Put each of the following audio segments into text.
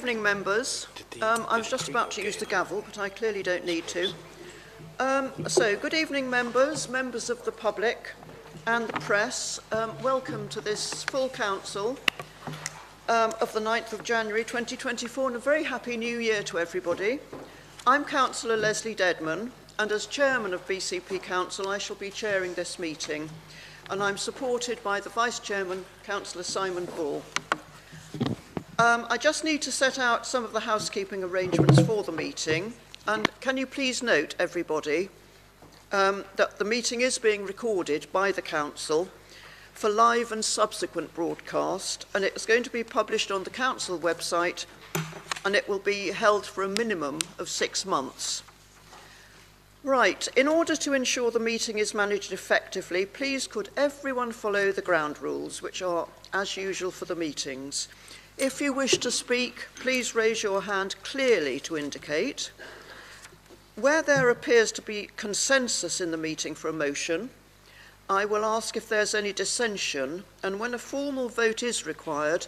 evening, members. I was just about to use the gavel, but I clearly don't need to. Good evening, members of the public and the press. Welcome to this full council of the 9th of January 2024, and a very happy new year to everybody. I'm Councillor Leslie Dedman, and as chairman of BCP Council, I shall be chairing this meeting, and I'm supported by the Vice Chairman, Councillor Simon Ball. I just need to set out some of the housekeeping arrangements for the meeting. And can you please note, everybody, that the meeting is being recorded by the Council for live and subsequent broadcast, and it's going to be published on the Council website, and it will be held for a minimum of 6 months. Right, in order to ensure the meeting is managed effectively, please could everyone follow the ground rules, which are as usual for the meetings. If you wish to speak, please raise your hand clearly to indicate. Where there appears to be consensus in the meeting for a motion, I will ask if there's any dissension, and when a formal vote is required,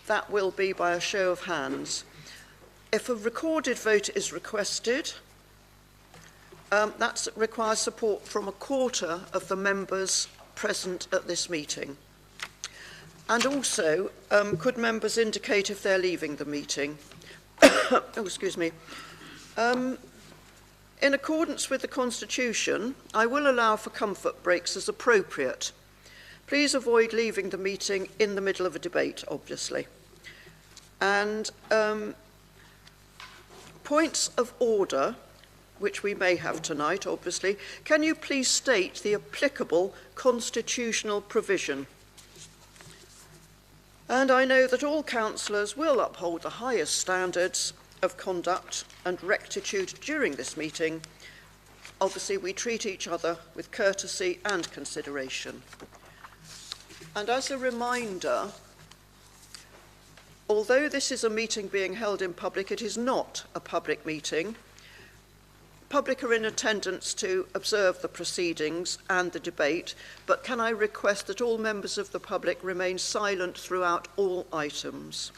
that will be by a show of hands. If a recorded vote is requested, that requires support from a quarter of the members present at this meeting. And also, could members indicate if they're leaving the meeting? Oh, excuse me. In accordance with the Constitution, I will allow for comfort breaks as appropriate. Please avoid leaving the meeting in the middle of a debate, obviously. And points of order, which we may have tonight, obviously. Can you please state the applicable constitutional provision? And I know that all councillors will uphold the highest standards of conduct and rectitude during this meeting. Obviously, we treat each other with courtesy and consideration. And as a reminder, although this is a meeting being held in public, it is not a public meeting. Public are in attendance to observe the proceedings and the debate, but can I request that all members of the public remain silent throughout all items?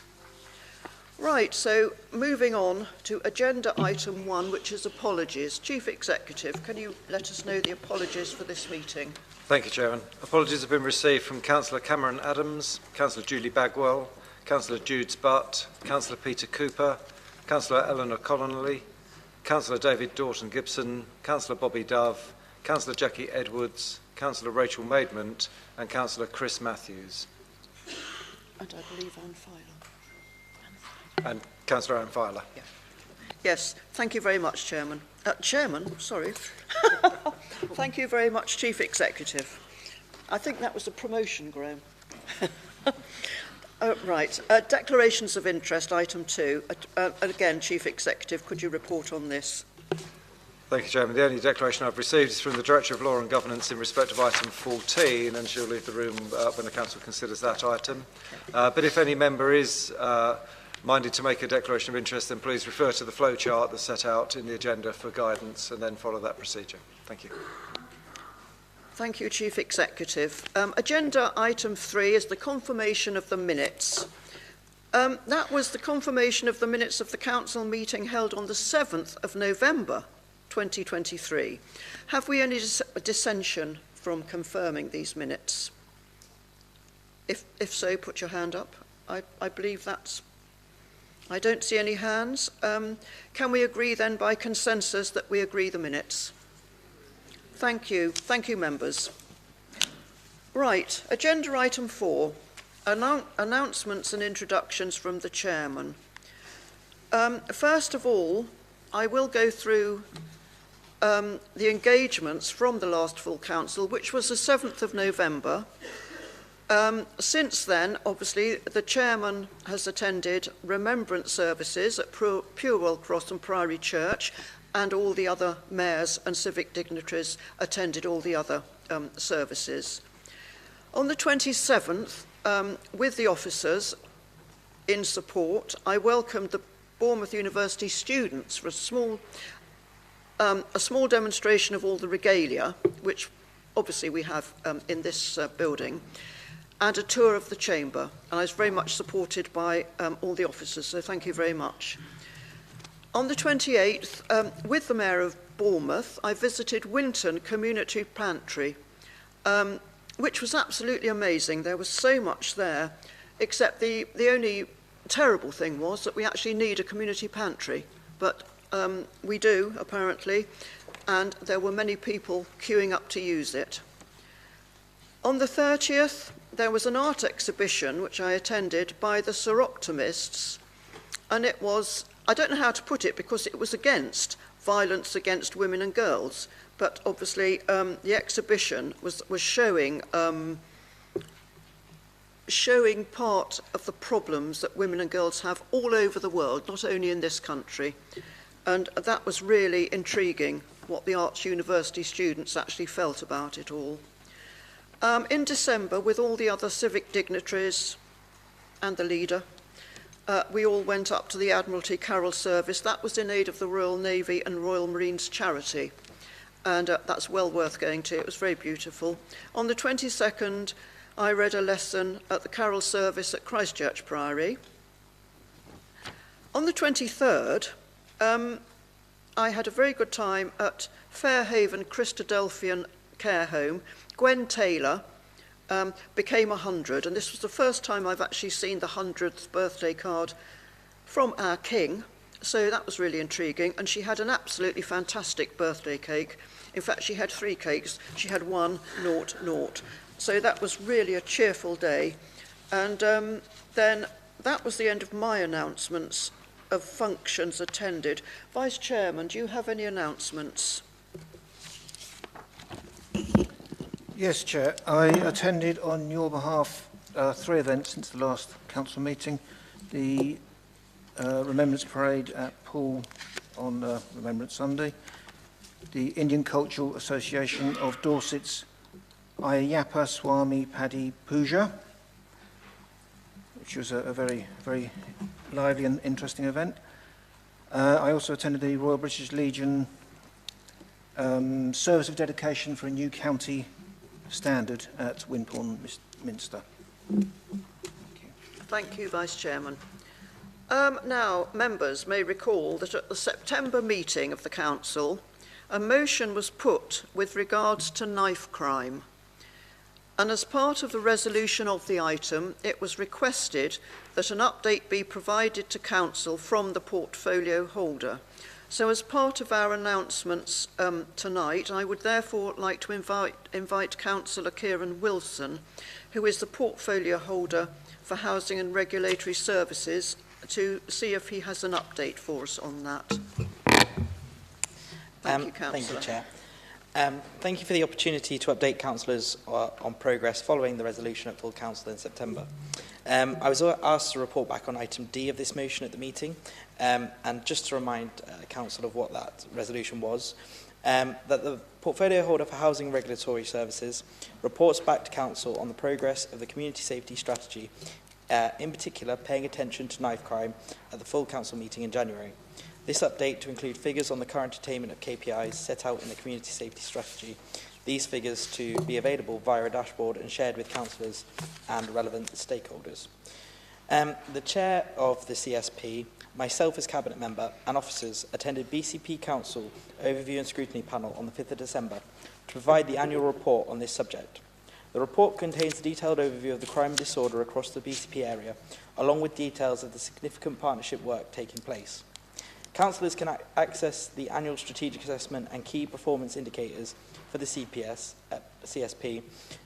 Right, so moving on to agenda item 1, which is apologies. Chief Executive, can you let us know the apologies for this meeting? Thank you, Chairman. Apologies have been received from Councillor Cameron Adams, Councillor Julie Bagwell, Councillor Jude Butt, Councillor Peter Cooper, Councillor Eleanor Connolly, Councillor David Dawson-Gibson, Councillor Bobby Dove, Councillor Jackie Edwards, Councillor Rachel Maidment, and Councillor Chris Matthews. And I believe Anne Filer. And Councillor Anne Filer. Yeah. Yes, thank you very much, Chairman. Chairman, sorry. Thank you very much, Chief Executive. I think that was a promotion, Graham. Right, declarations of interest, item 2. Again, Chief Executive, could you report on this? Thank you, Chairman. The only declaration I've received is from the Director of Law and Governance in respect of item 14, and she'll leave the room when the Council considers that item. But if any member is minded to make a declaration of interest, then please refer to the flow chart that's set out in the agenda for guidance and then follow that procedure. Thank you. Thank you, Chief Executive. Agenda item 3 is the confirmation of the minutes. That was the confirmation of the minutes of the Council meeting held on the 7th of November 2023. Have we any dissension from confirming these minutes? If so, put your hand up. I believe that's... I don't see any hands. Can we agree then by consensus that we agree the minutes? Thank you. Thank you, members. Right, agenda item 4, announcements and introductions from the chairman. First of all, I will go through the engagements from the last full council, which was the 7th of November. Since then, obviously, the chairman has attended remembrance services at Purewell Cross and Priory Church, and all the other mayors and civic dignitaries attended all the other services. On the 27th, with the officers in support, I welcomed the Bournemouth University students for a small demonstration of all the regalia, which obviously we have in this building. and a tour of the chamber. And I was very much supported by all the officers, so thank you very much. On the 28th, with the Mayor of Bournemouth, I visited Winton Community Pantry, which was absolutely amazing. There was so much there, except the only terrible thing was that we actually need a community pantry, but we do, apparently, and there were many people queuing up to use it. On the 30th, there was an art exhibition which I attended by the Soroptimists, and it was, I don't know how to put it because it was against violence against women and girls, but obviously the exhibition was showing part of the problems that women and girls have all over the world, not only in this country. And that was really intriguing, what the Arts University students actually felt about it all. In December, with all the other civic dignitaries and the leader, we all went up to the Admiralty Carol Service. That was in aid of the Royal Navy and Royal Marines charity, and that's well worth going to. It was very beautiful. On the 22nd, I read a lesson at the Carol Service at Christchurch Priory. On the 23rd, I had a very good time at Fairhaven Christadelphian Care Home. Gwen Taylor became 100, and this was the first time I've actually seen the 100th birthday card from our King, so that was really intriguing. And she had an absolutely fantastic birthday cake. In fact, she had 3 cakes. She had 1, 0, 0. So that was really a cheerful day. And then that was the end of my announcements of functions attended. Vice Chairman, do you have any announcements? Yes, Chair. I attended on your behalf 3 events since the last council meeting. The Remembrance Parade at Poole on Remembrance Sunday, the Indian Cultural Association of Dorset's Ayappa Swami Paddy Puja, which was a very, very lively and interesting event. I also attended the Royal British Legion service of dedication for a new county standard at Winporn Minster. Thank you, Vice Chairman. Now, members may recall that at the September meeting of the Council, a motion was put with regards to knife crime. And as part of the resolution of the item, it was requested that an update be provided to Council from the portfolio holder. So as part of our announcements tonight, I would therefore like to invite Councillor Kieran Wilson, who is the portfolio holder for Housing and Regulatory Services, to see if he has an update for us on that. Thank you, Councillor. Thank you, Chair. Thank you for the opportunity to update councillors on progress following the resolution at full council in September. I was asked to report back on item D of this motion at the meeting, and just to remind council of what that resolution was, that the portfolio holder for Housing and Regulatory Services reports back to council on the progress of the community safety strategy, in particular paying attention to knife crime at the full council meeting in January. This update to include figures on the current attainment of KPIs set out in the community safety strategy. These figures to be available via a dashboard and shared with councillors and relevant stakeholders. The chair of the CSP, myself as cabinet member and officers attended BCP Council overview and scrutiny panel on the 5th of December to provide the annual report on this subject. The report contains a detailed overview of the crime and disorder across the BCP area, along with details of the significant partnership work taking place. Councillors can access the annual strategic assessment and key performance indicators for the CSP,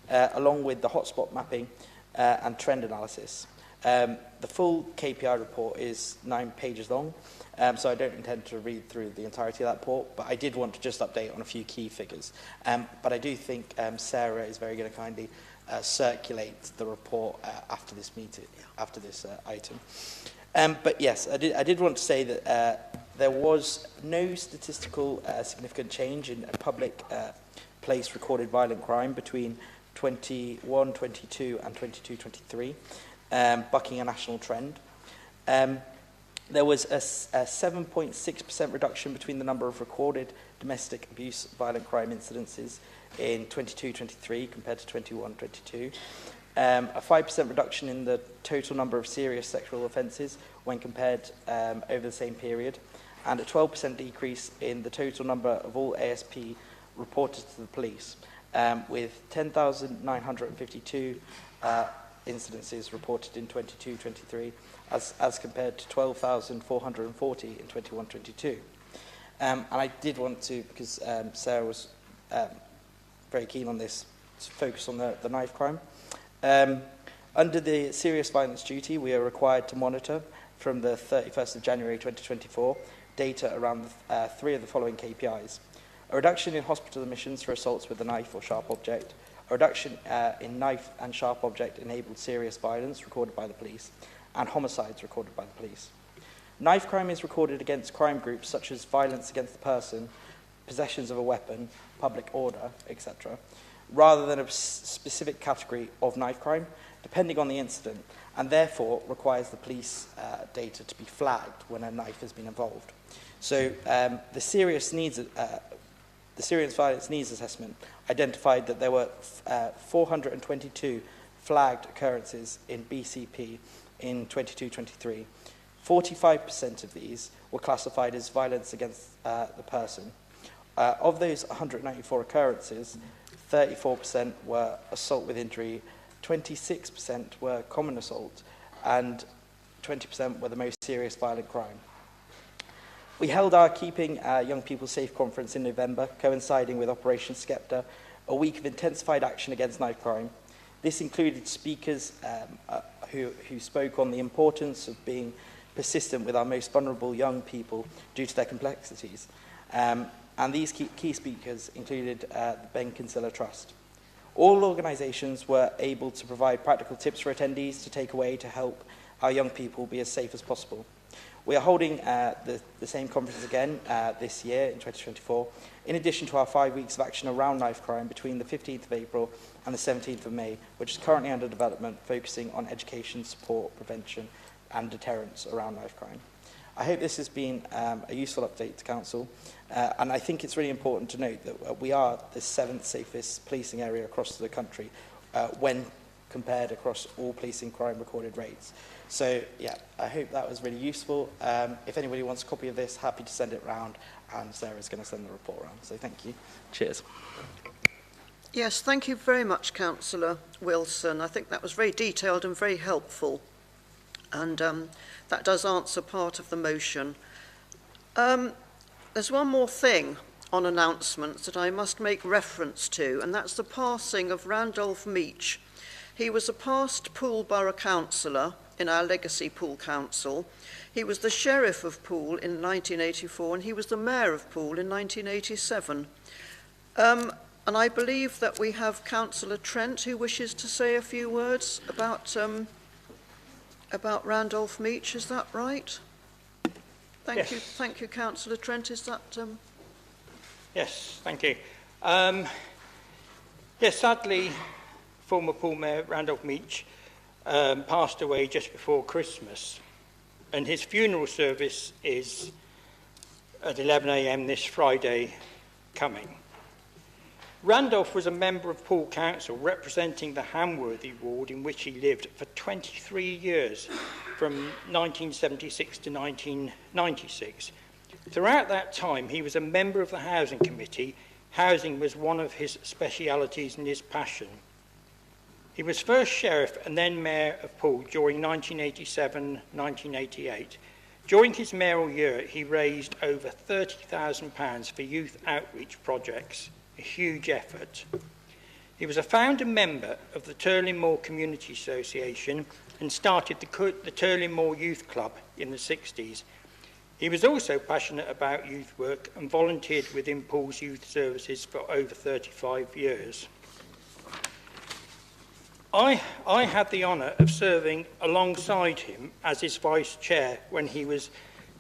along with the hotspot mapping and trend analysis. The full KPI report is 9 pages long, so I don't intend to read through the entirety of that report, but I did want to just update on a few key figures. But I do think Sarah is very going to kindly circulate the report after this meeting, after this item. But yes, I did want to say that there was no statistical significant change in public place recorded violent crime between 21-22 and 22-23, bucking a national trend. There was a 7.6% reduction between the number of recorded domestic abuse violent crime incidences in 22-23 compared to 21-22. a 5% reduction in the total number of serious sexual offences when compared over the same period, and a 12% decrease in the total number of all ASP reported to the police, with 10,952 incidences reported in 22-23, as compared to 12,440 in 21-22. And I did want to, because Sarah was very keen on this, to focus on the knife crime. Under the serious violence duty, we are required to monitor from the 31st of January 2024 data around three of the following KPIs. A reduction in hospital admissions for assaults with a knife or sharp object, a reduction in knife and sharp object enabled serious violence recorded by the police, and homicides recorded by the police. Knife crime is recorded against crime groups such as violence against the person, possessions of a weapon, public order, etc., rather than a specific category of knife crime, depending on the incident, and therefore requires the police data to be flagged when a knife has been involved. So the serious violence needs assessment identified that there were 422 flagged occurrences in BCP in 22-23. 45% of these were classified as violence against the person. Of those 194 occurrences, 34% were assault with injury, 26% were common assault, and 20% were the most serious violent crime. We held our Keeping Young People Safe conference in November, coinciding with Operation Skepta, a week of intensified action against knife crime. This included speakers who spoke on the importance of being persistent with our most vulnerable young people due to their complexities. And these key speakers included the Ben Kinsella Trust. All organisations were able to provide practical tips for attendees to take away to help our young people be as safe as possible. We are holding the same conference again this year in 2024, in addition to our 5 weeks of action around knife crime between the 15th of April and the 17th of May, which is currently under development, focusing on education, support, prevention and deterrence around knife crime. I hope this has been a useful update to Council, and I think it's really important to note that we are the 7th safest policing area across the country when compared across all policing crime recorded rates. So, yeah, I hope that was really useful. If anybody wants a copy of this, happy to send it round, and Sarah's going to send the report round. So thank you. Cheers. Yes, thank you very much, Councillor Wilson. I think that was very detailed and very helpful. And that does answer part of the motion. There's one more thing on announcements that I must make reference to, and that's the passing of Randolph Meach. He was a past Poole Borough Councillor in our Legacy Poole Council. He was the Sheriff of Poole in 1984, and he was the Mayor of Poole in 1987. And I believe that we have Councillor Trent who wishes to say a few words about Randolph Meach. Is that right? Thank you, Councillor Trent. Is that? Yes, thank you. Yes, sadly, former Poole Mayor Randolph Meach passed away just before Christmas, and his funeral service is at 11 a.m. this Friday coming. Randolph was a member of Poole Council representing the Hamworthy ward in which he lived for 23 years, from 1976 to 1996. Throughout that time, he was a member of the Housing Committee. Housing was one of his specialities and his passion. He was first Sheriff and then Mayor of Poole during 1987-1988. During his mayoral year, he raised over £30,000 for youth outreach projects, a huge effort. He was a founder member of the Turley Moor Community Association and started the Turley Moor Youth Club in the 60s. He was also passionate about youth work and volunteered within Poole's youth services for over 35 years. I had the honour of serving alongside him as his vice chair when he was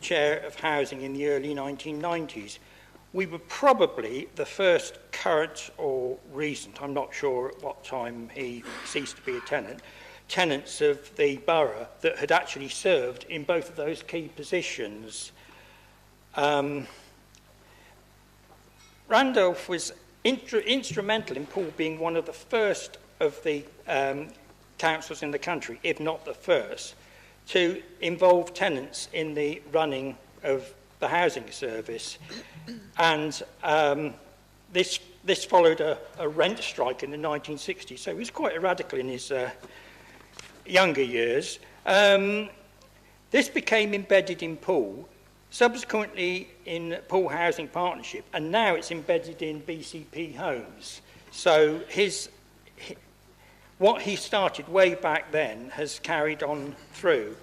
chair of housing in the early 1990s. We were probably the first current or recent, I'm not sure at what time he ceased to be a tenants of the borough that had actually served in both of those key positions. Randolph was instrumental in Poole being one of the first of the councils in the country, if not the first, to involve tenants in the running of the housing service. And this followed a rent strike in the 1960s, so he was quite a radical in his younger years. This became embedded in Poole, subsequently in Poole Housing Partnership, and now it's embedded in BCP Homes. So what he started way back then has carried on through.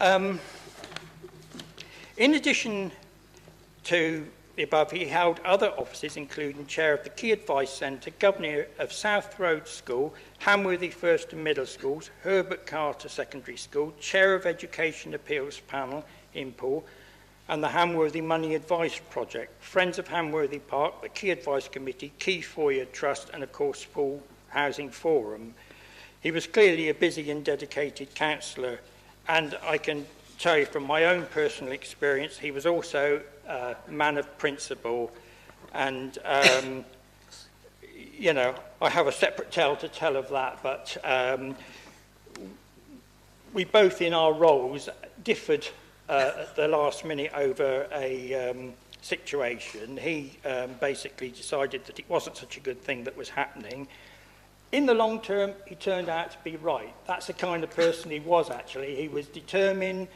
In addition to the above, he held other offices, including chair of the Key Advice Centre, governor of South Road School, Hamworthy First and Middle Schools, Herbert Carter Secondary School, chair of Education Appeals Panel in Poole, and the Hamworthy Money Advice Project, Friends of Hamworthy Park, the Key Advice Committee, Key Foyer Trust, and of course Poole Housing Forum. He was clearly a busy and dedicated councillor, and I can tell you from my own personal experience, he was also a man of principle, and you know, I have a separate tale to tell of that, but we both in our roles differed at the last minute over a situation. He basically decided that it wasn't such a good thing that was happening. In the long term, he turned out to be right. That's the kind of person he was, actually. He was determined,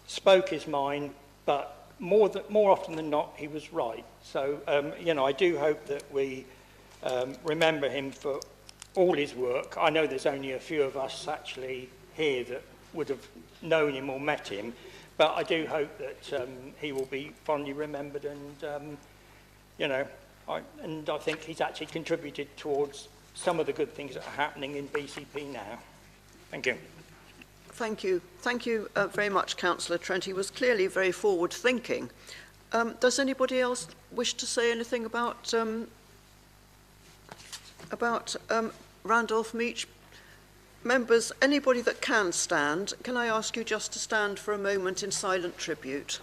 spoke his mind, but more often than not, he was right. So, you know, I do hope that we remember him for all his work. I know there's only a few of us actually here that would have known him or met him, but I do hope that he will be fondly remembered, and, you know, I think he's actually contributed towards some of the good things that are happening in BCP now. Thank you. Thank you. Thank you very much, Councillor Trent. He was clearly very forward-thinking. Does anybody else wish to say anything about Randolph Meach? Members, anybody that can stand, can I ask you just to stand for a moment in silent tribute?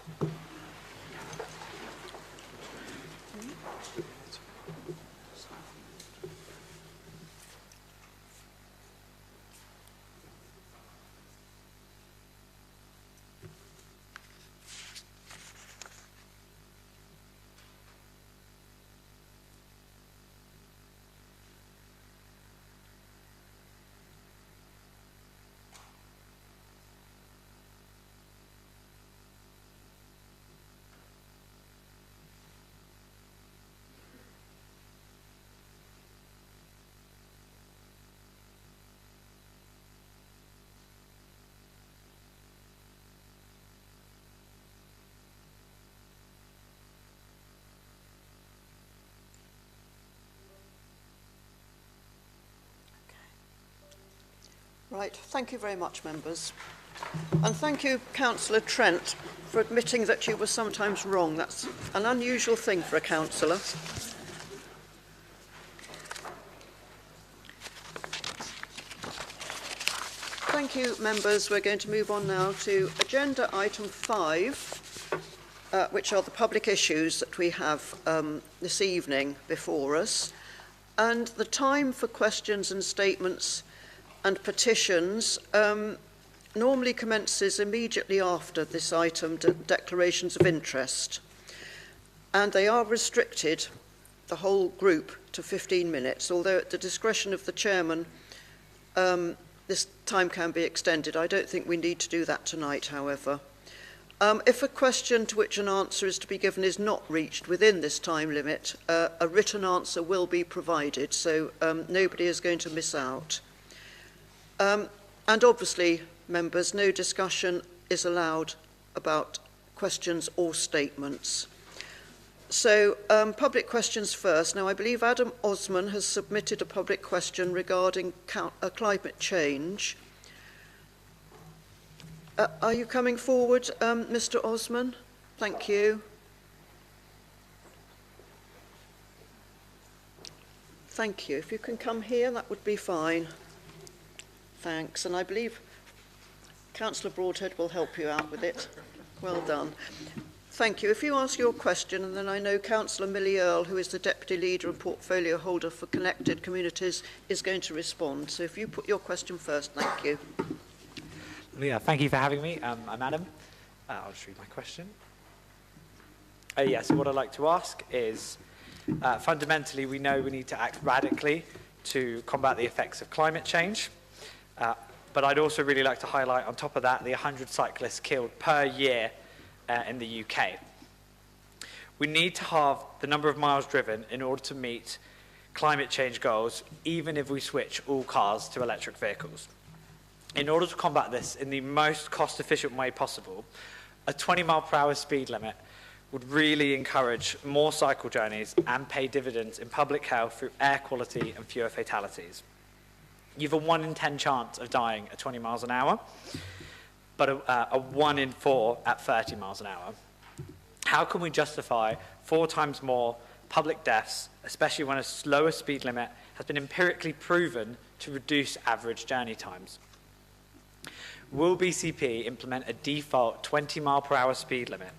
Right, thank you very much, members. And thank you, Councillor Trent, for admitting that you were sometimes wrong. That's an unusual thing for a councillor. Thank you, members. We're going to move on now to agenda item 5, which are the public issues that we have this evening before us. And the time for questions and statements and petitions normally commences immediately after this item, declarations of interest. And they are restricted, the whole group, to 15 minutes, although at the discretion of the chairman, this time can be extended. I don't think we need to do that tonight, however. If a question to which an answer is to be given is not reached within this time limit, a written answer will be provided, so nobody is going to miss out. And obviously, members, no discussion is allowed about questions or statements. So, public questions first. Now, I believe Adam Osman has submitted a public question regarding climate change. Are you coming forward, Mr. Osman? Thank you. Thank you. If you can come here, that would be fine. Thanks. And I believe Councillor Broadhead will help you out with it. Well done. Thank you. If you ask your question, and then I know Councillor Millie Earle, who is the Deputy Leader and Portfolio Holder for Connected Communities, is going to respond. So if you put your question first, thank you. Yeah, thank you for having me. I'm Adam. I'll just read my question. So what I'd like to ask is, fundamentally, we know we need to act radically to combat the effects of climate change. But I'd also really like to highlight, on top of that, the 100 cyclists killed per year in the UK. We need to halve the number of miles driven in order to meet climate change goals, even if we switch all cars to electric vehicles. In order to combat this in the most cost-efficient way possible, a 20-mile-per-hour speed limit would really encourage more cycle journeys and pay dividends in public health through air quality and fewer fatalities. You have a 1 in 10 chance of dying at 20 miles an hour, but a 1 in 4 at 30 miles an hour. How can we justify 4 times more public deaths, especially when a slower speed limit has been empirically proven to reduce average journey times? Will BCP implement a default 20-mile-per-hour speed limit?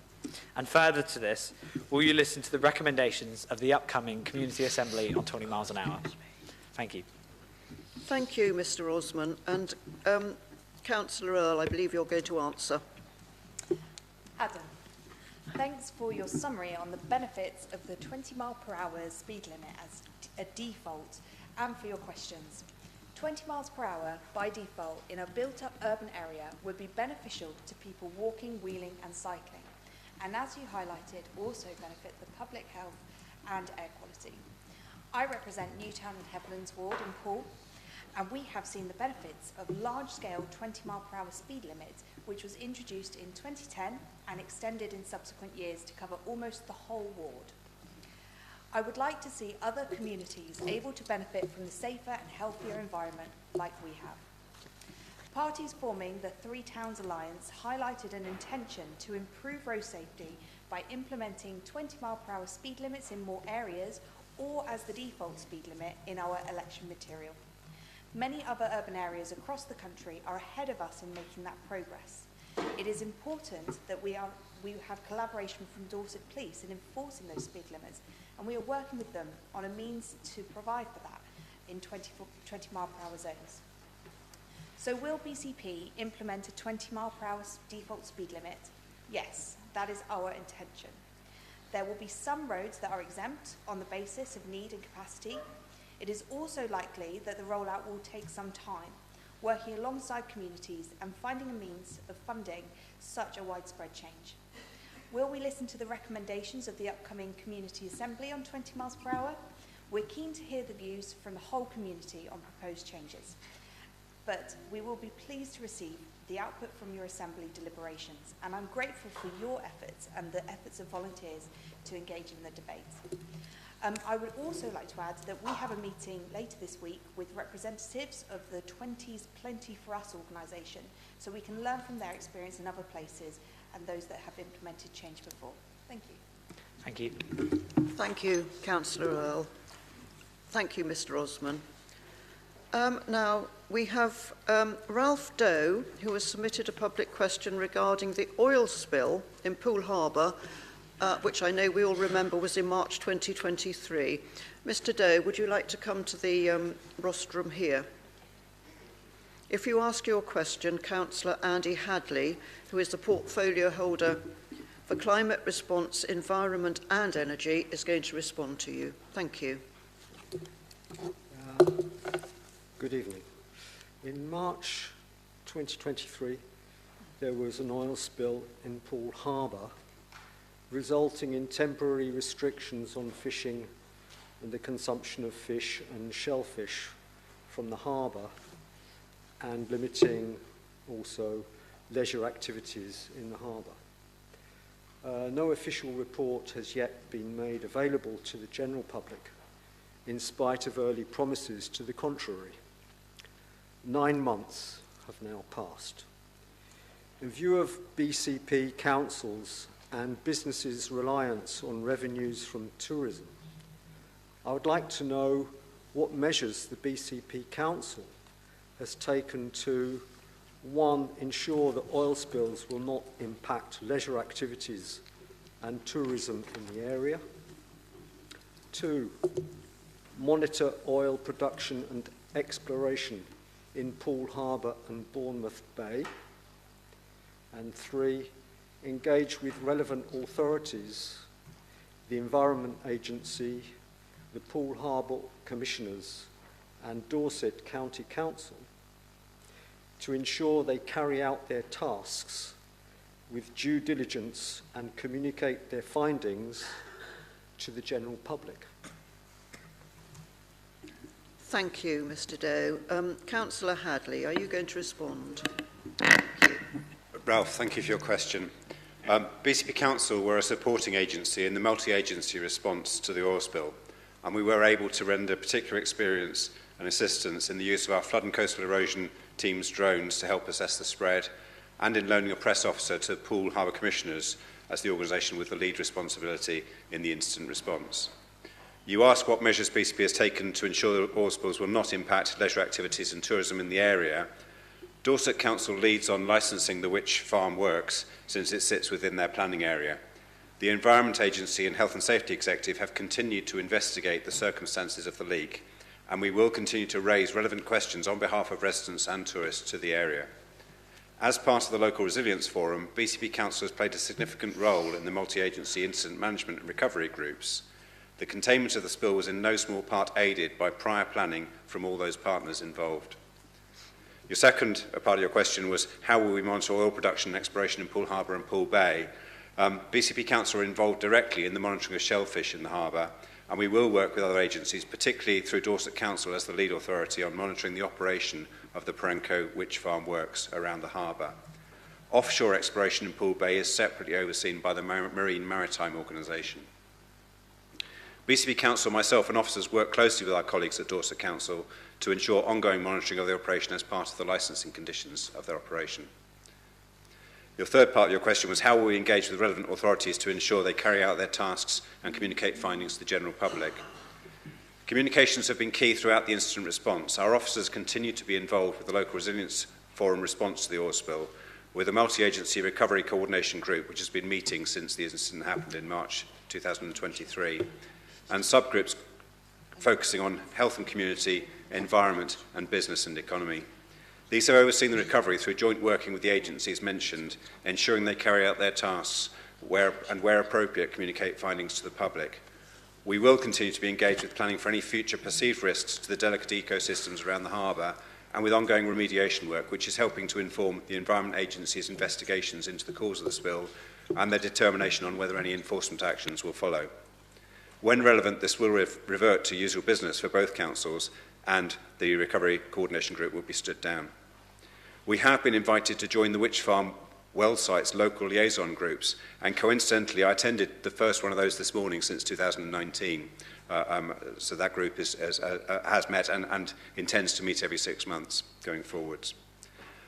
And further to this, will you listen to the recommendations of the upcoming Community Assembly on 20 miles an hour? Thank you. Thank you, Mr. Osman. And Councillor Earle, I believe you're going to answer. Adam, thanks for your summary on the benefits of the 20-mile-per-hour speed limit as a default and for your questions. 20 miles per hour by default in a built-up urban area would be beneficial to people walking, wheeling and cycling, and as you highlighted, also benefit the public health and air quality. I represent Newtown and Headlands Ward in Poole, and we have seen the benefits of large-scale 20-mile-per-hour speed limits, which was introduced in 2010 and extended in subsequent years to cover almost the whole ward. I would like to see other communities able to benefit from the safer and healthier environment like we have. Parties forming the Three Towns Alliance highlighted an intention to improve road safety by implementing 20-mile-per-hour speed limits in more areas or as the default speed limit in our election material. Many other urban areas across the country are ahead of us in making that progress. It is important that we have collaboration from Dorset Police in enforcing those speed limits, and we are working with them on a means to provide for that in 20-mile-per-hour zones. So will BCP implement a 20-mile-per-hour default speed limit? Yes, that is our intention. There will be some roads that are exempt on the basis of need and capacity. It is also likely that the rollout will take some time, working alongside communities and finding a means of funding such a widespread change. Will we listen to the recommendations of the upcoming Community Assembly on 20 miles per hour? We're keen to hear the views from the whole community on proposed changes, but we will be pleased to receive the output from your Assembly deliberations, and I'm grateful for your efforts and the efforts of volunteers to engage in the debate. I would also like to add that we have a meeting later this week with representatives of the 20s Plenty for Us organisation, so we can learn from their experience in other places and those that have implemented change before. Thank you. Thank you. Thank you, Councillor Earle. Thank you, Mr. Osman. Now, we have Ralph Doe, who has submitted a public question regarding the oil spill in Poole Harbour, which I know we all remember was in March 2023. Mr. Doe, would you like to come to the rostrum here? If you ask your question, Councillor Andy Hadley, who is the portfolio holder for Climate Response, Environment and Energy, is going to respond to you. Thank you. Good evening. In March 2023, there was an oil spill in Poole Harbour, resulting in temporary restrictions on fishing and the consumption of fish and shellfish from the harbour, and limiting also leisure activities in the harbour. No official report has yet been made available to the general public, in spite of early promises to the contrary. 9 months have now passed. In view of BCP councils and businesses' reliance on revenues from tourism, I would like to know what measures the BCP Council has taken to, 1, ensure that oil spills will not impact leisure activities and tourism in the area. 2, monitor oil production and exploration in Poole Harbour and Bournemouth Bay. And 3, engage with relevant authorities, the Environment Agency, the Poole Harbour Commissioners and Dorset County Council to ensure they carry out their tasks with due diligence and communicate their findings to the general public. Thank you, Mr Doe. Councillor Hadley, are you going to respond? Ralph, thank you for your question. BCP Council were a supporting agency in the multi-agency response to the oil spill, and we were able to render particular experience and assistance in the use of our flood and coastal erosion team's drones to help assess the spread, and in loaning a press officer to Poole Harbour Commissioners as the organisation with the lead responsibility in the incident response. You ask what measures BCP has taken to ensure that oil spills will not impact leisure activities and tourism in the area. Dorset Council leads on licensing the Witch Farm works since it sits within their planning area. The Environment Agency and Health and Safety Executive have continued to investigate the circumstances of the leak, and we will continue to raise relevant questions on behalf of residents and tourists to the area. As part of the Local Resilience Forum, BCP Council has played a significant role in the multi-agency incident management and recovery groups. The containment of the spill was in no small part aided by prior planning from all those partners involved. Your second part of your question was how will we monitor oil production and exploration in Poole Harbour and Poole Bay? BCP Council are involved directly in the monitoring of shellfish in the harbour, and we will work with other agencies, particularly through Dorset Council as the lead authority on monitoring the operation of the Perenco Witch Farm works around the harbour. Offshore exploration in Poole Bay is separately overseen by the Marine Maritime Organisation. BCP Council, myself and officers work closely with our colleagues at Dorset Council to ensure ongoing monitoring of the operation as part of the licensing conditions of their operation. Your third part of your question was how will we engage with relevant authorities to ensure they carry out their tasks and communicate findings to the general public. Communications have been key throughout the incident response. Our officers continue to be involved with the Local Resilience Forum response to the oil spill, with a multi-agency recovery coordination group which has been meeting since the incident happened in March 2023, and subgroups focusing on health and community, environment and business and economy. These have overseen the recovery through joint working with the agencies mentioned, ensuring they carry out their tasks where appropriate, communicate findings to the public. We will continue to be engaged with planning for any future perceived risks to the delicate ecosystems around the harbour and with ongoing remediation work, which is helping to inform the Environment Agency's investigations into the cause of the spill and their determination on whether any enforcement actions will follow. When relevant, this will revert to usual business for both councils, and the Recovery Coordination Group will be stood down. We have been invited to join the Witch Farm well site's local liaison groups, and coincidentally I attended the first one of those this morning since 2019. So that group has met and intends to meet every 6 months going forwards.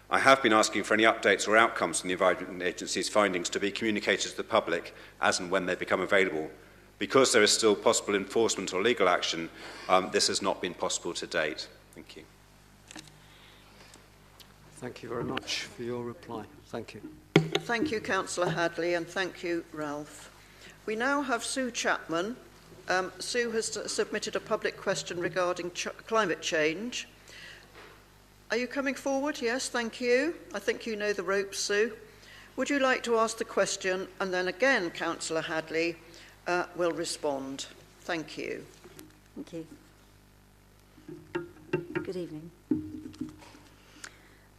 I have been asking for any updates or outcomes from the Environment Agency's findings to be communicated to the public as and when they become available. Because there is still possible enforcement or legal action, this has not been possible to date. Thank you. Thank you very much for your reply. Thank you. Thank you, Councillor Hadley, and thank you, Ralph. We now have Sue Chapman. Sue has submitted a public question regarding climate change. Are you coming forward? Yes, thank you. I think you know the ropes, Sue. Would you like to ask the question? And then again, Councillor Hadley will respond. Thank you. Thank you. Good evening.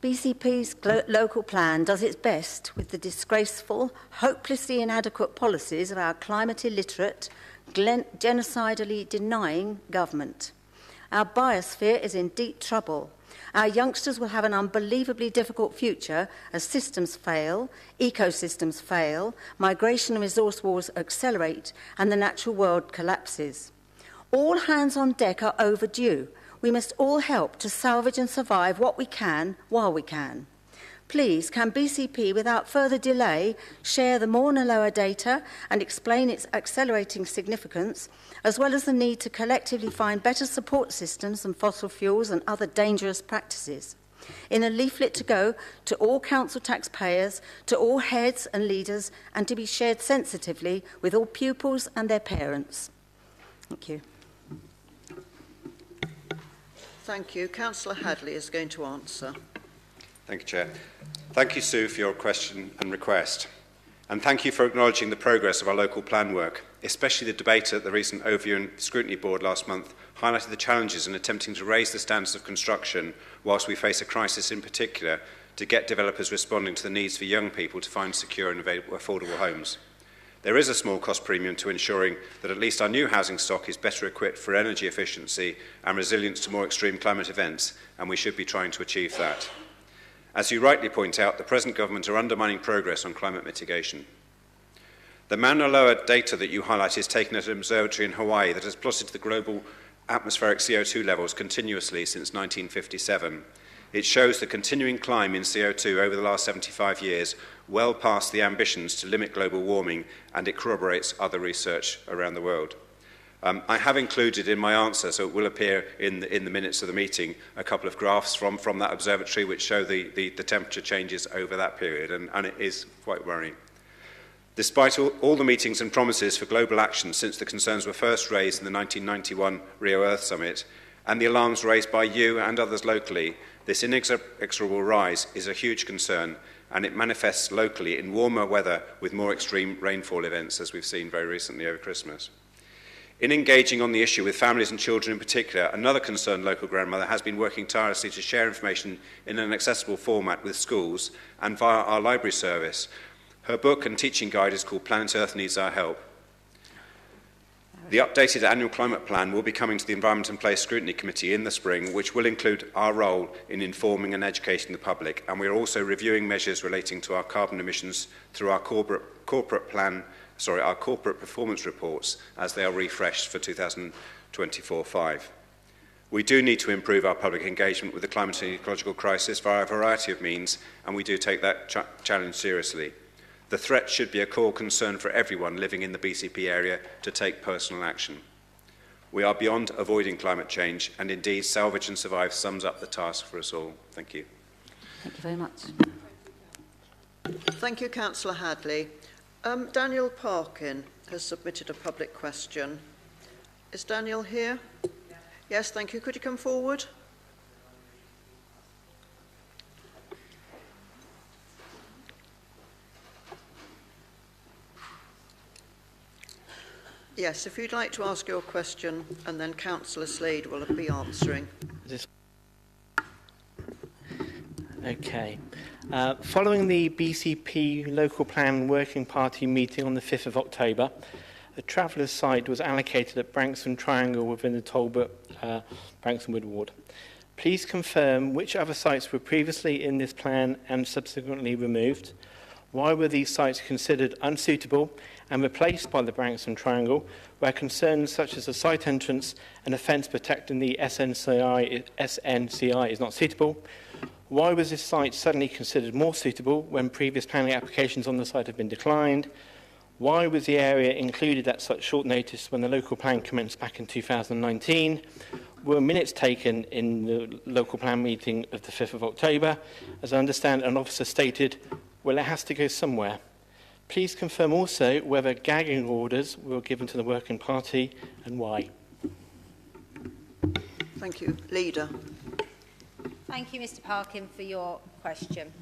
BCP's local plan does its best with the disgraceful, hopelessly inadequate policies of our climate illiterate, genocidally denying government. Our biosphere is in deep trouble. Our youngsters will have an unbelievably difficult future as systems fail, ecosystems fail, migration and resource wars accelerate, and the natural world collapses. All hands on deck are overdue. We must all help to salvage and survive what we can while we can. Please, can BCP, without further delay, share the Mauna Loa data and explain its accelerating significance, as well as the need to collectively find better support systems than fossil fuels and other dangerous practices. in a leaflet to go to all council taxpayers, to all heads and leaders, and to be shared sensitively with all pupils and their parents. Thank you. Thank you. Councillor Hadley is going to answer. Thank you, Chair. Thank you, Sue, for your question and request. And thank you for acknowledging the progress of our local plan work, especially the debate at the recent Overview and Scrutiny Board last month highlighted the challenges in attempting to raise the standards of construction whilst we face a crisis in particular to get developers responding to the needs for young people to find secure and affordable homes. There is a small cost premium to ensuring that at least our new housing stock is better equipped for energy efficiency and resilience to more extreme climate events, and we should be trying to achieve that. As you rightly point out, the present government are undermining progress on climate mitigation. The Mauna Loa data that you highlight is taken at an observatory in Hawaii that has plotted the global atmospheric CO2 levels continuously since 1957. It shows the continuing climb in CO2 over the last 75 years, well past the ambitions to limit global warming, and it corroborates other research around the world. I have included in my answer, so it will appear in the minutes of the meeting, a couple of graphs from that observatory which show the temperature changes over that period, and it is quite worrying. Despite all the meetings and promises for global action since the concerns were first raised in the 1991 Rio Earth Summit, and the alarms raised by you and others locally, this inexorable rise is a huge concern, and it manifests locally in warmer weather with more extreme rainfall events, as we've seen very recently over Christmas. In engaging on the issue with families and children in particular, another concerned local grandmother has been working tirelessly to share information in an accessible format with schools and via our library service. Her book and teaching guide is called Planet Earth Needs Our Help. The updated annual climate plan will be coming to the Environment and Place Scrutiny Committee in the spring, which will include our role in informing and educating the public, and we are also reviewing measures relating to our carbon emissions through our corporate performance reports as they are refreshed for 2024-5. We do need to improve our public engagement with the climate and ecological crisis via a variety of means, and we do take that challenge seriously. The threat should be a core concern for everyone living in the BCP area to take personal action. We are beyond avoiding climate change, and indeed Salvage and Survive sums up the task for us all. Thank you. Thank you very much. Thank you, Councillor Hadley. Daniel Parkin has submitted a public question. Is Daniel here? Yes, thank you. Could you come forward? Yes, if you'd like to ask your question, and then Councillor Slade will be answering. Okay. Following the BCP Local Plan Working Party meeting on the 5th of October, a traveller's site was allocated at Branksome Triangle within the Talbot Branksome Ward. Please confirm which other sites were previously in this plan and subsequently removed. Why were these sites considered unsuitable and replaced by the Branksome Triangle, where concerns such as a site entrance and a fence protecting the SNCI is not suitable? Why was this site suddenly considered more suitable when previous planning applications on the site have been declined? Why was the area included at such short notice when the local plan commenced back in 2019? Were minutes taken in the local plan meeting of the 5th of October? As I understand, an officer stated, well, it has to go somewhere. Please confirm also whether gagging orders were given to the working party and why. Thank you. Leader. Thank you, Mr Parkin, for your question.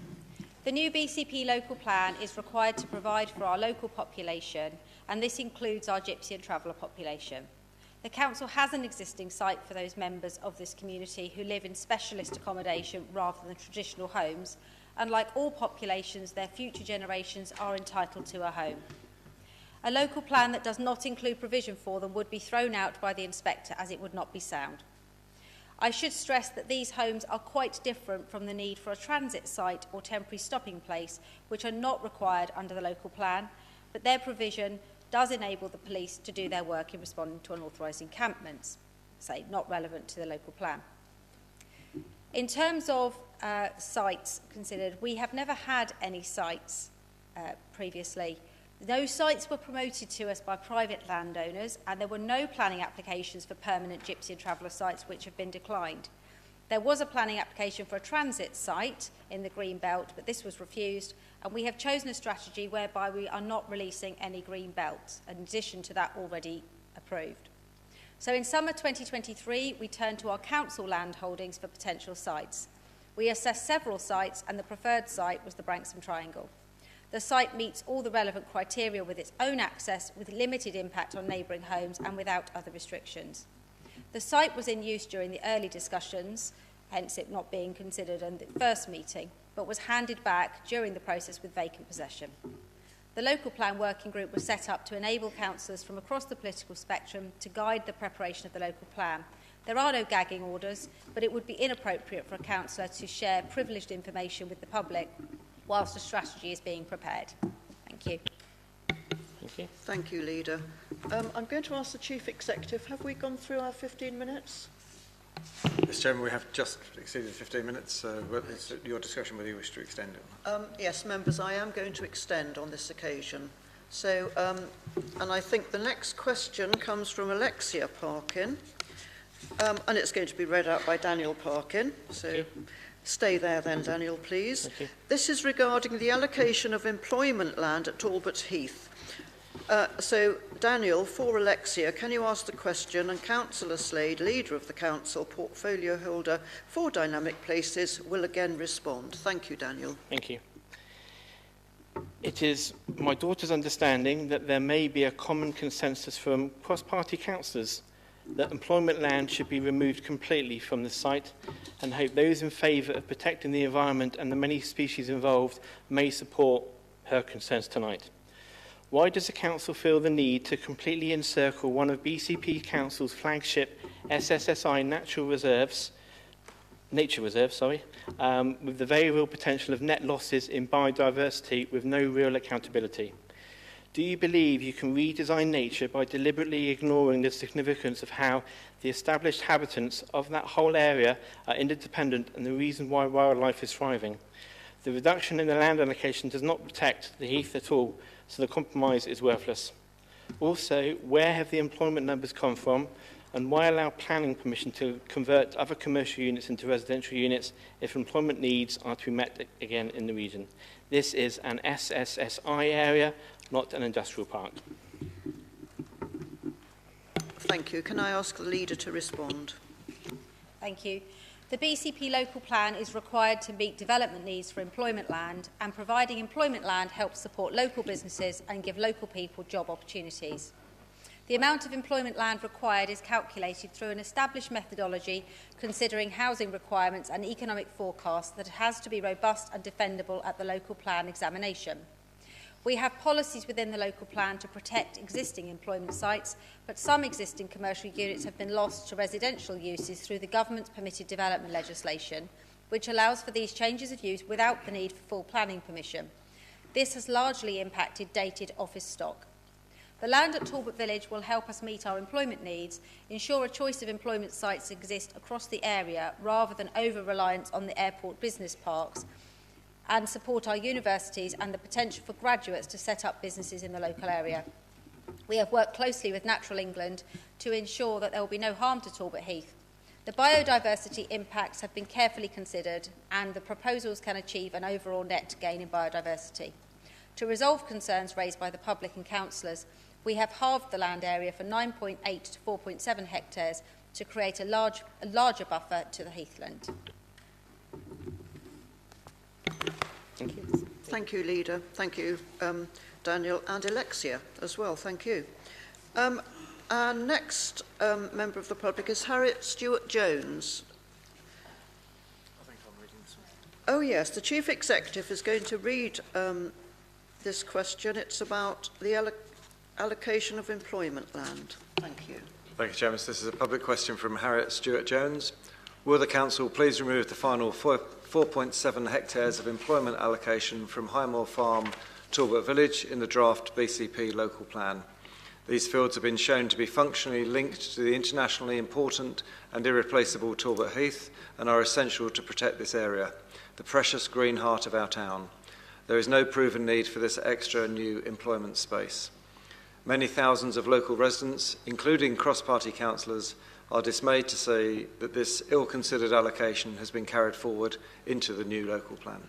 The new BCP local plan is required to provide for our local population, and this includes our gypsy and traveller population. The Council has an existing site for those members of this community who live in specialist accommodation rather than traditional homes, and like all populations, their future generations are entitled to a home. A local plan that does not include provision for them would be thrown out by the inspector, as it would not be sound. I should stress that these homes are quite different from the need for a transit site or temporary stopping place, which are not required under the local plan, but their provision does enable the police to do their work in responding to unauthorised encampments, say, not relevant to the local plan. In terms of sites considered, we have never had any sites previously. Those sites were promoted to us by private landowners, and there were no planning applications for permanent gypsy and traveller sites which have been declined. There was a planning application for a transit site in the Green Belt, but this was refused, and we have chosen a strategy whereby we are not releasing any Green Belts, in addition to that already approved. So in summer 2023, we turned to our council land holdings for potential sites. We assessed several sites, and the preferred site was the Branksome Triangle. The site meets all the relevant criteria with its own access, with limited impact on neighbouring homes and without other restrictions. The site was in use during the early discussions, hence it not being considered in the first meeting, but was handed back during the process with vacant possession. The local plan working group was set up to enable councillors from across the political spectrum to guide the preparation of the local plan. There are no gagging orders, but it would be inappropriate for a councillor to share privileged information with the public whilst a strategy is being prepared. Thank you. Thank you. Thank you, Leader. I'm going to ask the Chief Executive, have we gone through our 15 minutes? Mr. Chairman, we have just exceeded 15 minutes, so it's your discussion whether you wish to extend it. Yes, members, I am going to extend on this occasion. So, and I think the next question comes from Alexia Parkin, and it's going to be read out by Daniel Parkin. So stay there then, Daniel, please. This is regarding the allocation of employment land at Talbot Heath. So, Daniel, for Alexia, can you ask the question, and Councillor Slade, Leader of the Council, Portfolio Holder for Dynamic Places, will again respond. Thank you, Daniel. Thank you. It is my daughter's understanding that there may be a common consensus from cross-party councillors that employment land should be removed completely from the site, and hope those in favour of protecting the environment and the many species involved may support her concerns tonight. Why does the Council feel the need to completely encircle one of BCP Council's flagship SSSI nature reserves, with the very real potential of net losses in biodiversity with no real accountability? Do you believe you can redesign nature by deliberately ignoring the significance of how the established inhabitants of that whole area are interdependent and the reason why wildlife is thriving? The reduction in the land allocation does not protect the heath at all, so the compromise is worthless. Also, where have the employment numbers come from, and why allow planning permission to convert other commercial units into residential units if employment needs are to be met again in the region? This is an SSSI area, not an industrial park. Thank you. Can I ask the Leader to respond? Thank you. The BCP local plan is required to meet development needs for employment land, and providing employment land helps support local businesses and give local people job opportunities. The amount of employment land required is calculated through an established methodology considering housing requirements and economic forecasts that has to be robust and defendable at the local plan examination. We have policies within the local plan to protect existing employment sites, but some existing commercial units have been lost to residential uses through the government's permitted development legislation, which allows for these changes of use without the need for full planning permission. This has largely impacted dated office stock. The land at Talbot Village will help us meet our employment needs, ensure a choice of employment sites exist across the area rather than over-reliance on the airport business parks, and support our universities and the potential for graduates to set up businesses in the local area. We have worked closely with Natural England to ensure that there will be no harm to Talbot Heath. The biodiversity impacts have been carefully considered, and the proposals can achieve an overall net gain in biodiversity. To resolve concerns raised by the public and councillors, we have halved the land area from 9.8 to 4.7 hectares to create a larger buffer to the heathland. Thank you. Thank you, Leader. Thank you, Daniel, and Alexia as well. Thank you. Our next member of the public is Harriet Stewart-Jones. I think I'm reading this one. Oh, yes, the Chief Executive is going to read this question. It's about the allocation of employment land. Thank you. Thank you, Chairman. This is a public question from Harriet Stewart-Jones. Will the Council please remove the final 4.7 hectares of employment allocation from Highmoor Farm, Talbot Village in the draft BCP local plan? These fields have been shown to be functionally linked to the internationally important and irreplaceable Talbot Heath and are essential to protect this area, the precious green heart of our town. There is no proven need for this extra new employment space. Many thousands of local residents, including cross-party councillors, are dismayed to see that this ill-considered allocation has been carried forward into the new local plan.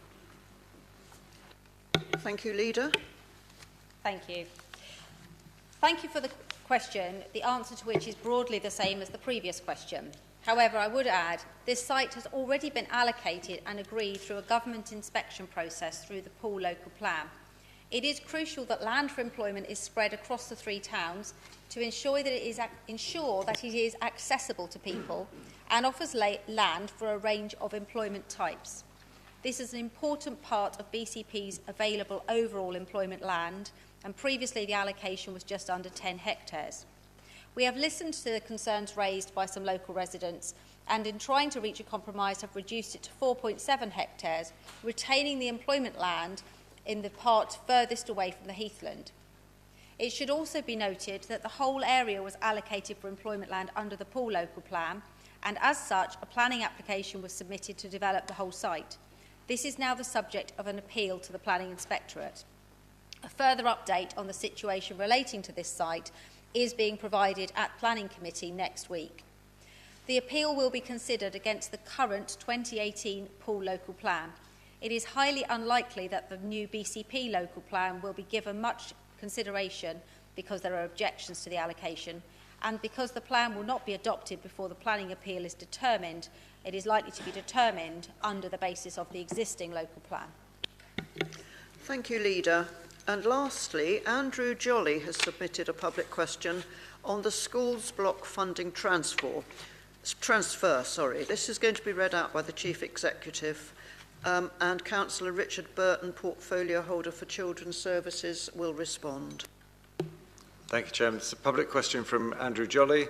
Thank you, Leader. Thank you. Thank you for the question, the answer to which is broadly the same as the previous question. However, I would add, this site has already been allocated and agreed through a government inspection process through the Poole local plan. It is crucial that land for employment is spread across the 3 towns to ensure that it is accessible to people and offers land for a range of employment types. This is an important part of BCP's available overall employment land, and previously the allocation was just under 10 hectares. We have listened to the concerns raised by some local residents and in trying to reach a compromise have reduced it to 4.7 hectares, retaining the employment land in the part furthest away from the heathland. It should also be noted that the whole area was allocated for employment land under the Poole local plan, and as such a planning application was submitted to develop the whole site. This is now the subject of an appeal to the Planning Inspectorate. A further update on the situation relating to this site is being provided at Planning Committee next week. The appeal will be considered against the current 2018 Poole local plan. It is highly unlikely that the new BCP local plan will be given much consideration because there are objections to the allocation, and because the plan will not be adopted before the planning appeal is determined, it is likely to be determined under the basis of the existing local plan. Thank you, Leader. And lastly, Andrew Jolly has submitted a public question on the schools block funding transfer. This is going to be read out by the Chief Executive, and Councillor Richard Burton, Portfolio Holder for Children's Services, will respond. Thank you, Chairman. It's a public question from Andrew Jolly.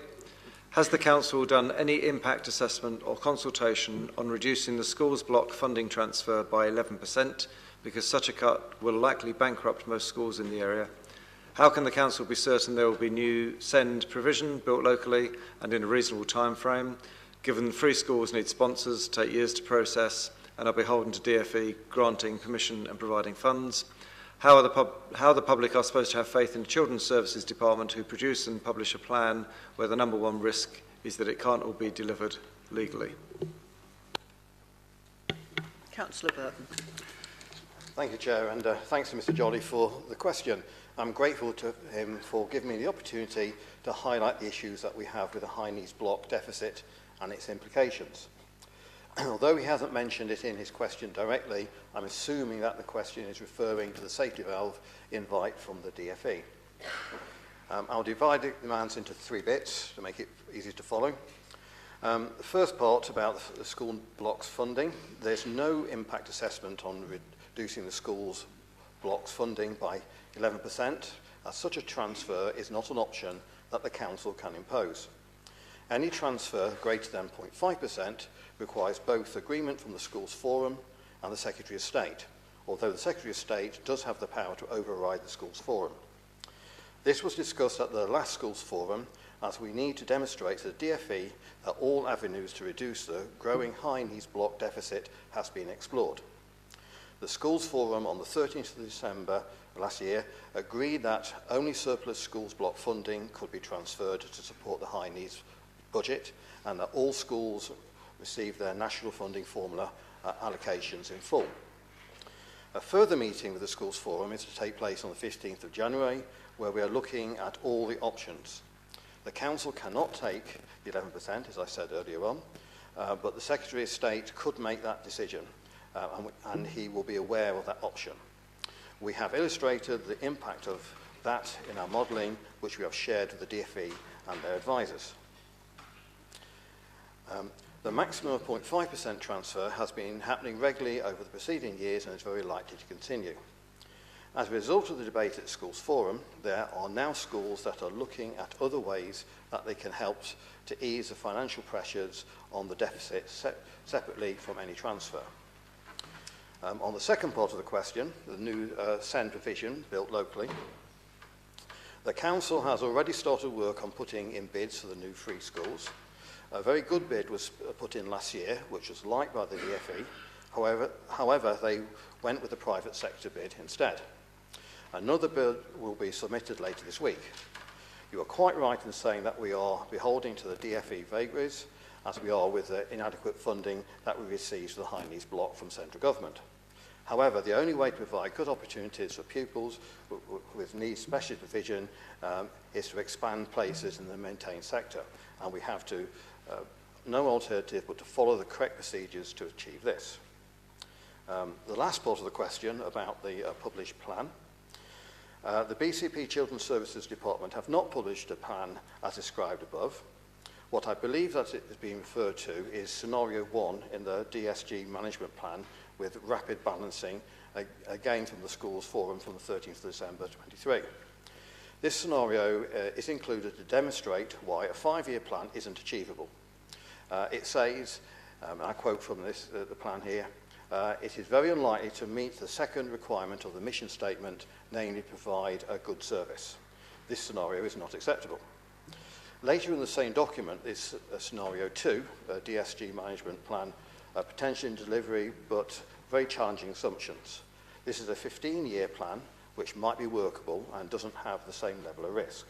Has the Council done any impact assessment or consultation on reducing the schools block funding transfer by 11%, because such a cut will likely bankrupt most schools in the area? How can the Council be certain there will be new SEND provision built locally and in a reasonable time frame, given free schools need sponsors, take years to process, and are beholden to DfE granting permission and providing funds? How the public are supposed to have faith in the Children's Services Department, who produce and publish a plan where the number one risk is that it can't all be delivered legally? Councillor Burton. Thank you, Chair, and thanks to Mr Jolly for the question. I'm grateful to him for giving me the opportunity to highlight the issues that we have with the high needs block deficit and its implications. Although he hasn't mentioned it in his question directly, I'm assuming that the question is referring to the safety valve invite from the DfE. I'll divide the answer into 3 bits to make it easy to follow. The first part about the school blocks funding. There's no impact assessment on reducing the schools blocks funding by 11%, as such a transfer is not an option that the Council can impose. Any transfer greater than 0.5% requires both agreement from the Schools Forum and the Secretary of State, although the Secretary of State does have the power to override the Schools Forum. This was discussed at the last Schools Forum, as we need to demonstrate to the DfE that all avenues to reduce the growing high needs block deficit has been explored. The Schools Forum on the 13th of December last year agreed that only surplus schools block funding could be transferred to support the high needs budget, and that all schools receive their national funding formula allocations in full. A further meeting with the Schools Forum is to take place on the 15th of January, where we are looking at all the options. The Council cannot take the 11%, as I said earlier on, but the Secretary of State could make that decision, and he will be aware of that option. We have illustrated the impact of that in our modelling, which we have shared with the DfE and their advisors. The maximum of 0.5% transfer has been happening regularly over the preceding years and is very likely to continue. As a result of the debate at Schools Forum, there are now schools that are looking at other ways that they can help to ease the financial pressures on the deficit separately from any transfer. On the second part of the question, the new SEND provision built locally, the Council has already started work on putting in bids for the new free schools. A very good bid was put in last year, which was liked by the DfE. However, they went with the private sector bid instead. Another bill will be submitted later this week. You are quite right in saying that we are beholding to the DFE vagaries, as we are with the inadequate funding that we receive to the high needs block from central government. However, the only way to provide good opportunities for pupils with needs special provision is to expand places in the maintained sector, and we have to no alternative but to follow the correct procedures to achieve this. The last part of the question about the published plan. The BCP Children's Services Department have not published a plan as described above. What I believe that it is being referred to is scenario 1 in the DSG management plan with rapid balancing, again from the schools forum from the 13th of December 23. This scenario is included to demonstrate why a 5-year plan isn't achievable. It says, and I quote from this, the plan here, it is very unlikely to meet the second requirement of the mission statement, namely provide a good service. This scenario is not acceptable. Later in the same document is scenario 2, DSG management plan, potential in delivery but very challenging assumptions. This is a 15-year plan which might be workable and doesn't have the same level of risk.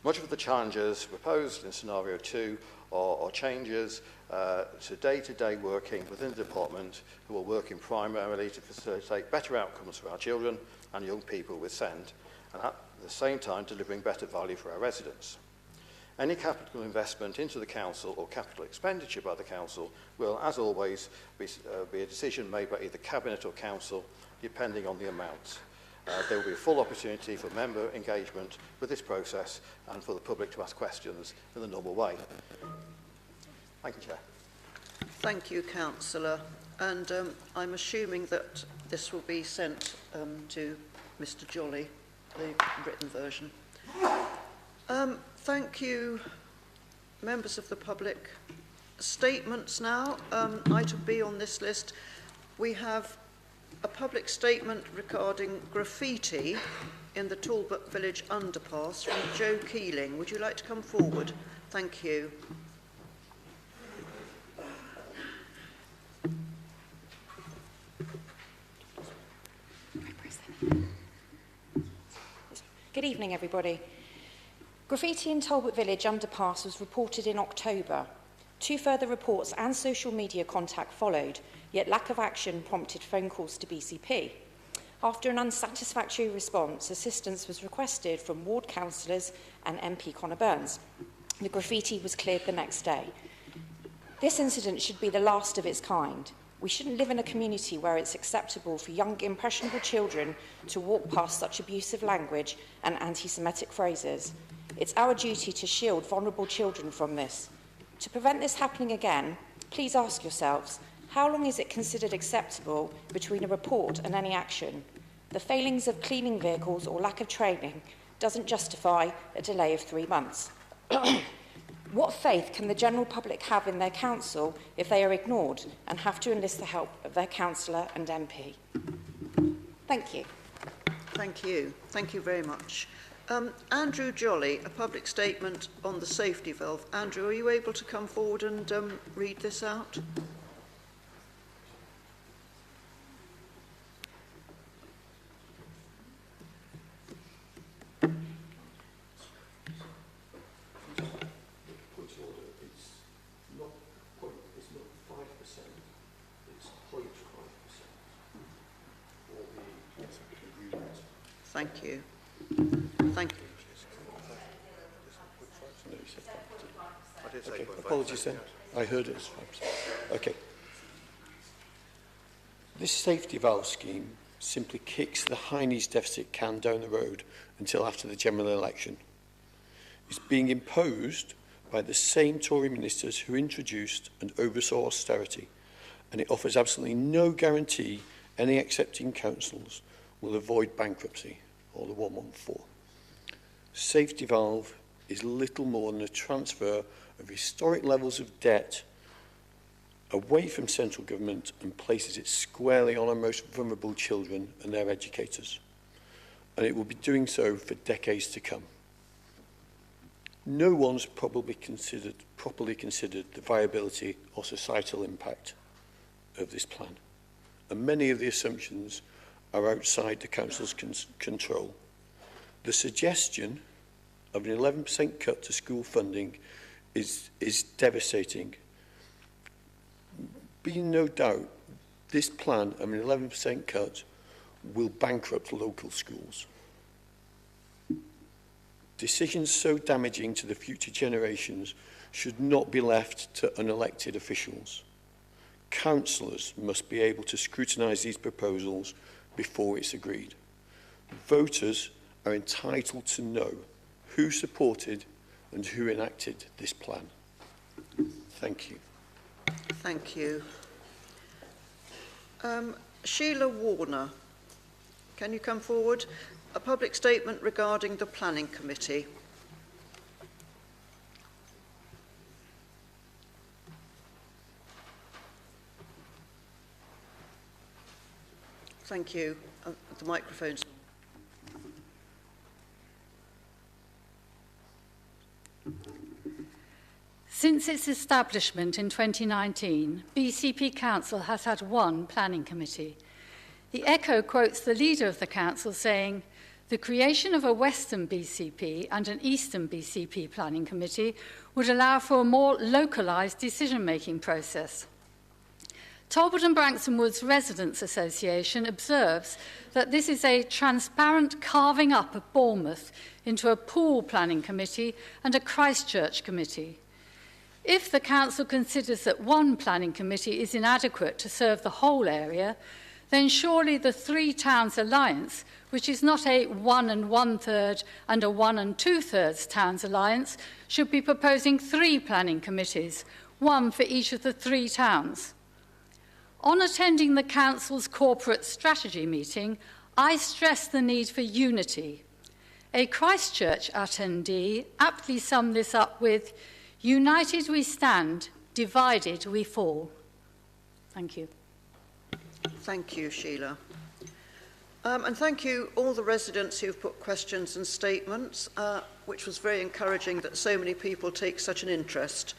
Much of the challenges proposed in scenario 2 are changes to day-to-day working within the department who are working primarily to facilitate better outcomes for our children and young people with SEND, and at the same time delivering better value for our residents. Any capital investment into the council or capital expenditure by the council will, as always, be a decision made by either cabinet or council, depending on the amount. There will be a full opportunity for member engagement with this process and for the public to ask questions in the normal way. Thank you, Chair. Thank you, Councillor. And I'm assuming that this will be sent to Mr. Jolly, the written version. Thank you, members of the public. Statements now. Item B on this list, we have a public statement regarding graffiti in the Talbot Village underpass from Joe Keeling. Would you like to come forward? Thank you. Good evening, everybody. Graffiti in Talbot Village underpass was reported in October. 2 further reports and social media contact followed, yet lack of action prompted phone calls to BCP. After an unsatisfactory response, assistance was requested from ward councillors and MP Connor Burns. The graffiti was cleared the next day. This incident should be the last of its kind. We shouldn't live in a community where it's acceptable for young, impressionable children to walk past such abusive language and anti-Semitic phrases. It's our duty to shield vulnerable children from this. To prevent this happening again, please ask yourselves, how long is it considered acceptable between a report and any action? The failings of cleaning vehicles or lack of training doesn't justify a delay of 3 months. What faith can the general public have in their council if they are ignored and have to enlist the help of their councillor and MP? Thank you. Thank you. Thank you very much. Andrew Jolly, a public statement on the safety valve. Andrew, are you able to come forward and read this out? Thank you. Thank you. Okay. Apologies then. I heard it as 5%. Okay. This safety valve scheme simply kicks the high needs deficit can down the road until after the general election. It's being imposed by the same Tory ministers who introduced and oversaw austerity, and it offers absolutely no guarantee any accepting councils will avoid bankruptcy or the 114. Safety valve is little more than a transfer of historic levels of debt away from central government and places it squarely on our most vulnerable children and their educators. And it will be doing so for decades to come. No one's properly considered the viability or societal impact of this plan. And many of the assumptions are outside the Council's control. The suggestion of an 11% cut to school funding is devastating. Be in no doubt, this plan of an 11% cut will bankrupt local schools. Decisions so damaging to the future generations should not be left to unelected officials. Councillors must be able to scrutinise these proposals before it's agreed. Voters are entitled to know who supported and who enacted this plan. Thank you. Thank you. Sheila Warner, can you come forward? A public statement regarding the Planning Committee. Thank you. The microphone's on. Since its establishment in 2019, BCP Council has had one planning committee. The Echo quotes the leader of the council saying, "The creation of a Western BCP and an Eastern BCP planning committee would allow for a more localised decision-making process." Talbot and Branksome Woods Residents Association observes that this is a transparent carving up of Bournemouth into a Poole planning committee and a Christchurch committee. If the council considers that one planning committee is inadequate to serve the whole area, then surely the Three Towns Alliance, which is not a 1 1/3 and a 1 2/3 towns alliance, should be proposing 3 planning committees, one for each of the 3 towns. On attending the council's corporate strategy meeting, I stressed the need for unity. A Christchurch attendee aptly summed this up with, "United we stand, divided we fall." Thank you. Thank you, Sheila. And thank you all the residents who've put questions and statements, which was very encouraging that so many people take such an interest.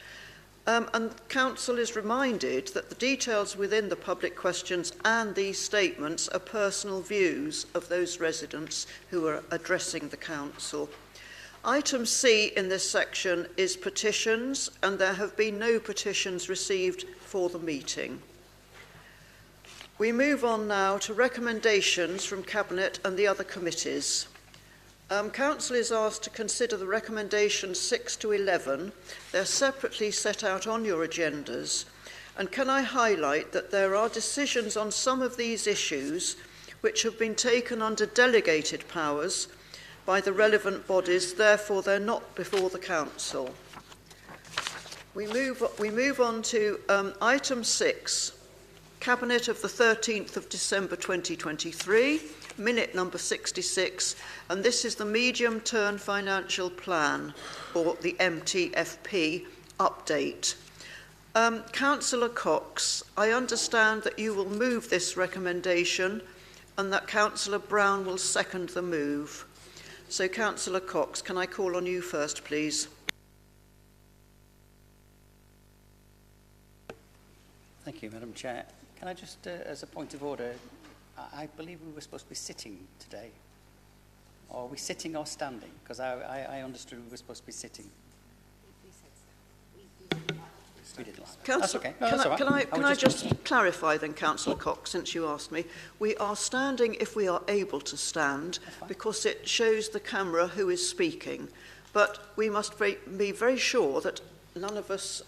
And Council is reminded that the details within the public questions and these statements are personal views of those residents who are addressing the Council. Item C in this section is petitions, and there have been no petitions received for the meeting. We move on now to recommendations from Cabinet and the other committees. Council is asked to consider the recommendations 6 to 11. They're separately set out on your agendas. And can I highlight that there are decisions on some of these issues which have been taken under delegated powers by the relevant bodies, therefore they're not before the Council. We move on to item 6, Cabinet of the 13th of December 2023, minute number 66, and this is the medium-term financial plan, or the MTFP update. Councillor Cox, I understand that you will move this recommendation and that Councillor Brown will second the move. So, Councillor Cox, can I call on you first, please? Thank you, Madam Chair. Can I just, as a point of order, I believe we were supposed to be sitting today. Or are we sitting or standing? Because I understood we were supposed to be sitting. We did last. That's okay. No, that's all right. Can I just clarify then, Councillor Cox, since you asked me? We are standing if we are able to stand, because it shows the camera who is speaking. But we must be very sure that none of us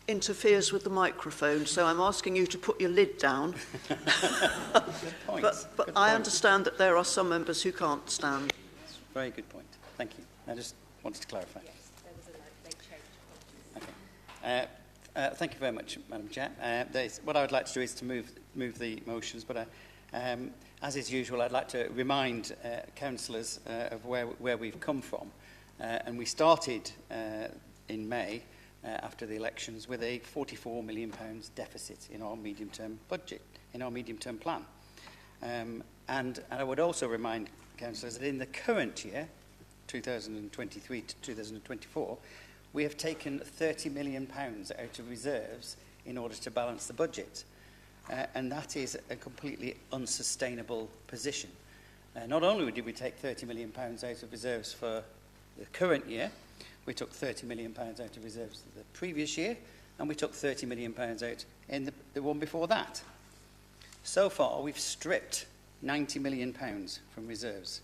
interferes with the microphone, so I'm asking you to put your lid down. But I understand that there are some members who can't stand. Very good point. Thank you. I just wanted to clarify. Yes, there was a late change. Okay. Thank you very much, Madam Chair. What I would like to do is to move the motions, but as is usual, I'd like to remind councillors of where we've come from. And we started in May, after the elections, with a £44 million deficit in our medium-term budget, in our medium-term plan. And I would also remind councillors that in the current year, 2023 to 2024, we have taken £30 million out of reserves in order to balance the budget. and that is a completely unsustainable position. Not only did we take £30 million out of reserves for the current year, we took £30 million out of reserves the previous year, and we took £30 million out in the one before that. So far, we've stripped £90 million from reserves.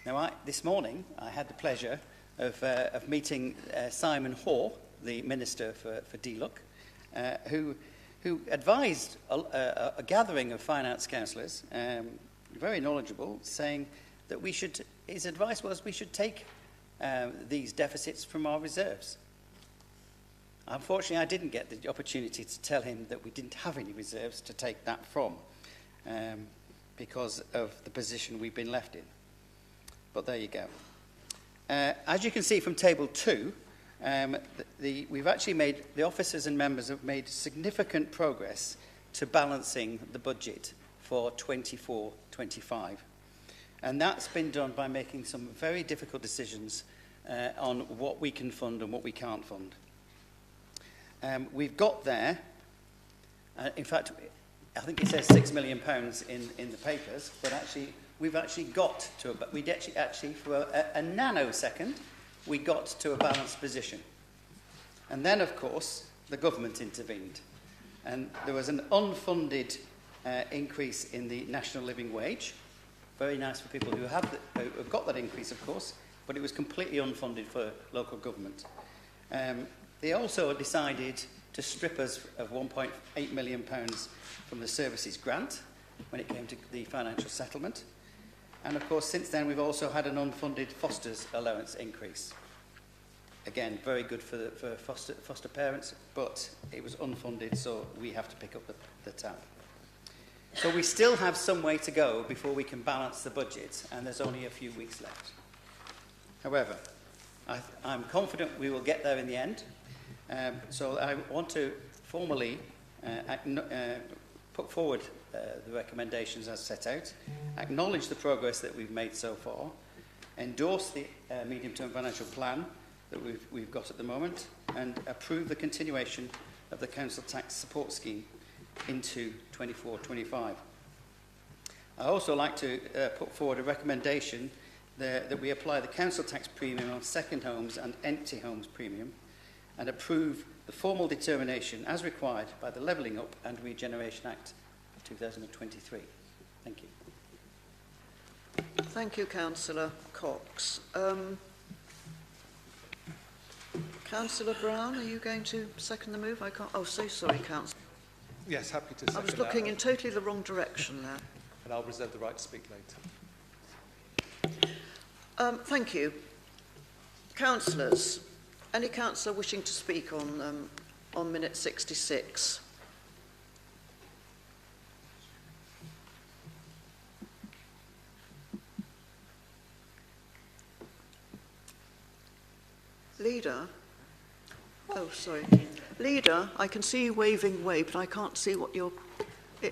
Now, this morning, I had the pleasure of meeting Simon Hoare, the Minister for DLUC, who advised a gathering of finance councillors, very knowledgeable, saying that his advice was we should take these deficits from our reserves. Unfortunately, I didn't get the opportunity to tell him that we didn't have any reserves to take that from, because of the position we've been left in. But there you go. As you can see from Table 2, we've actually made, the officers and members have made significant progress to balancing the budget for 24-25. And that's been done by making some very difficult decisions on what we can fund and what we can't fund. We've got there, in fact, I think it says £6 million in the papers, but actually we've actually got to, we'd actually for a nanosecond, we got to a balanced position. And then, of course, the government intervened. And there was an unfunded increase in the national living wage. Very nice for people who have got that increase, of course, but it was completely unfunded for local government. They also decided to strip us of £1.8 million from the services grant when it came to the financial settlement. And of course, since then, we've also had an unfunded foster's allowance increase. Again, very good for foster parents, but it was unfunded, so we have to pick up the tab. So we still have some way to go before we can balance the budget, and there's only a few weeks left. However, I'm confident we will get there in the end. So I want to formally put forward the recommendations as set out, acknowledge the progress that we've made so far, endorse the medium-term financial plan that we've got at the moment, and approve the continuation of the council tax support scheme into 24-25. I also like to put forward a recommendation that we apply the council tax premium on second homes and empty homes premium, and approve the formal determination as required by the Levelling Up and Regeneration Act of 2023. Thank you. Thank you, Councillor Cox. Councillor Brown, are you going to second the move? I can't. Oh, so sorry, Councillor. Yes, happy to second I was looking in totally the wrong direction there. And I'll reserve the right to speak later. Thank you. Councillors, any councillor wishing to speak on minute 66? Leader? Oh, sorry. Leader, I can see you waving away, but I can't see what you're...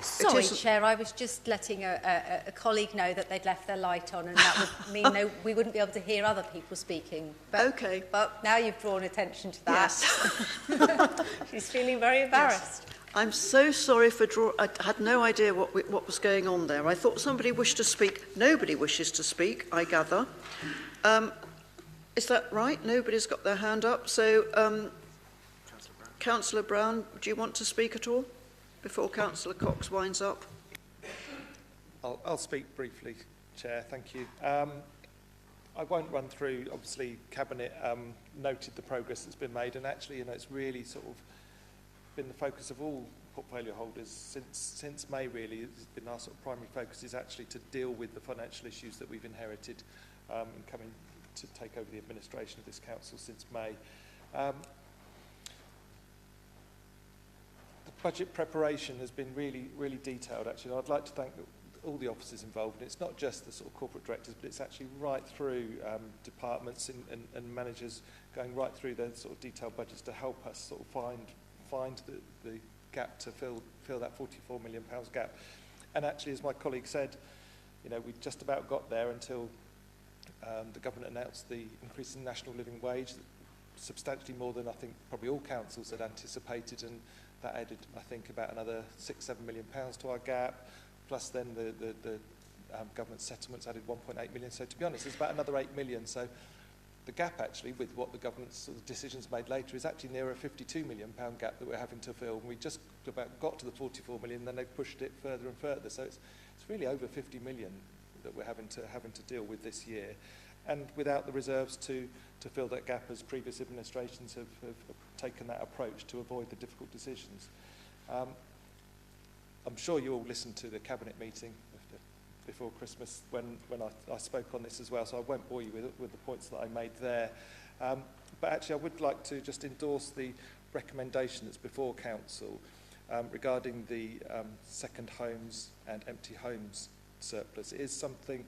Sorry, Chair, I was just letting a colleague know that they'd left their light on, and that would mean we wouldn't be able to hear other people speaking. But, okay. But now you've drawn attention to that. Yes. She's feeling very embarrassed. Yes. I'm so sorry for I had no idea what was going on there. I thought somebody wished to speak. Nobody wishes to speak, I gather. Is that right? Nobody's got their hand up. So, Councillor Brown, do you want to speak at all before Councillor Cox winds up? I'll speak briefly, Chair. Thank you. I won't run through. Obviously, Cabinet noted the progress that's been made, and actually, it's really sort of been the focus of all portfolio holders since May. Really, it's been our sort of primary focus is actually to deal with the financial issues that we've inherited in coming to take over the administration of this council since May. The budget preparation has been really detailed. Actually, I'd like to thank all the officers involved. And it's not just the sort of corporate directors, but it's actually right through departments and managers going right through the sort of detailed budgets to help us sort of find the gap to fill that £44 million gap. And actually, as my colleague said, we just about got there until the government announced the increase in national living wage. substantially more than I think probably all councils had anticipated, and that added, I think, about another £6-7 million to our gap, plus then the government settlements added 1.8 million. So to be honest, it's about another 8 million. So the gap actually with what the government's sort of decisions made later is actually near a £52 million gap that we're having to fill. And we just about got to the 44 million, then they pushed it further and further. So it's really over 50 million that we're having to deal with this year, and without the reserves to fill that gap, as previous administrations have taken that approach to avoid the difficult decisions. I'm sure you all listened to the cabinet meeting before Christmas when I spoke on this as well, so I won't bore you with the points that I made there. But actually I would like to just endorse the recommendation that's before Council regarding the second homes and empty homes surplus. It is something,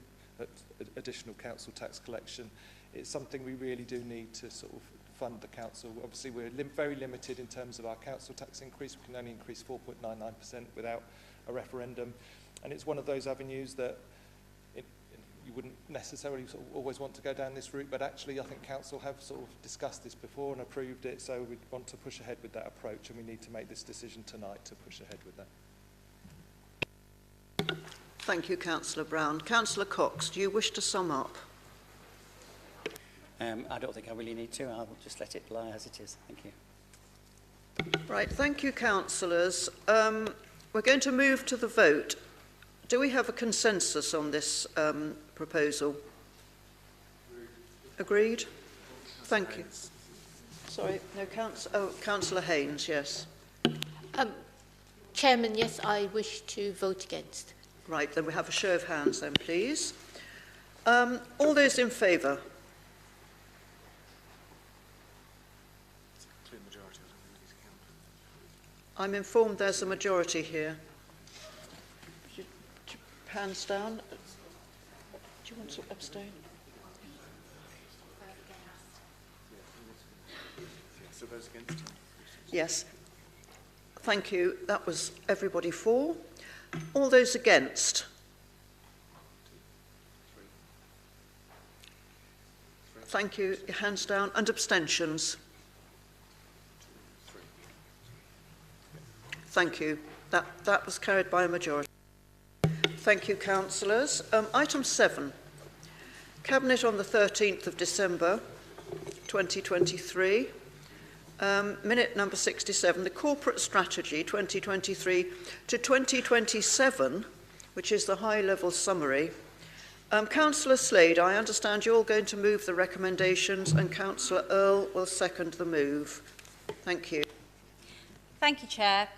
additional council tax collection, it's something we really do need to sort of fund the council. Obviously we're very limited in terms of our council tax increase. We can only increase 4.99% without a referendum, and it's one of those avenues that you wouldn't necessarily sort of always want to go down this route, but actually I think council have sort of discussed this before and approved it, so we want to push ahead with that approach, and we need to make this decision tonight to push ahead with that. Thank you, Councillor Brown. Councillor Cox, do you wish to sum up? I don't think I really need to. I'll just let it lie as it is. Thank you. Right, thank you, councillors. We're going to move to the vote. Do we have a consensus on this proposal? Agreed? Thank you. Sorry, no, Councillor Haynes, yes. Chairman, yes, I wish to vote against. Right, then we have a show of hands then, please. All those in favour? I'm informed there's a majority here. Hands down. Do you want to abstain? Yes. Thank you. That was everybody for. All those against? Thank you. Your hands down. And abstentions? Thank you. That was carried by a majority. Thank you, councillors. Item 7. Cabinet on the 13th of December 2023. Minute number 67. The Corporate Strategy 2023 to 2027, which is the high-level summary. Councillor Slade, I understand you're all going to move the recommendations, and Councillor Earl will second the move. Thank you. Thank you, Chair.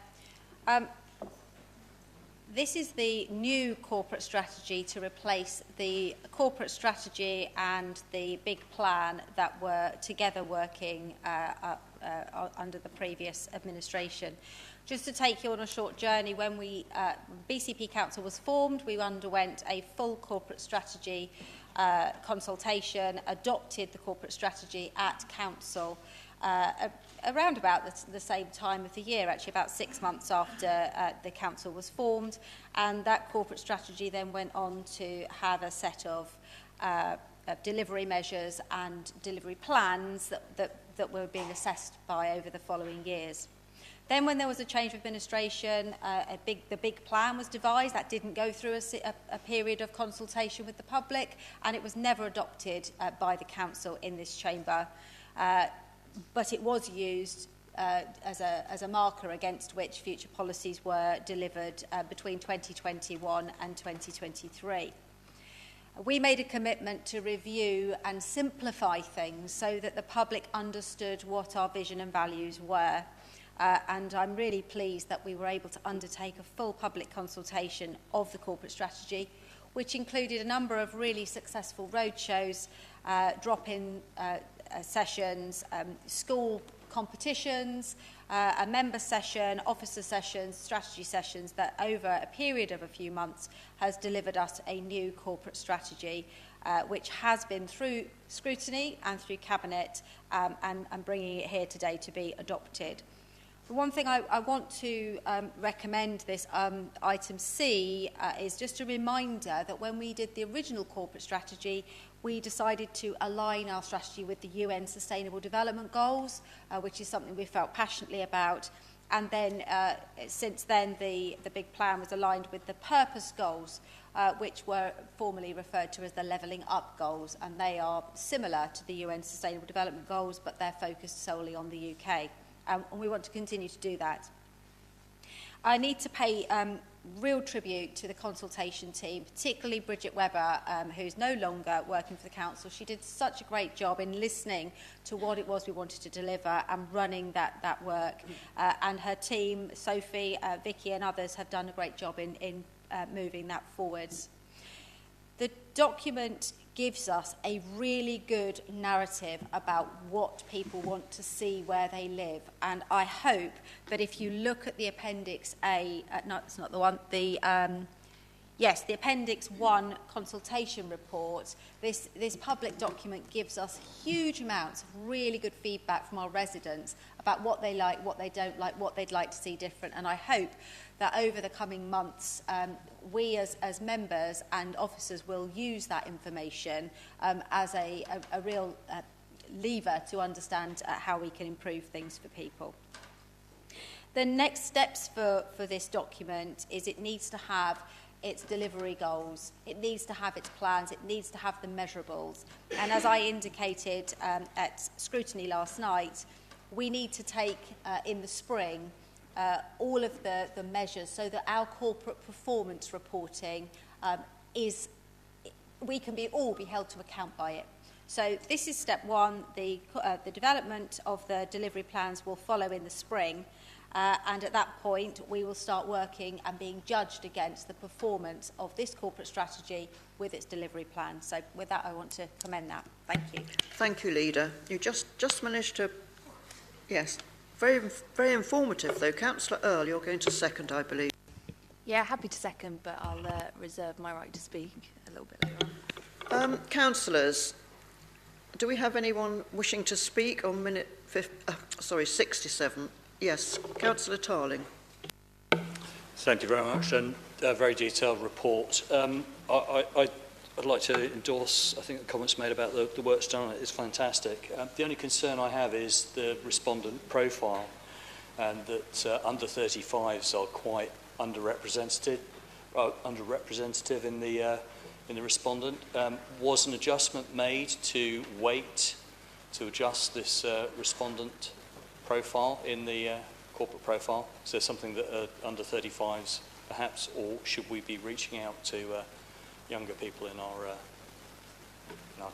This is the new corporate strategy to replace the corporate strategy and the big plan that were together working under the previous administration. Just to take you on a short journey, when BCP Council was formed, we underwent a full corporate strategy consultation, adopted the corporate strategy at Council around about the same time of the year, actually about 6 months after the council was formed, and that corporate strategy then went on to have a set of delivery measures and delivery plans that were being assessed by over the following years. Then when there was a change of administration, the big plan was devised. That didn't go through a period of consultation with the public, and it was never adopted by the council in this chamber. But it was used as a marker against which future policies were delivered between 2021 and 2023. We made a commitment to review and simplify things so that the public understood what our vision and values were. And I'm really pleased that we were able to undertake a full public consultation of the corporate strategy, which included a number of really successful roadshows, drop-in sessions, school competitions, a member session, officer sessions, strategy sessions that over a period of a few months has delivered us a new corporate strategy which has been through scrutiny and through Cabinet and bringing it here today to be adopted. The one thing I want to recommend this item C is just a reminder that when we did the original corporate strategy, we decided to align our strategy with the UN Sustainable Development Goals, which is something we felt passionately about. And then, since then, the big plan was aligned with the purpose goals, which were formerly referred to as the Levelling Up Goals. And they are similar to the UN Sustainable Development Goals, but they're focused solely on the UK. And we want to continue to do that. I need to pay real tribute to the consultation team, particularly Bridget Webber, who's no longer working for the council. She did such a great job in listening to what it was we wanted to deliver and running that work. And her team, Sophie, Vicky and others have done a great job in moving that forwards. The document gives us a really good narrative about what people want to see where they live. And I hope that if you look at the Appendix A, no, it's not the one, the Appendix 1 consultation report, this public document gives us huge amounts of really good feedback from our residents about what they like, what they don't like, what they'd like to see different. And I hope that over the coming months, we as members and officers will use that information as a real lever to understand how we can improve things for people. The next steps for this document is it needs to have its delivery goals, it needs to have its plans, it needs to have the measurables. And as I indicated at scrutiny last night, we need to take in the spring all of the measures so that our corporate performance reporting we can all be held to account by it. So this is step one. The development of the delivery plans will follow in the spring. And at that point, we will start working and being judged against the performance of this corporate strategy with its delivery plan. So with that, I want to commend that. Thank you. Thank you, Leader. You just managed to, yes, very, very informative, though. Councillor Earl, you're going to second, I believe. Yeah, happy to second, but I'll reserve my right to speak a little bit later on. Councillors, do we have anyone wishing to speak on minute 67? Yes, Councillor Tarling. Thank you very much, and a very detailed report. I'd like to endorse, I think, the comments made about the work's done. It's fantastic. The only concern I have is the respondent profile, and that under 35s are quite underrepresented in the respondent. Was an adjustment made to wait to adjust this respondent profile in the corporate profile? Is there something that under 35s perhaps, or should we be reaching out to younger people in our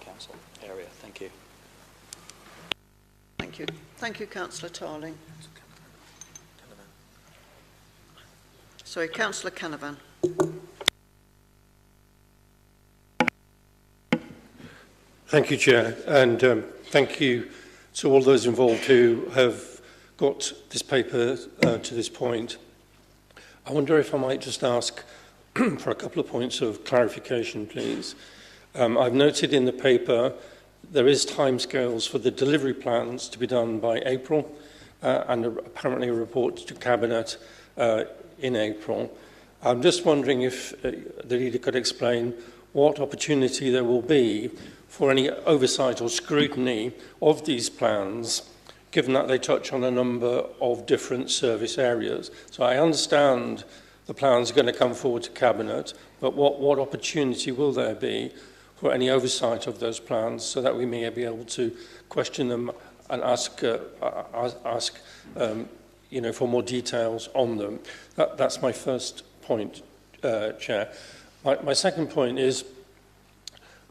council area? Thank you. Thank you. Thank you, Councillor Tarling. Sorry, Councillor Canavan. Thank you, Chair, and thank you to all those involved who have got this paper to this point. I wonder if I might just ask for a couple of points of clarification, please. I've noted in the paper there is timescales for the delivery plans to be done by April and apparently a report to Cabinet in April. I'm just wondering if the leader could explain what opportunity there will be for any oversight or scrutiny of these plans, given that they touch on a number of different service areas. So I understand the plans are going to come forward to Cabinet, but what opportunity will there be for any oversight of those plans so that we may be able to question them and ask for more details on them? That's my first point, Chair. My second point is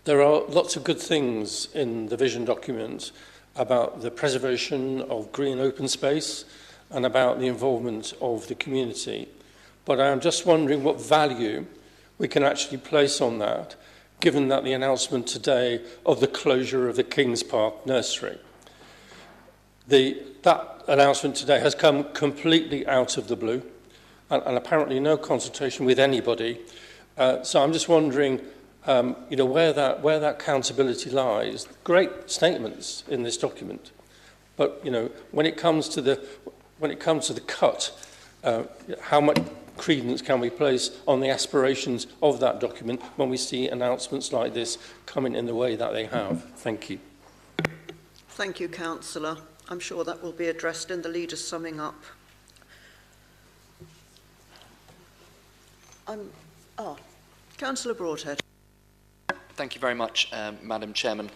there are lots of good things in the vision document about the preservation of green open space and about the involvement of the community. But I am just wondering what value we can actually place on that, given that the announcement today of the closure of the Kings Park nursery. That announcement today has come completely out of the blue and apparently no consultation with anybody. So I'm just wondering where that accountability lies. Great statements in this document, but when it comes to the cut, how credence can we place on the aspirations of that document when we see announcements like this coming in the way that they have? Thank you. Thank you, Councillor. I'm sure that will be addressed in the leader's summing up. Councillor Broadhead. Thank you very much, Madam Chairman.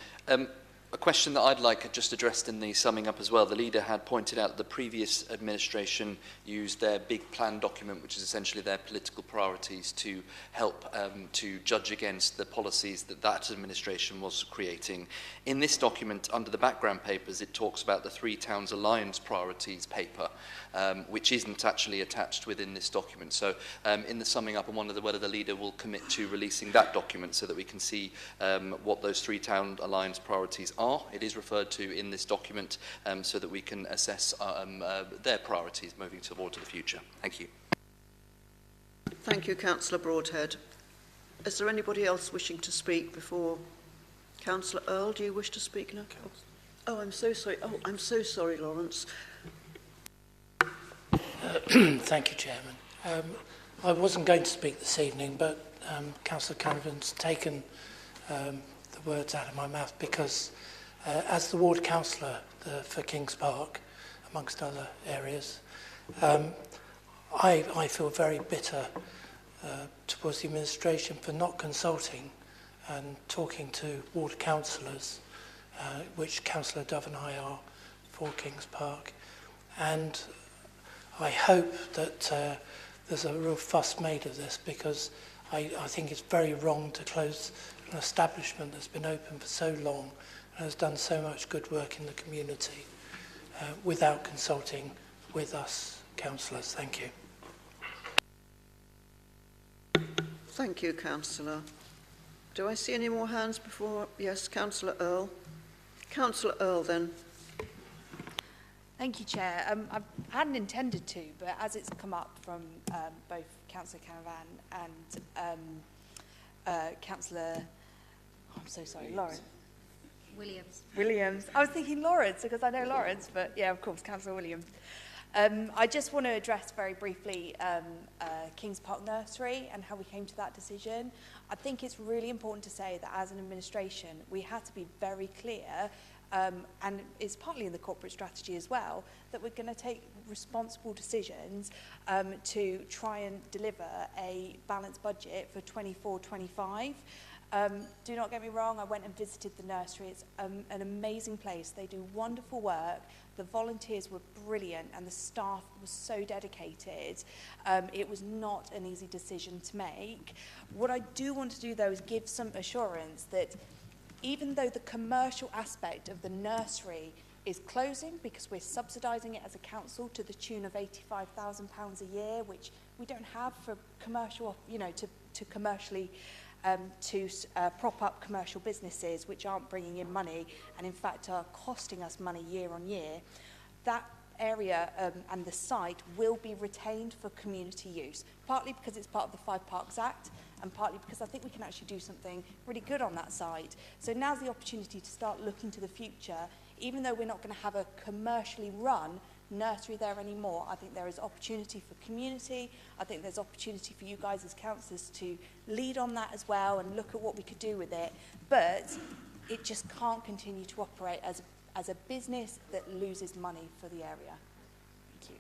A question that I'd like just addressed in the summing up as well. The leader had pointed out that the previous administration used their big plan document, which is essentially their political priorities, to help to judge against the policies that that administration was creating. In this document, under the background papers, it talks about the Three Towns Alliance priorities paper, which isn't actually attached within this document. So in the summing up, I wonder whether the leader will commit to releasing that document so that we can see what those Three Town Alliance priorities are. It is referred to in this document so that we can assess their priorities moving towards the future. Thank you. Thank you, Councillor Broadhead. Is there anybody else wishing to speak before? Councillor Earl, do you wish to speak now? Oh, I'm so sorry. Oh, I'm so sorry, Lawrence. Thank you, Chairman. I wasn't going to speak this evening, but Councillor Canavan's taken the words out of my mouth because as the ward councillor for Kings Park, amongst other areas, I feel very bitter towards the administration for not consulting and talking to ward councillors, which Councillor Dove and I are for Kings Park. And I hope that there's a real fuss made of this because I think it's very wrong to close an establishment that's been open for so long and has done so much good work in the community without consulting with us councillors. Thank you. Thank you, Councillor. Do I see any more hands before? Yes, Councillor Earl. Councillor Earl, then. Thank you, Chair. I hadn't intended to, but as it's come up from both Councillor Canavan and Councillor, I'm so sorry, Lawrence. Williams. I was thinking Lawrence because I know Lawrence, but yeah, of course, Councillor Williams. I just want to address very briefly Kings Park Nursery and how we came to that decision. I think it's really important to say that as an administration, we had to be very clear, and it's partly in the corporate strategy as well, that we're going to take responsible decisions to try and deliver a balanced budget for 24-25. Do not get me wrong, I went and visited the nursery. It's an amazing place. They do wonderful work. The volunteers were brilliant and the staff was so dedicated. It was not an easy decision to make. What I do want to do, though, is give some assurance that even though the commercial aspect of the nursery is closing because we're subsidising it as a council to the tune of £85,000 a year, which we don't have for commercial, to commercially prop up commercial businesses which aren't bringing in money and in fact are costing us money year on year, that area and the site will be retained for community use, partly because it's part of the Five Parks Act and partly because I think we can actually do something really good on that site. So now's the opportunity to start looking to the future. Even though we're not going to have a commercially run nursery there anymore, I think there is opportunity for community. I think there's opportunity for you guys as councillors to lead on that as well and look at what we could do with it. But it just can't continue to operate as a business that loses money for the area. Thank you.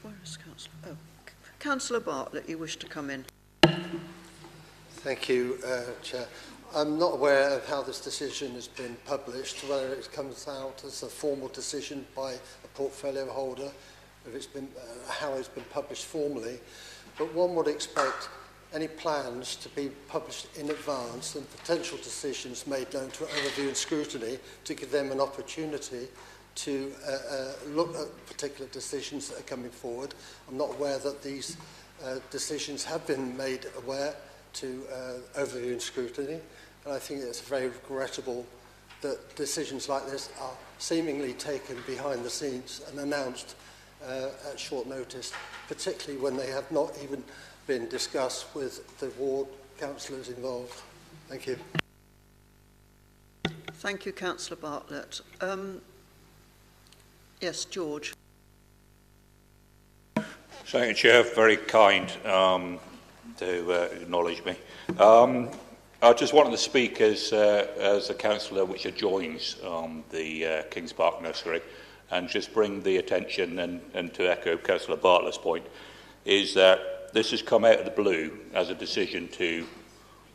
Where is Councillor? Oh, Councillor Bartlett, you wish to come in. Thank you, Chair. I'm not aware of how this decision has been published, whether it comes out as a formal decision by a portfolio holder, if it's been, how it's been published formally. But one would expect any plans to be published in advance and potential decisions made known to overview and scrutiny to give them an opportunity to look at particular decisions that are coming forward. I'm not aware that these decisions have been made aware to overview and scrutiny, and I think it's very regrettable that decisions like this are seemingly taken behind the scenes and announced at short notice, particularly when they have not even been discussed with the ward councillors involved. Thank you. Thank you, Councillor Bartlett. Yes, George. Thank you, Chair. Very kind to acknowledge me. I just wanted to speak as a councillor which adjoins the Kings Park Nursery, and just bring the attention and to echo Councillor Bartlett's point, is that this has come out of the blue as a decision to,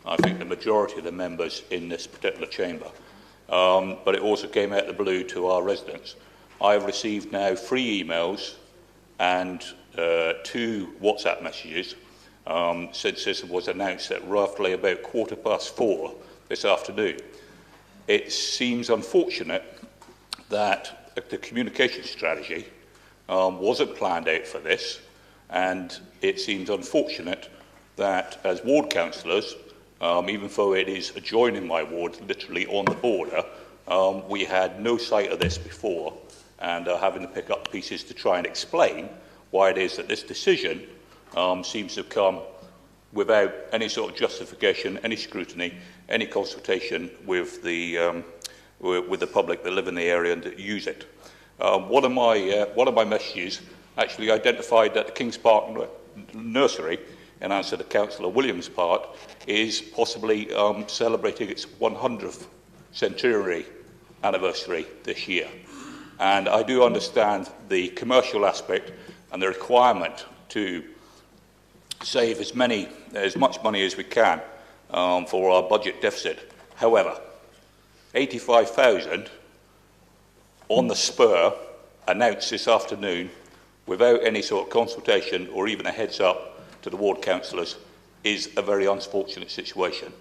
I think, the majority of the members in this particular chamber. But it also came out of the blue to our residents. I've received now 3 emails and 2 WhatsApp messages since this was announced at roughly about 4:15 this afternoon. It seems unfortunate that the communication strategy wasn't planned out for this, and it seems unfortunate that as ward councillors, even though it is adjoining my ward, literally on the border, we had no sight of this before, and are having to pick up pieces to try and explain why it is that this decision seems to have come without any sort of justification, any scrutiny, any consultation with the public that live in the area and that use it. One of my messages actually identified that the Kings Park Nursery, in answer to Councillor Williams' part, is possibly celebrating its 100th centenary anniversary this year. And I do understand the commercial aspect and the requirement to save as much money as we can for our budget deficit. However, 85,000 on the spur, announced this afternoon, without any sort of consultation or even a heads up to the ward councillors, is a very unfortunate situation.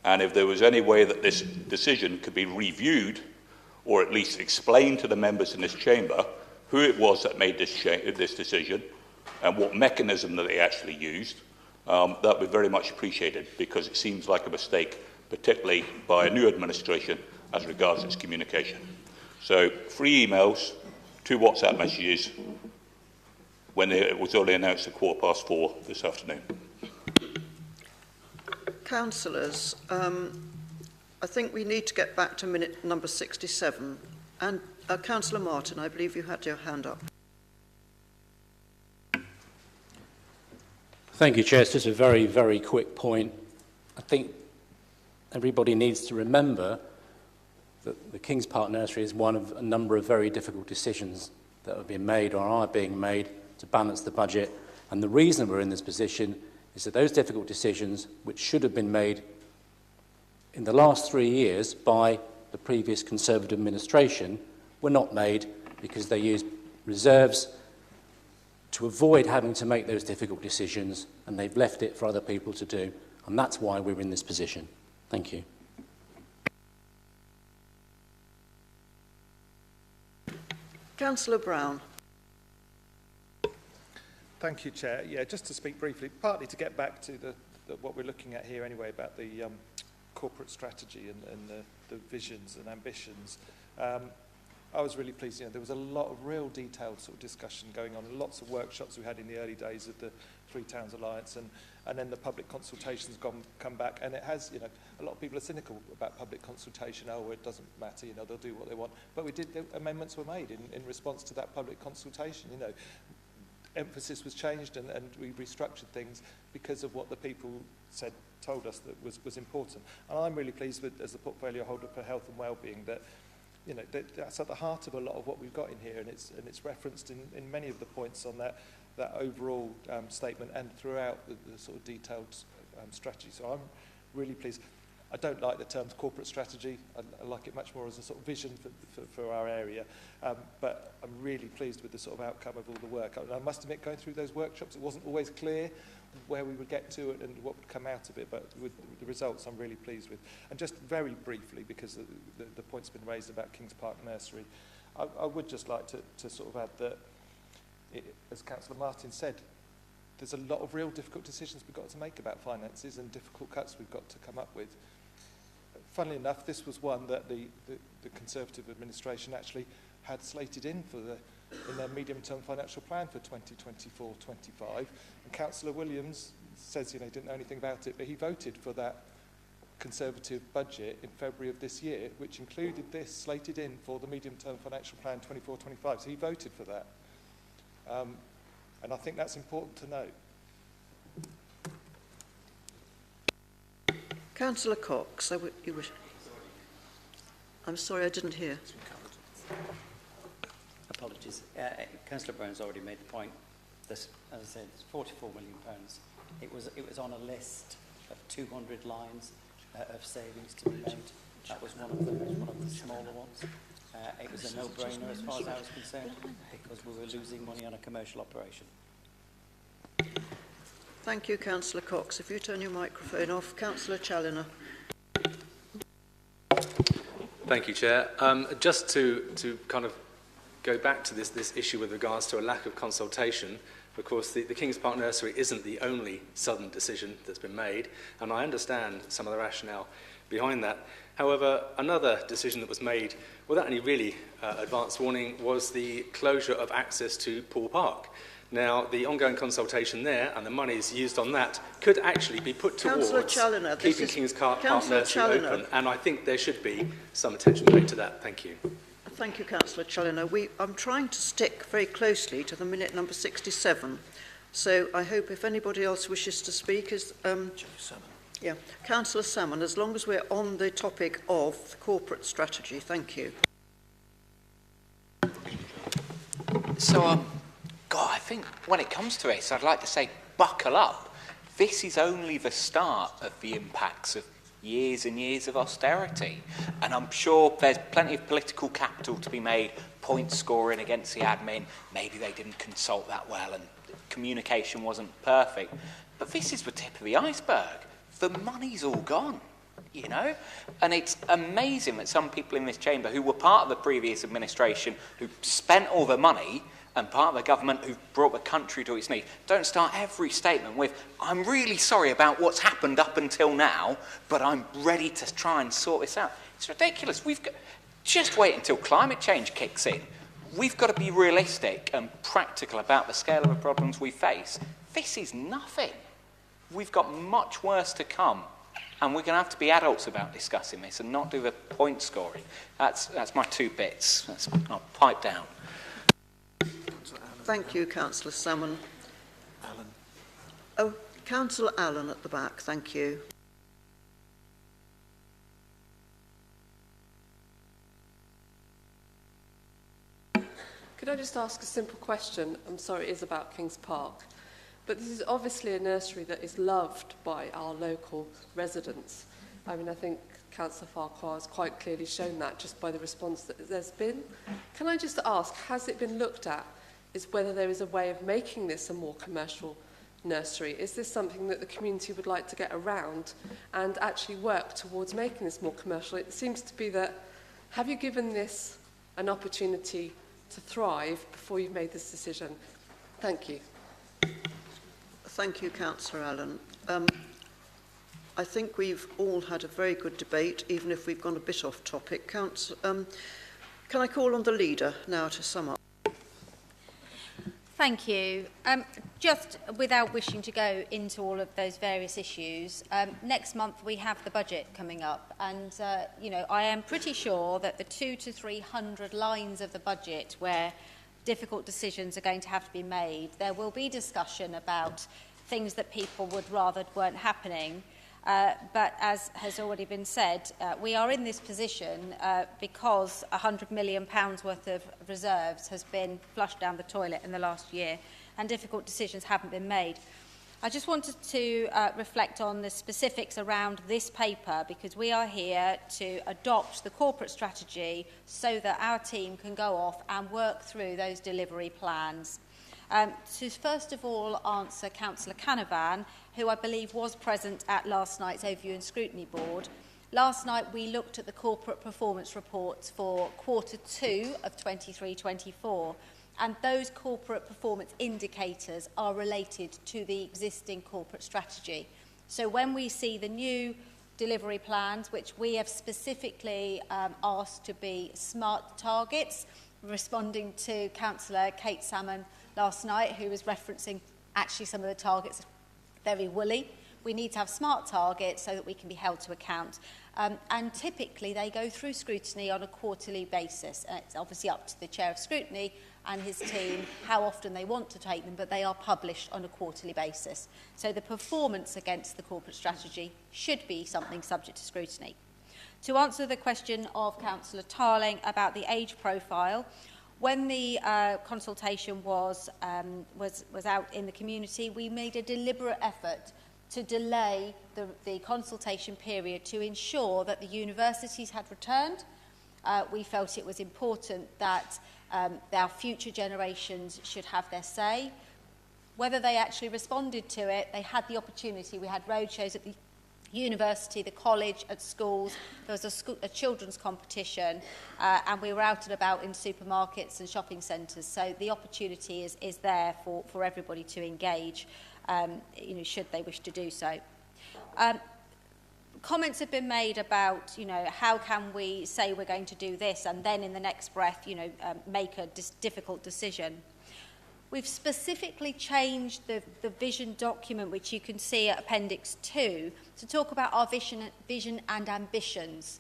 And if there was any way that this decision could be reviewed, or at least explained to the members in this chamber who it was that made this decision and what mechanism that they actually used, that would be very much appreciated, because it seems like a mistake, particularly by a new administration as regards its communication. So 3 emails, 2 WhatsApp messages, when it was only announced at 4:15 this afternoon. Councillors, I think we need to get back to minute number 67. And Councillor Martin, I believe you had your hand up. Thank you, Chair. It's just a very, very quick point. I think everybody needs to remember that the Kings Park Nursery is one of a number of very difficult decisions that have been made or are being made to balance the budget. And the reason we're in this position is that those difficult decisions, which should have been made in the last 3 years by the previous Conservative administration, were not made because they used reserves to avoid having to make those difficult decisions, and they've left it for other people to do. And that's why we're in this position. Thank you. Councillor Brown. Thank you, Chair. Yeah, just to speak briefly, partly to get back to what we're looking at here anyway, about the corporate strategy and the visions and ambitions. I was really pleased. There was a lot of real detailed sort of discussion going on, lots of workshops we had in the early days of the Three Towns Alliance, and then the public consultation's come back, and it has, a lot of people are cynical about public consultation. Oh, it doesn't matter, they'll do what they want. But amendments were made in response to that public consultation. Emphasis was changed, and we restructured things because of what the people told us that was important. And I'm really pleased with, as the portfolio holder for health and well-being, that that's at the heart of a lot of what we've got in here, and it's referenced in many of the points on that overall statement and throughout the sort of detailed strategy. So I'm really pleased. I don't like the term corporate strategy. I like it much more as a sort of vision for our area. But I'm really pleased with the sort of outcome of all the work. I must admit, going through those workshops, it wasn't always clear where we would get to it and what would come out of it, but with the results I'm really pleased with. And just very briefly, because the point's been raised about Kings Park Nursery, I would just like to sort of add that, as Councillor Martin said, there's a lot of real difficult decisions we've got to make about finances and difficult cuts we've got to come up with. Funnily enough, this was one that the Conservative administration actually had slated in their medium-term financial plan for 2024-25. And Councillor Williams says, he didn't know anything about it, but he voted for that Conservative budget in February of this year, which included this slated in for the medium-term financial plan 24-25. So he voted for that. And I think that's important to note. Councillor Cox, I'm sorry, I didn't hear. Apologies. Councillor Brown's already made the point. This, as I said, it's £44 million. It was on a list of 200 lines of savings to be made. That was one of them. It was one of the smaller ones. It was a no-brainer as far as I was concerned, because we were losing money on a commercial operation. Thank you, Councillor Cox. If you turn your microphone off, Councillor Challoner. Thank you, Chair. Just to kind of go back to this issue with regards to a lack of consultation, of course, the King's Park Nursery isn't the only southern decision that's been made, and I understand some of the rationale behind that. However, another decision that was made without any really advance warning was the closure of access to Poole Park. Now, the ongoing consultation there and the monies used on that could actually be put towards keeping King's Park Nursery open, and I think there should be some attention paid to that. Thank you. Thank you, Councillor Challoner. I'm trying to stick very closely to the minute number 67, so I hope if anybody else wishes to speak is... Yeah, Councillor Salmon, as long as we're on the topic of the corporate strategy. Thank you. So, God, I think when it comes to it, I'd like to say buckle up. This is only the start of the impacts of years and years of austerity. And I'm sure there's plenty of political capital to be made, point scoring against the admin. Maybe they didn't consult that well and communication wasn't perfect. But this is the tip of the iceberg. The money's all gone, you know? And it's amazing that some people in this chamber who were part of the previous administration, who spent all the money, and part of the government who brought the country to its knees, don't start every statement with, I'm really sorry about what's happened up until now, but I'm ready to try and sort this out. It's ridiculous. Just wait until climate change kicks in. We've got to be realistic and practical about the scale of the problems we face. This is nothing. We've got much worse to come, and we're going to have to be adults about discussing this and not do the point scoring. That's my 2 bits. I'll pipe down. Thank you, Councillor Salmon. Oh, Councillor Allen at the back. Thank you. Could I just ask a simple question? I'm sorry, it is about Kings Park. But this is obviously a nursery that is loved by our local residents. I mean, I think Councillor Farquhar has quite clearly shown that just by the response that there's been. Can I just ask, has it been looked at, is whether there is a way of making this a more commercial nursery? Is this something that the community would like to get around and actually work towards making this more commercial? It seems to be that, have you given this an opportunity to thrive before you've made this decision? Thank you. Thank you, Councillor Allen. I think we've all had a very good debate, even if we've gone a bit off topic. Can I call on the leader now to sum up? Thank you. Just without wishing to go into all of those various issues, next month we have the budget coming up, and you know, I am pretty sure that the 200 to 300 lines of the budget where difficult decisions are going to have to be made, there will be discussion about things that people would rather weren't happening. But as has already been said, we are in this position because £100 million worth of reserves has been flushed down the toilet in the last year and difficult decisions haven't been made. I just wanted to reflect on the specifics around this paper, because we are here to adopt the corporate strategy so that our team can go off and work through those delivery plans. To first of all answer Councillor Canavan, who I believe was present at last night's Overview and Scrutiny Board. Last night we looked at the corporate performance reports for Q2 of 23-24, and those corporate performance indicators are related to the existing corporate strategy. So when we see the new delivery plans, which we have specifically asked to be smart targets, responding to Councillor Kate Salmon last night, who was referencing actually some of the targets very woolly. we need to have smart targets so that we can be held to account. And typically they go through scrutiny on a quarterly basis. It's obviously up to the chair of scrutiny and his team how often they want to take them, but they are published on a quarterly basis. So the performance against the corporate strategy should be something subject to scrutiny. To answer the question of Councillor Tarling about the age profile, when the consultation was out in the community, we made a deliberate effort to delay the consultation period to ensure that the universities had returned. We felt it was important that our future generations should have their say. Whether they actually responded to it, they had the opportunity. We had roadshows at the university, the college, at schools. There was a children's competition, and we were out and about in supermarkets and shopping centres. So the opportunity is there for everybody to engage, should they wish to do so. Comments have been made about, how can we say we're going to do this and then in the next breath, make a difficult decision. We've specifically changed the vision document, which you can see at Appendix 2, to talk about our vision and ambitions.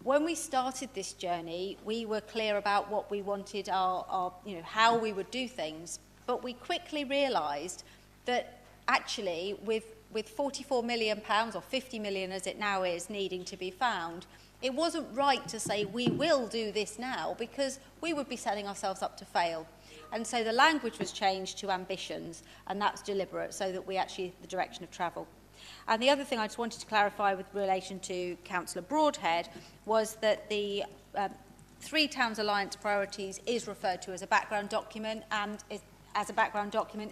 When we started this journey, we were clear about what we wanted, how we would do things, but we quickly realised that actually with £44 million, or 50 million as it now is, needing to be found, it wasn't right to say we will do this now, because we would be setting ourselves up to fail. And so the language was changed to ambitions, and that's deliberate, so that we actually the direction of travel. And the other thing I just wanted to clarify with relation to Councillor Broadhead was that the Three Towns Alliance priorities is referred to as a background document, and as a background document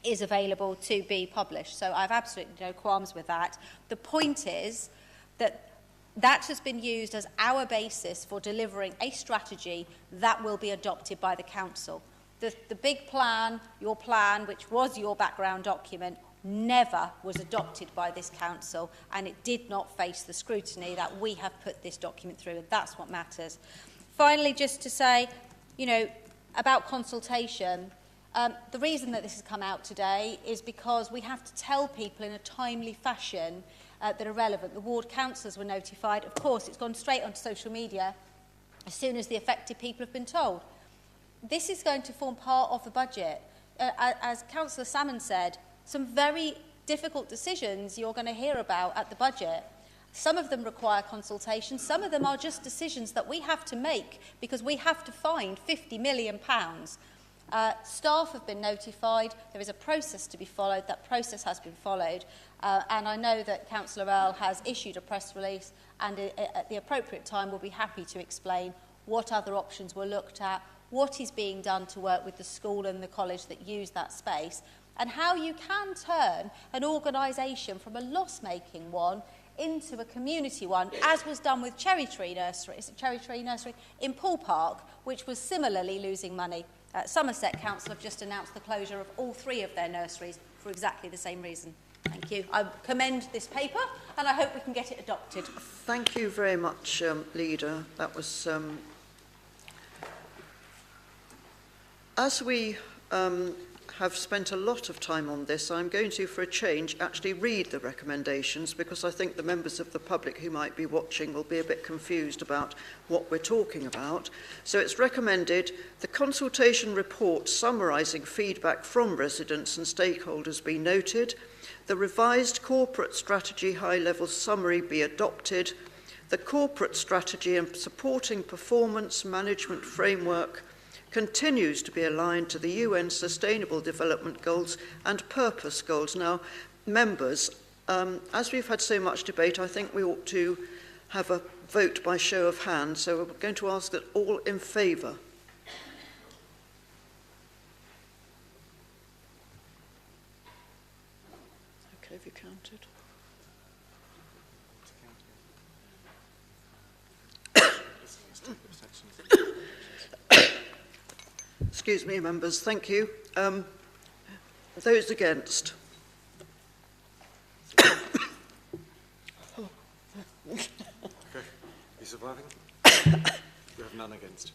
is available to be published. So I have absolutely no qualms with that. The point is that that has been used as our basis for delivering a strategy that will be adopted by the Council. The big plan, your plan, which was your background document, never was adopted by this Council, and it did not face the scrutiny that we have put this document through, and that's what matters. Finally, just to say, about consultation, the reason that this has come out today is because we have to tell people in a timely fashion that are relevant. The ward councillors were notified. Of course, it's gone straight onto social media as soon as the affected people have been told. This is going to form part of the budget. As Councillor Salmon said, some very difficult decisions you're going to hear about at the budget. Some of them require consultation. Some of them are just decisions that we have to make because we have to find £50 million. Staff have been notified. There is a process to be followed. That process has been followed. And I know that Councillor Earl has issued a press release, and at the appropriate time we'll be happy to explain what other options were looked at, what is being done to work with the school and the college that use that space, and how you can turn an organisation from a loss-making one into a community one, as was done with Cherry Tree Nursery. Is it Cherry Tree Nursery in Poole Park, which was similarly losing money. Somerset Council have just announced the closure of all 3 of their nurseries for exactly the same reason. Thank you. I commend this paper, and I hope we can get it adopted. Thank you very much, Leader. That was... As we have spent a lot of time on this, I'm going to, for a change, actually read the recommendations, because I think the members of the public who might be watching will be a bit confused about what we're talking about. So it's recommended the consultation report summarising feedback from residents and stakeholders be noted, the revised corporate strategy high-level summary be adopted, the corporate strategy and supporting performance management framework continues to be aligned to the UN Sustainable Development Goals and Purpose Goals. Now, members, as we've had so much debate, I think we ought to have a vote by show of hands, so we're going to ask that all in favour. Okay, have you counted? Excuse me, members. Thank you. Those against? Okay. You surviving? You have none against.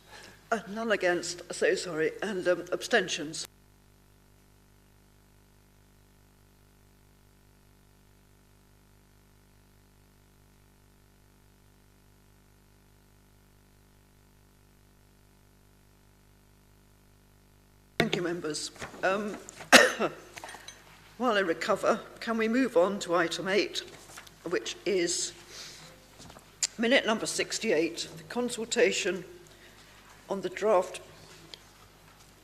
None against. So sorry. And abstentions? Thank you, members. While I recover, can we move on to item 8, which is minute number 68, the consultation on the draft.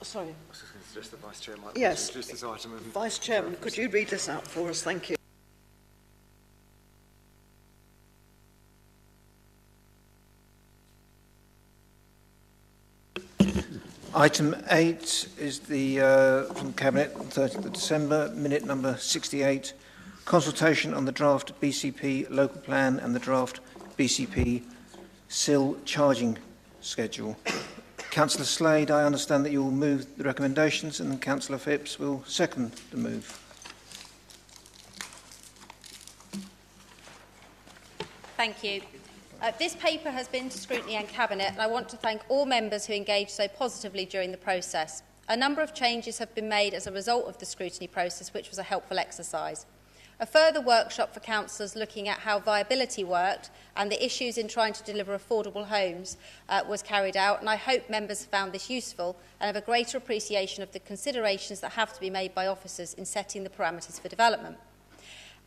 Sorry. I was just going to suggest the Vice Chair might Yes. introduce this item. Vice Chairman, could you read this out for us? Thank you. Item 8 is the from Cabinet, 30th of December, minute number 68, consultation on the draft BCP local plan and the draft BCP SIL charging schedule. Councillor Slade, I understand that you will move the recommendations, and then Councillor Phipps will second the move. Thank you. This paper has been to scrutiny and Cabinet, and I want to thank all members who engaged so positively during the process. A number of changes have been made as a result of the scrutiny process, which was a helpful exercise. A further workshop for councillors looking at how viability worked and the issues in trying to deliver affordable homes was carried out, and I hope members found this useful and have a greater appreciation of the considerations that have to be made by officers in setting the parameters for development.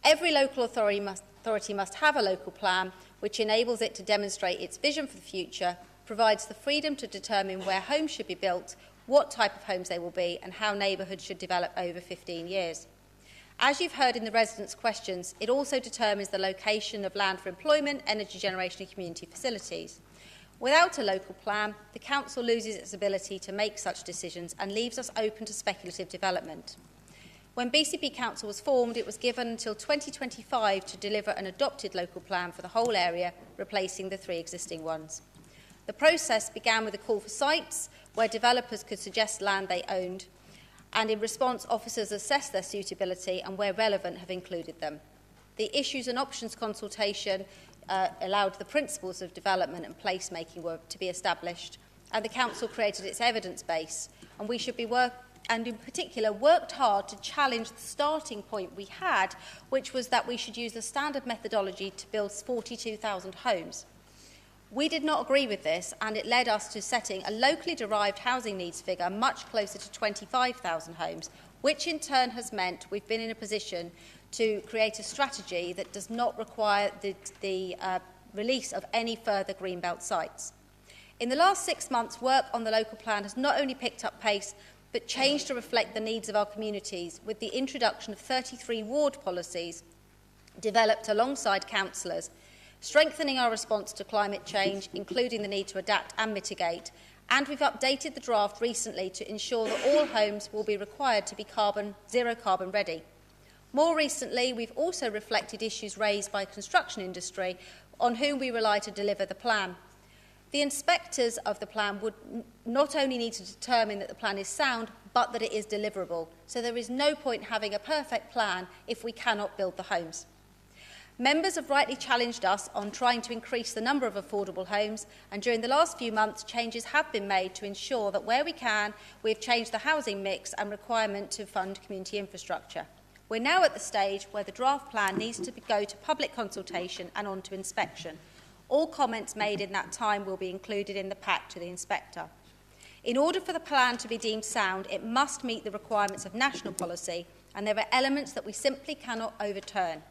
Every local authority must have a local plan which enables it to demonstrate its vision for the future, provides the freedom to determine where homes should be built, what type of homes they will be, and how neighbourhoods should develop over 15 years. As you've heard in the residents' questions, it also determines the location of land for employment, energy generation and community facilities. Without a local plan, the Council loses its ability to make such decisions and leaves us open to speculative development. When BCP Council was formed, it was given until 2025 to deliver an adopted local plan for the whole area, replacing the 3 existing ones. The process began with a call for sites, where developers could suggest land they owned, and in response, officers assessed their suitability and, where relevant, have included them. The issues and options consultation allowed the principles of development and placemaking to be established, and the Council created its evidence base, and we should be and in particular worked hard to challenge the starting point we had, which was that we should use the standard methodology to build 42,000 homes. We did not agree with this, and it led us to setting a locally derived housing needs figure much closer to 25,000 homes, which in turn has meant we've been in a position to create a strategy that does not require the release of any further greenbelt sites. In the last 6 months, work on the local plan has not only picked up pace, but changed to reflect the needs of our communities, with the introduction of 33 ward policies developed alongside councillors, strengthening our response to climate change, including the need to adapt and mitigate, and we've updated the draft recently to ensure that all homes will be required to be zero carbon ready. More recently, we've also reflected issues raised by the construction industry on whom we rely to deliver the plan. The inspectors of the plan would not only need to determine that the plan is sound, but that it is deliverable. So there is no point having a perfect plan if we cannot build the homes. Members have rightly challenged us on trying to increase the number of affordable homes, and during the last few months, changes have been made to ensure that where we can, we have changed the housing mix and requirement to fund community infrastructure. We're now at the stage where the draft plan needs to go to public consultation and on to inspection. All comments made in that time will be included in the pack to the inspector. In order for the plan to be deemed sound, it must meet the requirements of national policy, and there are elements that we simply cannot overturn.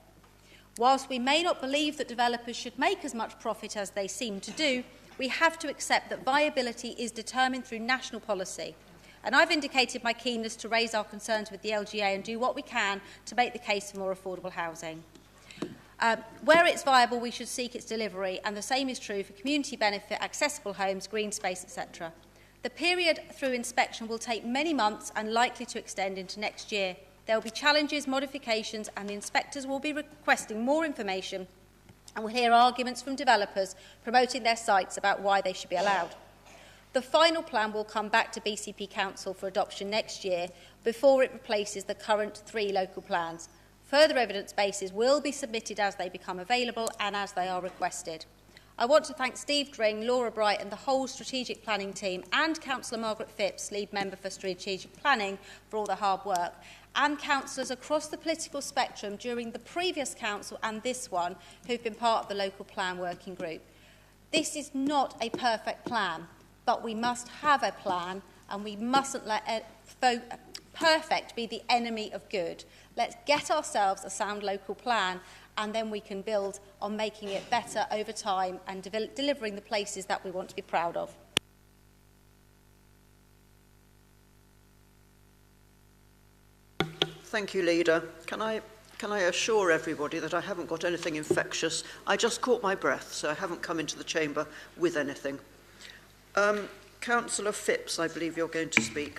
Whilst we may not believe that developers should make as much profit as they seem to do, we have to accept that viability is determined through national policy. And I've indicated my keenness to raise our concerns with the LGA and do what we can to make the case for more affordable housing. Where it's viable, we should seek its delivery, and the same is true for community benefit, accessible homes, green space, etc. The period through inspection will take many months and likely to extend into next year. There will be challenges, modifications, and the inspectors will be requesting more information and will hear arguments from developers promoting their sites about why they should be allowed. The final plan will come back to BCP Council for adoption next year before it replaces the current 3 local plans. Further evidence bases will be submitted as they become available and as they are requested. I want to thank Steve Dring, Laura Bright and the whole strategic planning team, and Councillor Margaret Phipps, lead member for strategic planning, for all the hard work, and councillors across the political spectrum during the previous council and this one who've been part of the local plan working group. This is not a perfect plan, but we must have a plan, and we mustn't let perfect be the enemy of good. Let's get ourselves a sound local plan, and then we can build on making it better over time and delivering the places that we want to be proud of. Thank you, Leader. Can I assure everybody that I haven't got anything infectious? I just caught my breath, so I haven't come into the chamber with anything. Councillor Phipps, I believe you're going to speak.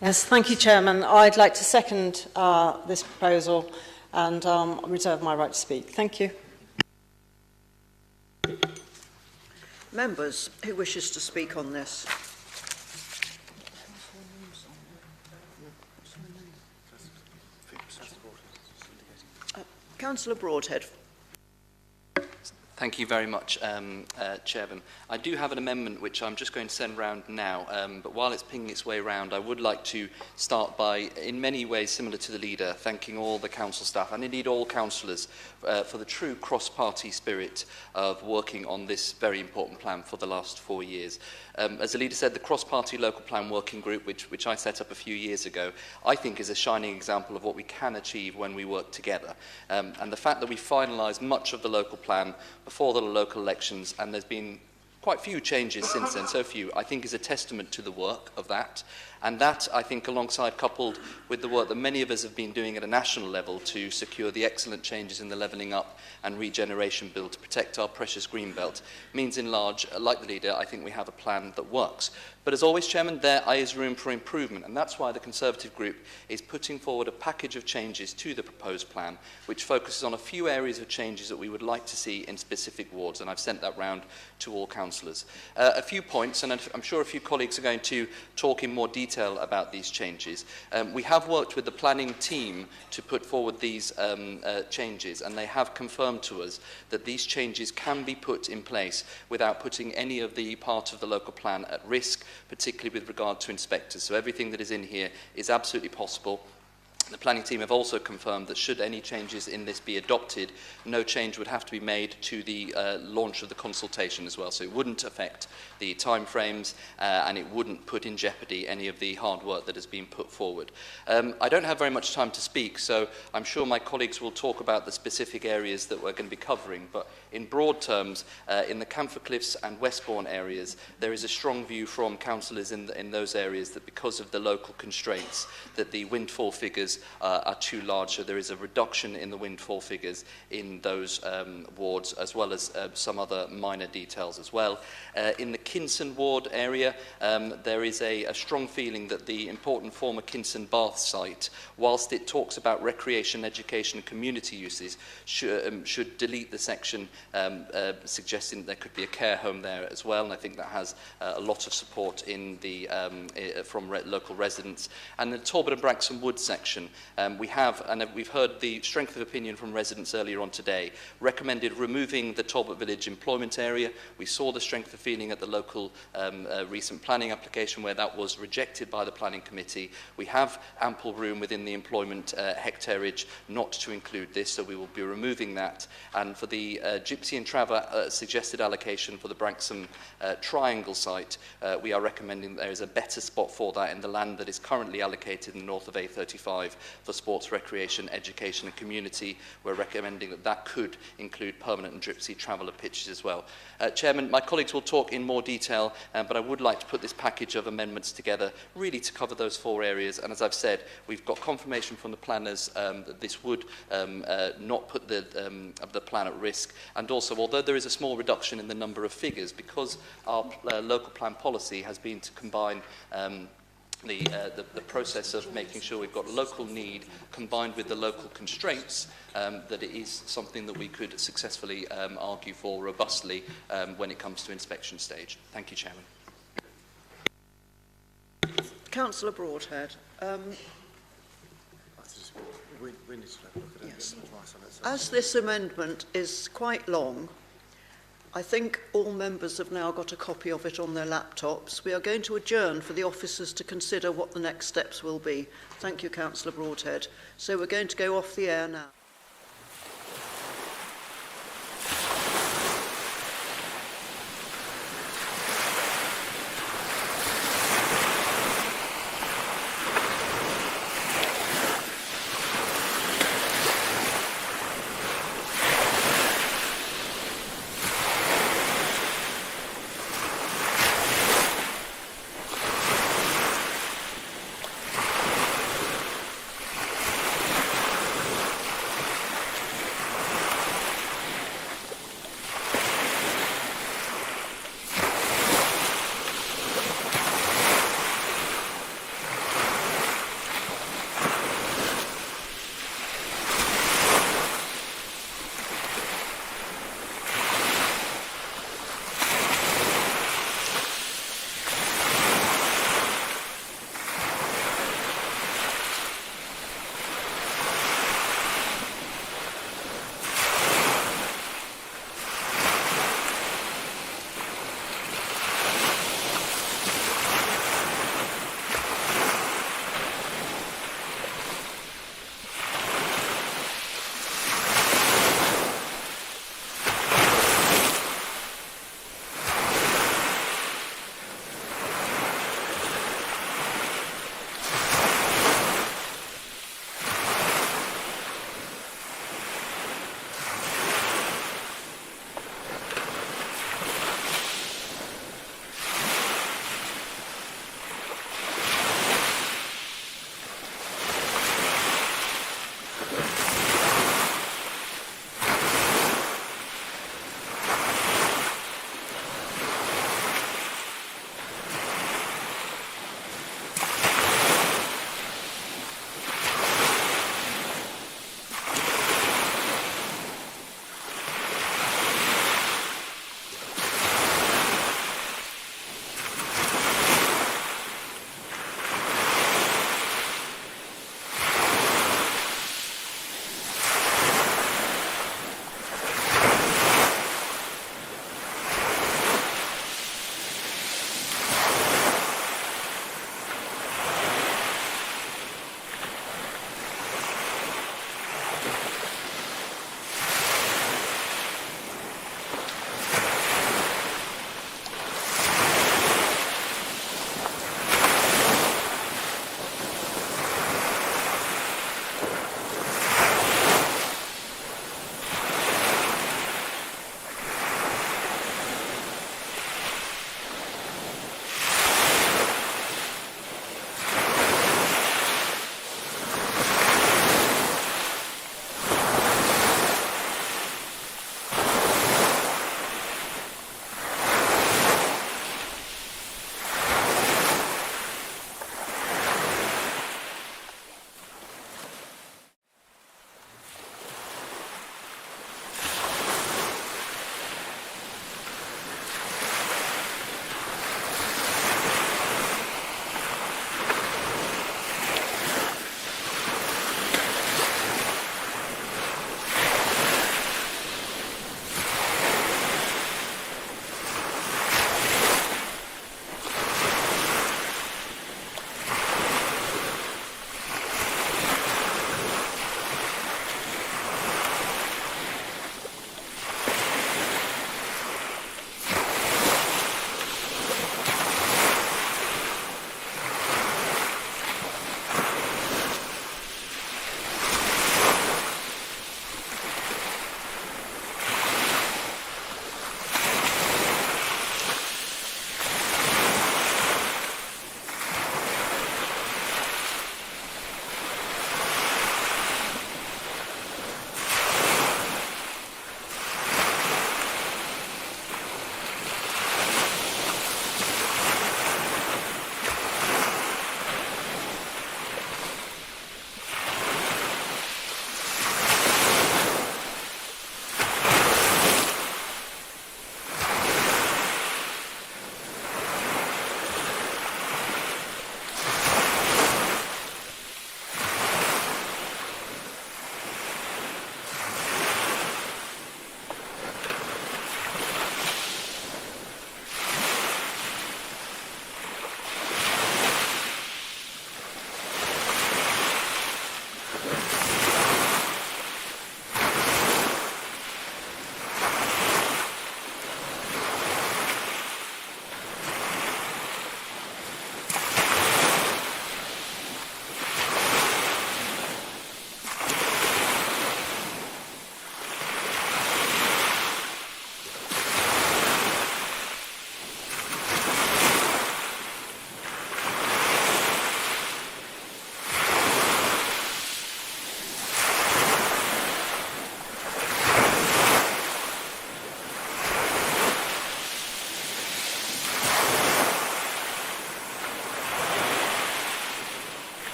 Yes, thank you, Chairman. I'd like to second this proposal and reserve my right to speak. Thank you. Members, who wishes to speak on this? Councillor Broadhead. Thank you very much, Chairman. I do have an amendment which I'm just going to send round now, but while it's pinging its way round, I would like to start by, in many ways similar to the Leader, thanking all the council staff and indeed all councillors for the true cross-party spirit of working on this very important plan for the last 4 years. As the Leader said, the cross-party local plan working group, which I set up a few years ago, I think is a shining example of what we can achieve when we work together. And the fact that we finalised much of the local plan before the local elections, and there's been quite few changes since then, so few, I think is a testament to the work of that. And that, I think, alongside coupled with the work that many of us have been doing at a national level to secure the excellent changes in the Levelling Up and Regeneration Bill to protect our precious green belt, means in large, like the Leader, I think we have a plan that works. But as always, Chairman, there is room for improvement, and that's why the Conservative Group is putting forward a package of changes to the proposed plan, which focuses on a few areas of changes that we would like to see in specific wards, and I've sent that round to all councillors. A few points, and I'm sure a few colleagues are going to talk in more detail about these changes. We have worked with the planning team to put forward these changes, and they have confirmed to us that these changes can be put in place without putting any of the part of the local plan at risk, particularly with regard to inspectors. So everything that is in here is absolutely possible. The planning team have also confirmed that should any changes in this be adopted, no change would have to be made to the launch of the consultation as well. So it wouldn't affect the timeframes and it wouldn't put in jeopardy any of the hard work that has been put forward. I don't have very much time to speak, so I'm sure my colleagues will talk about the specific areas that we're going to be covering. But in broad terms, in the Camphor Cliffs and Westbourne areas, there is a strong view from councillors in those areas that because of the local constraints, that the windfall figures are too large, so there is a reduction in the windfall figures in those wards, as well as some other minor details as well. In the Kinson ward area, there is a strong feeling that the important former Kinson Bath site, whilst it talks about recreation, education and community uses, should delete the section suggesting that there could be a care home there as well, and I think that has a lot of support in the, from local residents. And the Talbot and Branksome Wood section, we have, and we've heard the strength of opinion from residents earlier on today, recommended removing the Talbot Village employment area. We saw the strength of feeling at the local recent planning application where that was rejected by the planning committee. We have ample room within the employment hectareage not to include this, so we will be removing that. And for the Gypsy and Traver suggested allocation for the Branksome Triangle site, we are recommending that there is a better spot for that in the land that is currently allocated in the north of A35 for sports, recreation, education and community. We're recommending that that could include permanent and Gypsy traveller pitches as well. Chairman, my colleagues will talk in more detail, but I would like to put this package of amendments together really to cover those 4 areas. And as I've said, we've got confirmation from the planners that this would not put the plan at risk. And also, although there is a small reduction in the number of figures, because our local plan policy has been to combine the process of making sure we've got local need combined with the local constraints, that it is something that we could successfully argue for robustly when it comes to inspection stage. Thank you, Chairman. Councillor Broadhead. We need to look at it. Yes. As this amendment is quite long, I think all members have now got a copy of it on their laptops. We are going to adjourn for the officers to consider what the next steps will be. Thank you, Councillor Broadhead. So we're going to go off the air now.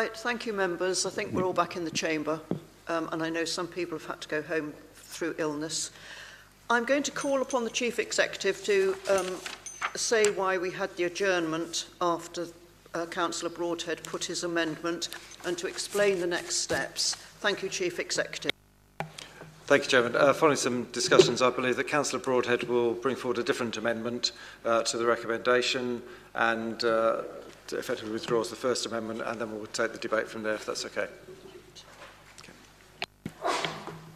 Right, thank you, members. I think we're all back in the chamber, and I know some people have had to go home through illness. I'm going to call upon the Chief Executive to say why we had the adjournment after Councillor Broadhead put his amendment, and to explain the next steps. Thank you, Chief Executive. Thank you, Chairman. Following some discussions, I believe that Councillor Broadhead will bring forward a different amendment to the recommendation and effectively withdraws the first amendment, and then we'll take the debate from there, if that's okay.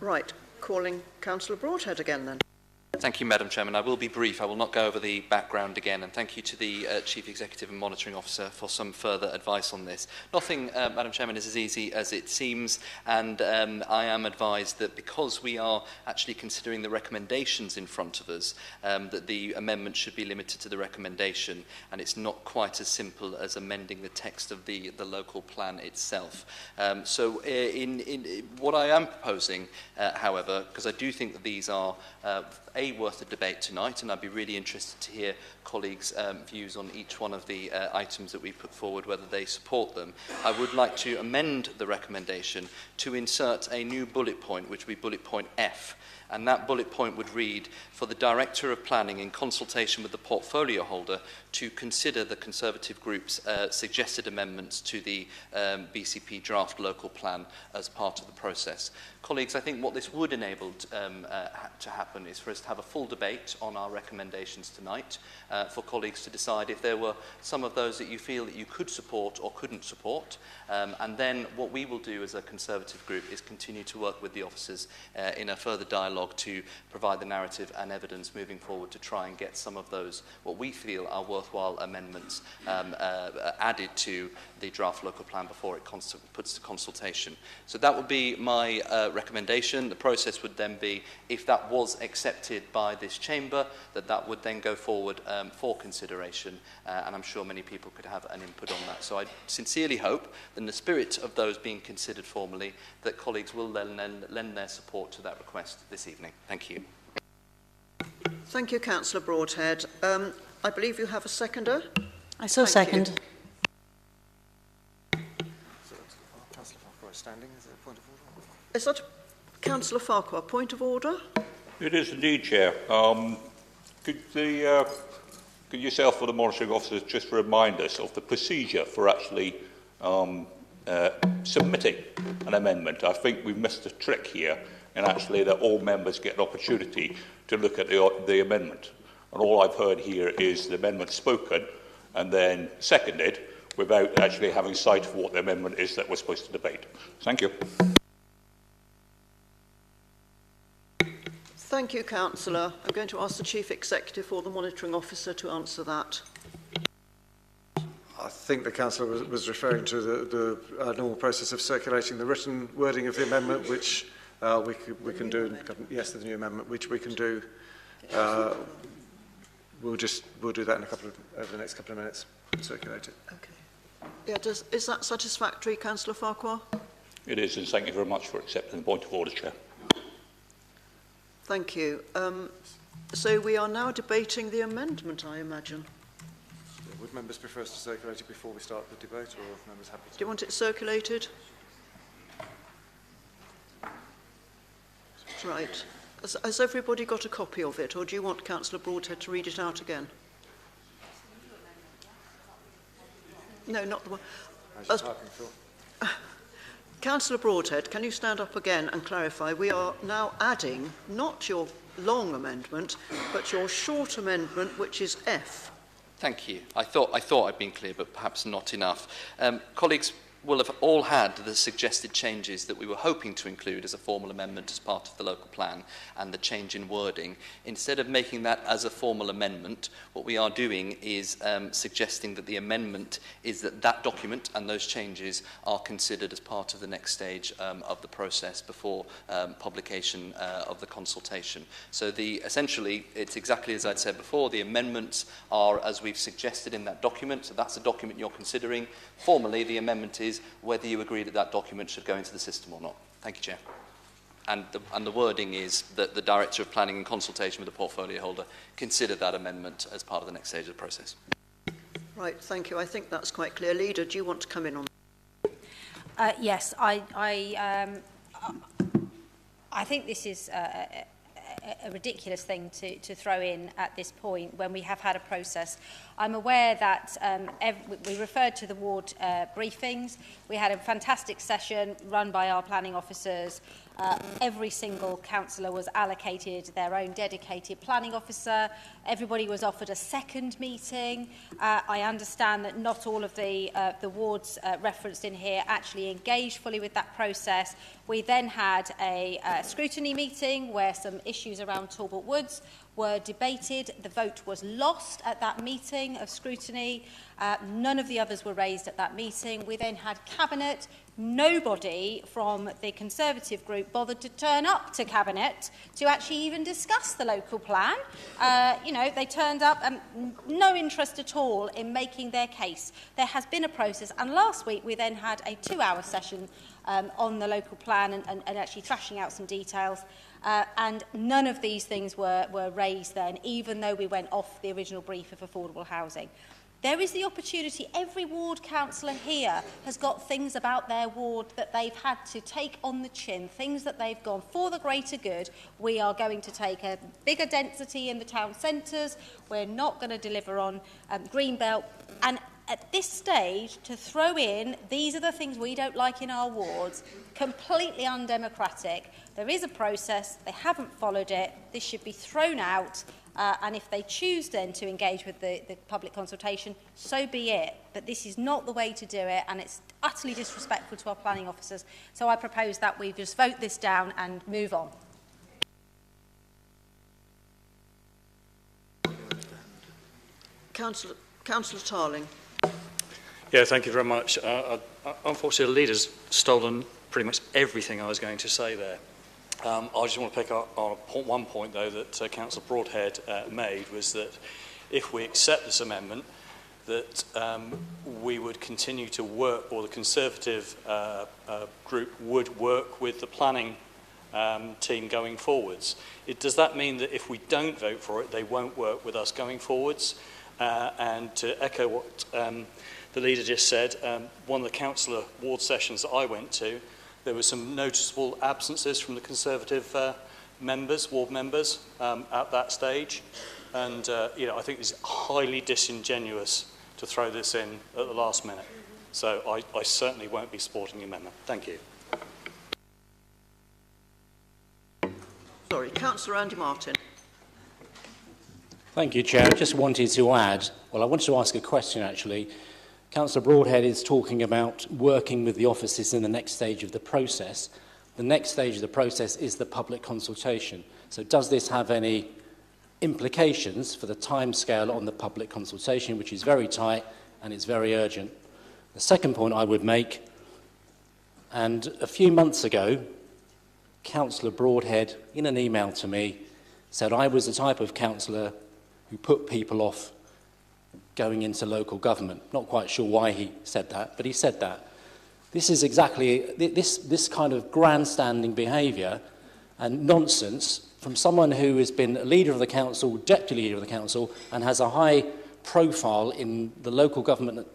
Right, calling Councillor Broadhead again then. Thank you, Madam Chairman. I will be brief. I will not go over the background again, and thank you to the Chief Executive and Monitoring Officer for some further advice on this. Nothing, Madam Chairman, is as easy as it seems, and I am advised that because we are actually considering the recommendations in front of us, that the amendment should be limited to the recommendation, and it's not quite as simple as amending the text of the local plan itself. So in what I am proposing, however, because I do think that these are worth a debate tonight, and I'd be really interested to hear colleagues' views on each one of the items that we put forward, whether they support them. I would like to amend the recommendation to insert a new bullet point, which would be bullet point F, and that bullet point would read, for the Director of Planning in consultation with the portfolio holder to consider the Conservative Group's suggested amendments to the BCP draft local plan as part of the process. Colleagues, I think what this would enable to happen is for us to have a full debate on our recommendations tonight, for colleagues to decide if there were some of those that you feel that you could support or couldn't support, and then what we will do as a Conservative group is continue to work with the officers in a further dialogue to provide the narrative and evidence moving forward to try and get some of those, what we feel are worthwhile amendments added to the draft local plan before it puts to consultation. So that would be my recommendation. The process would then be, if that was accepted by this chamber, that would then go forward for consideration, and I'm sure many people could have an input on that. So I sincerely hope that in the spirit of those being considered formally, that colleagues will then lend their support to that request this evening. Thank you. Thank you, Councillor Broadhead. I believe you have a seconder. I so second. Councillor Farquhar is standing. Is there a point of order? Is that Councillor Farquhar? Point of order? It is indeed, Chair. Could yourself or the monitoring officers just remind us of the procedure for actually submitting an amendment? I think we've missed a trick here, and actually that all members get an opportunity to look at the amendment. And all I've heard here is the amendment spoken and then seconded without actually having sight of what the amendment is that we're supposed to debate. Thank you. Thank you, Councillor. I'm going to ask the Chief Executive or the Monitoring Officer to answer that. I think the Councillor was referring to the normal process of circulating the written wording of the amendment, which we can do. Yes, the new amendment, which we can do. We'll do that in over the next couple of minutes. Circulate it. Okay. Yeah. Is that satisfactory, Councillor Farquhar? It is, and thank you very much for accepting the point of order, Chair. Thank you. So we are now debating the amendment, I imagine. Would members prefer us to circulate it before we start the debate, or are members happy to? Do you want it circulated? Right. Has everybody got a copy of it, or do you want Councillor Broadhead to read it out again? No, not the one. Councillor Broadhead, can you stand up again and clarify? We are now adding not your long amendment, but your short amendment, which is F. Thank you. I thought I'd been clear, but perhaps not enough. Colleagues will have all had the suggested changes that we were hoping to include as a formal amendment as part of the local plan and the change in wording. Instead of making that as a formal amendment, what we are doing is suggesting that the amendment is that document and those changes are considered as part of the next stage of the process before publication of the consultation. So essentially, it's exactly as I'd said before, the amendments are as we've suggested in that document, so that's the document you're considering. Formally, the amendment is whether you agree that that document should go into the system or not. Thank you, Chair. And the wording is that the Director of Planning in consultation with the portfolio holder consider that amendment as part of the next stage of the process. Right, thank you. I think that's quite clear. Leader, do you want to come in on that? Yes, I think this is a ridiculous thing to throw in at this point when we have had a process. I'm aware that we referred to the ward briefings. We had a fantastic session run by our planning officers. Every single councillor was allocated their own dedicated planning officer. Everybody was offered a second meeting. I understand that not all of the wards referenced in here actually engaged fully with that process. We then had a scrutiny meeting where some issues around Talbot Woods were debated. The vote was lost at that meeting of scrutiny. None of the others were raised at that meeting. We then had Cabinet. Nobody from the Conservative group bothered to turn up to Cabinet to actually even discuss the local plan. You know, they turned up and no interest at all in making their case. There has been a process, and last week we then had a 2-hour session on the local plan and actually thrashing out some details. And none of these things were raised then, even though we went off the original brief of affordable housing. There is the opportunity, every ward councillor here has got things about their ward that they've had to take on the chin, things that they've gone for the greater good. We are going to take a bigger density in the town centres. We're not going to deliver on Greenbelt. And at this stage, to throw in, these are the things we don't like in our wards, completely undemocratic. There is a process, they haven't followed it, this should be thrown out, and if they choose then to engage with the public consultation, so be it. But this is not the way to do it, and it's utterly disrespectful to our planning officers. So I propose that we just vote this down and move on. Councillor Tarling. Yeah, thank you very much. Unfortunately, the leader's stolen pretty much everything I was going to say there. I just want to pick up on one point, though, that Councillor Broadhead made, was that if we accept this amendment, that we would continue to work, or the Conservative group would work with the planning team going forwards. Does that mean that if we don't vote for it, they won't work with us going forwards? And to echo what the leader just said, one of the councillor ward sessions that I went to, there were some noticeable absences from the Conservative ward members at that stage. And you know, I think it's highly disingenuous to throw this in at the last minute. So I certainly won't be supporting the amendment. Thank you. Sorry, Councillor Andy Martin. Thank you, Chair. I just wanted to add, well, I wanted to ask a question, actually. Councillor Broadhead is talking about working with the offices in the next stage of the process. The next stage of the process is the public consultation. So does this have any implications for the timescale on the public consultation, which is very tight and it's very urgent? The second point I would make, and a few months ago, Councillor Broadhead, in an email to me, said I was the type of councillor who put people off going into local government. Not quite sure why he said that, but he said that. This is exactly this kind of grandstanding behaviour and nonsense from someone who has been a leader of the council, deputy leader of the council, and has a high profile in the local government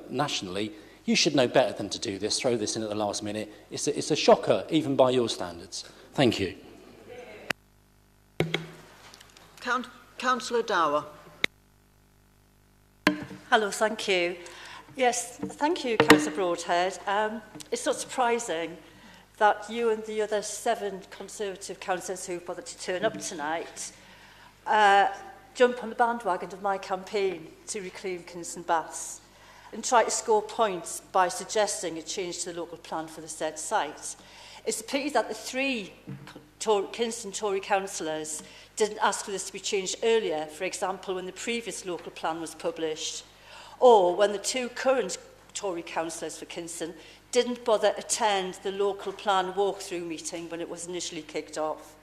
nationally. You should know better than to do this, throw this in at the last minute. It's a shocker, even by your standards. Thank you. Councillor Dower. Hello, thank you. Yes, thank you, Councillor Broadhead. It's not surprising that you and the other 7 Conservative councillors who bothered to turn up tonight jump on the bandwagon of my campaign to reclaim Kingston Baths and try to score points by suggesting a change to the local plan for the said site. It's a pity that the 3 Kingston Tory councillors didn't ask for this to be changed earlier, for example, when the previous local plan was published, or when the 2 current Tory councillors for Kingston didn't bother attend the local plan walkthrough meeting when it was initially kicked off.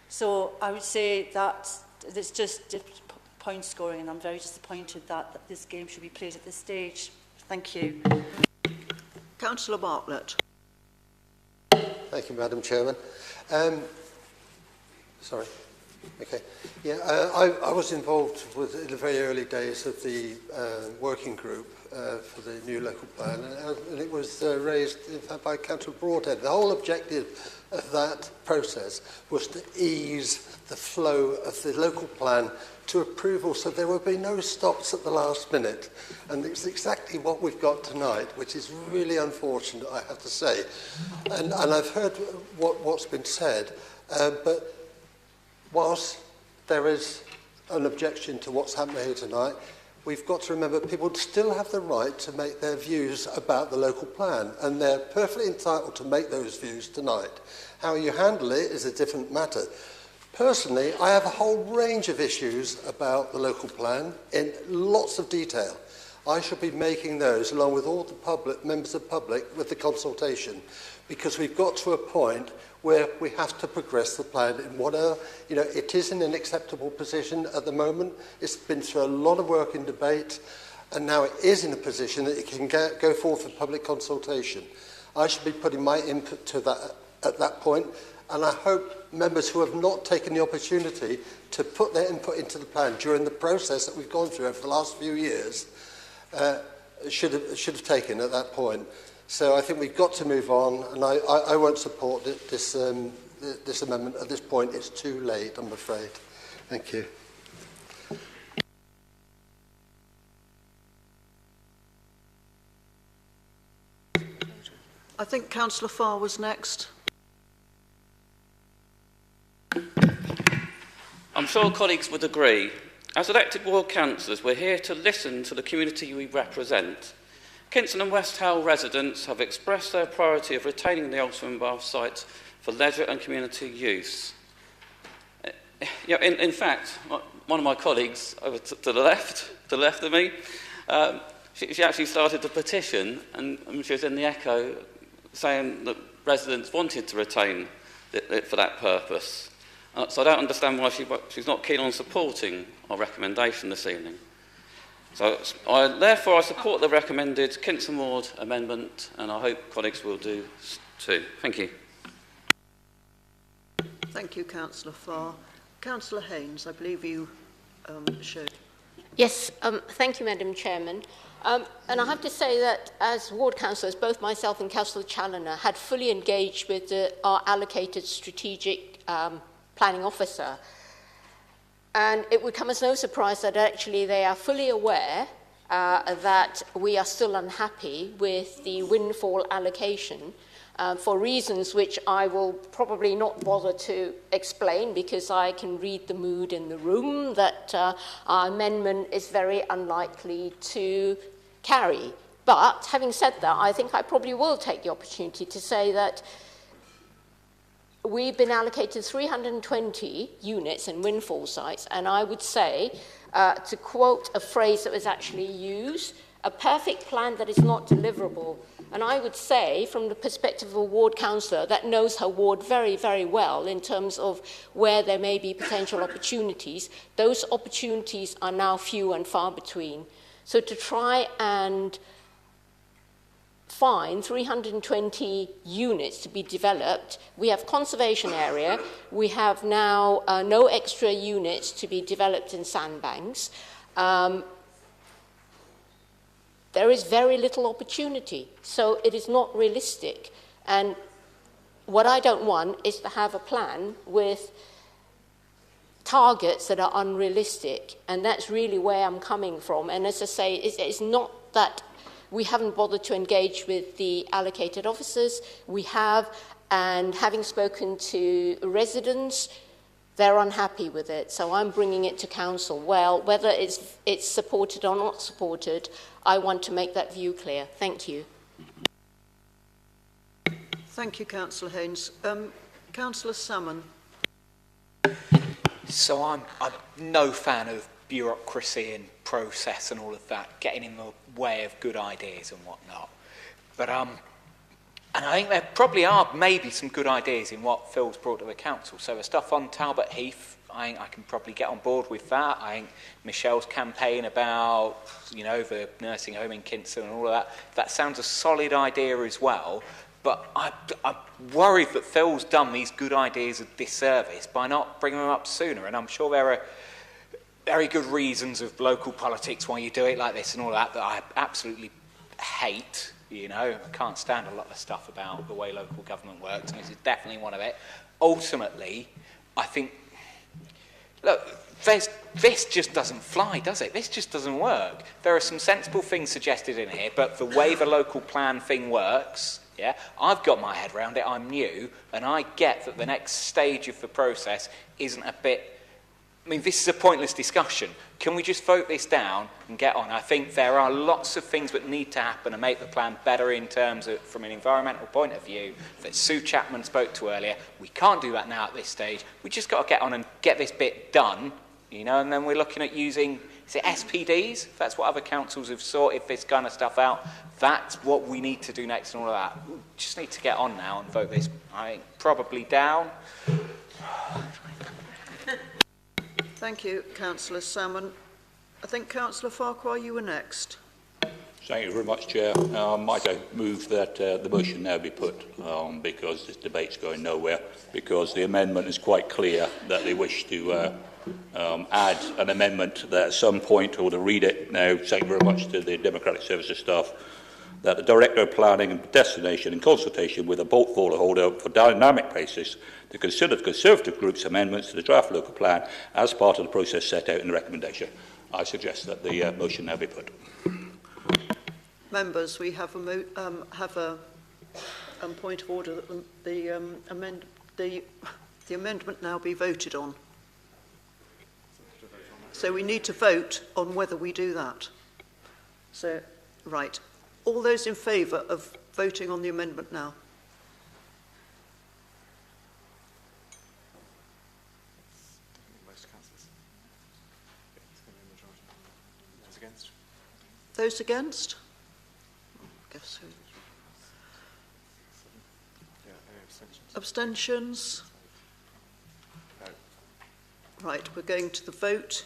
So I would say that it's just point scoring, and I'm very disappointed that this game should be played at this stage. Thank you. Councillor Bartlett. Thank you, Madam Chairman. Sorry. Okay. Yeah, I was involved in the very early days of the working group for the new local plan, and it was raised, in fact, by Councillor Broadhead. The whole objective of that process was to ease the flow of the local plan to approval, so there would be no stops at the last minute. And it's exactly what we've got tonight, which is really unfortunate, I have to say. And I've heard what's been said, but whilst there is an objection to what's happening here tonight, we've got to remember people still have the right to make their views about the local plan, and they're perfectly entitled to make those views tonight. How you handle it is a different matter. Personally, I have a whole range of issues about the local plan in lots of detail. I should be making those, along with all the public, members of the public, with the consultation, because we've got to a point where we have to progress the plan in whatever, it is in an acceptable position at the moment. It's been through a lot of work and debate, and now it is in a position that it can go forward for public consultation. I should be putting my input to that at that point, and I hope members who have not taken the opportunity to put their input into the plan during the process that we've gone through over the last few years should have taken at that point. So I think we've got to move on, and I won't support this amendment at this point. It's too late, I'm afraid. Thank you. I think Councillor Farr was next. I'm sure colleagues would agree. As elected ward councillors, we're here to listen to the community we represent. Kinston and West Howell residents have expressed their priority of retaining the Alderman Bath site for leisure and community use. In fact, one of my colleagues over to the left of me, she actually started a petition, and she was in the Echo saying that residents wanted to retain it for that purpose. So I don't understand why she's not keen on supporting our recommendation this evening. So therefore I support the recommended Kinston Ward amendment, and I hope colleagues will do too. Thank you. Thank you, Councillor Farr. Councillor Haynes, I believe you showed. Yes, thank you, Madam Chairman. And I have to say that as ward councillors, both myself and Councillor Challoner had fully engaged with our allocated strategic planning officer. And it would come as no surprise that actually they are fully aware that we are still unhappy with the windfall allocation for reasons which I will probably not bother to explain, because I can read the mood in the room that our amendment is very unlikely to carry. But having said that, I think I probably will take the opportunity to say that we've been allocated 320 units in windfall sites, and I would say, to quote a phrase that was actually used, a perfect plan that is not deliverable. And I would say, from the perspective of a ward councillor that knows her ward very, very well in terms of where there may be potential opportunities, those opportunities are now few and far between. So to try and find 320 units to be developed, we have conservation area, we have now no extra units to be developed in sandbanks. There is very little opportunity, so it is not realistic. And what I don't want is to have a plan with targets that are unrealistic, and that's really where I'm coming from. And as I say, it's not that we haven't bothered to engage with the allocated officers. We have, and having spoken to residents, they're unhappy with it. So I'm bringing it to council. Well, whether it's supported or not supported, I want to make that view clear. Thank you. Thank you, Councillor Haynes. Councillor Salmon. So I'm no fan of bureaucracy and process and all of that, getting in the way of good ideas and whatnot. But and I think there probably are maybe some good ideas in what Phil's brought to the council. So the stuff on Talbot Heath, I think I can probably get on board with that. I think Michelle's campaign about, the nursing home in Kinston and all of that sounds a solid idea as well. But I'm worried that Phil's done these good ideas a disservice by not bringing them up sooner. And I'm sure there are very good reasons of local politics why you do it like this and all that I absolutely hate. You know, I can't stand a lot of stuff about the way local government works, and this is definitely one of it. Ultimately, I think, look, this just doesn't fly, does it? This just doesn't work. There are some sensible things suggested in here, but the way the local plan thing works, yeah, I've got my head around it, I'm new, and I get that the next stage of the process isn't a bit... I mean, this is a pointless discussion. Can we just vote this down and get on? I think there are lots of things that need to happen to make the plan better in terms of, from an environmental point of view, that Sue Chapman spoke to earlier. We can't do that now at this stage. We just got to get on and get this bit done, you know, and then we're looking at using, is it SPDs? That's what other councils have sorted this kind of stuff out. That's what we need to do next and all of that. We just need to get on now and vote this, I think, probably down. Thank you, Councillor Salmon. I think Councillor Farquhar, you were next. Thank you very much, Chair. Might I move that the motion now be put, because this debate's going nowhere, because the amendment is quite clear that they wish to add an amendment that at some point, or to read it now, thank you very much to the Democratic Services staff, that the Director of Planning and Destination, in consultation with a portfolio holder for dynamic basis, to consider the Conservative Group's amendments to the draft local plan as part of the process set out in the recommendation. I suggest that the motion now be put. Members, we have a point of order that the amendment now be voted on. So we need to vote on whether we do that. So, right. All those in favour of voting on the amendment now? Most councillors. It's going to be a majority. Those against? Those against? I guess who? Yeah, any abstentions? Abstentions? No. Right, we're going to the vote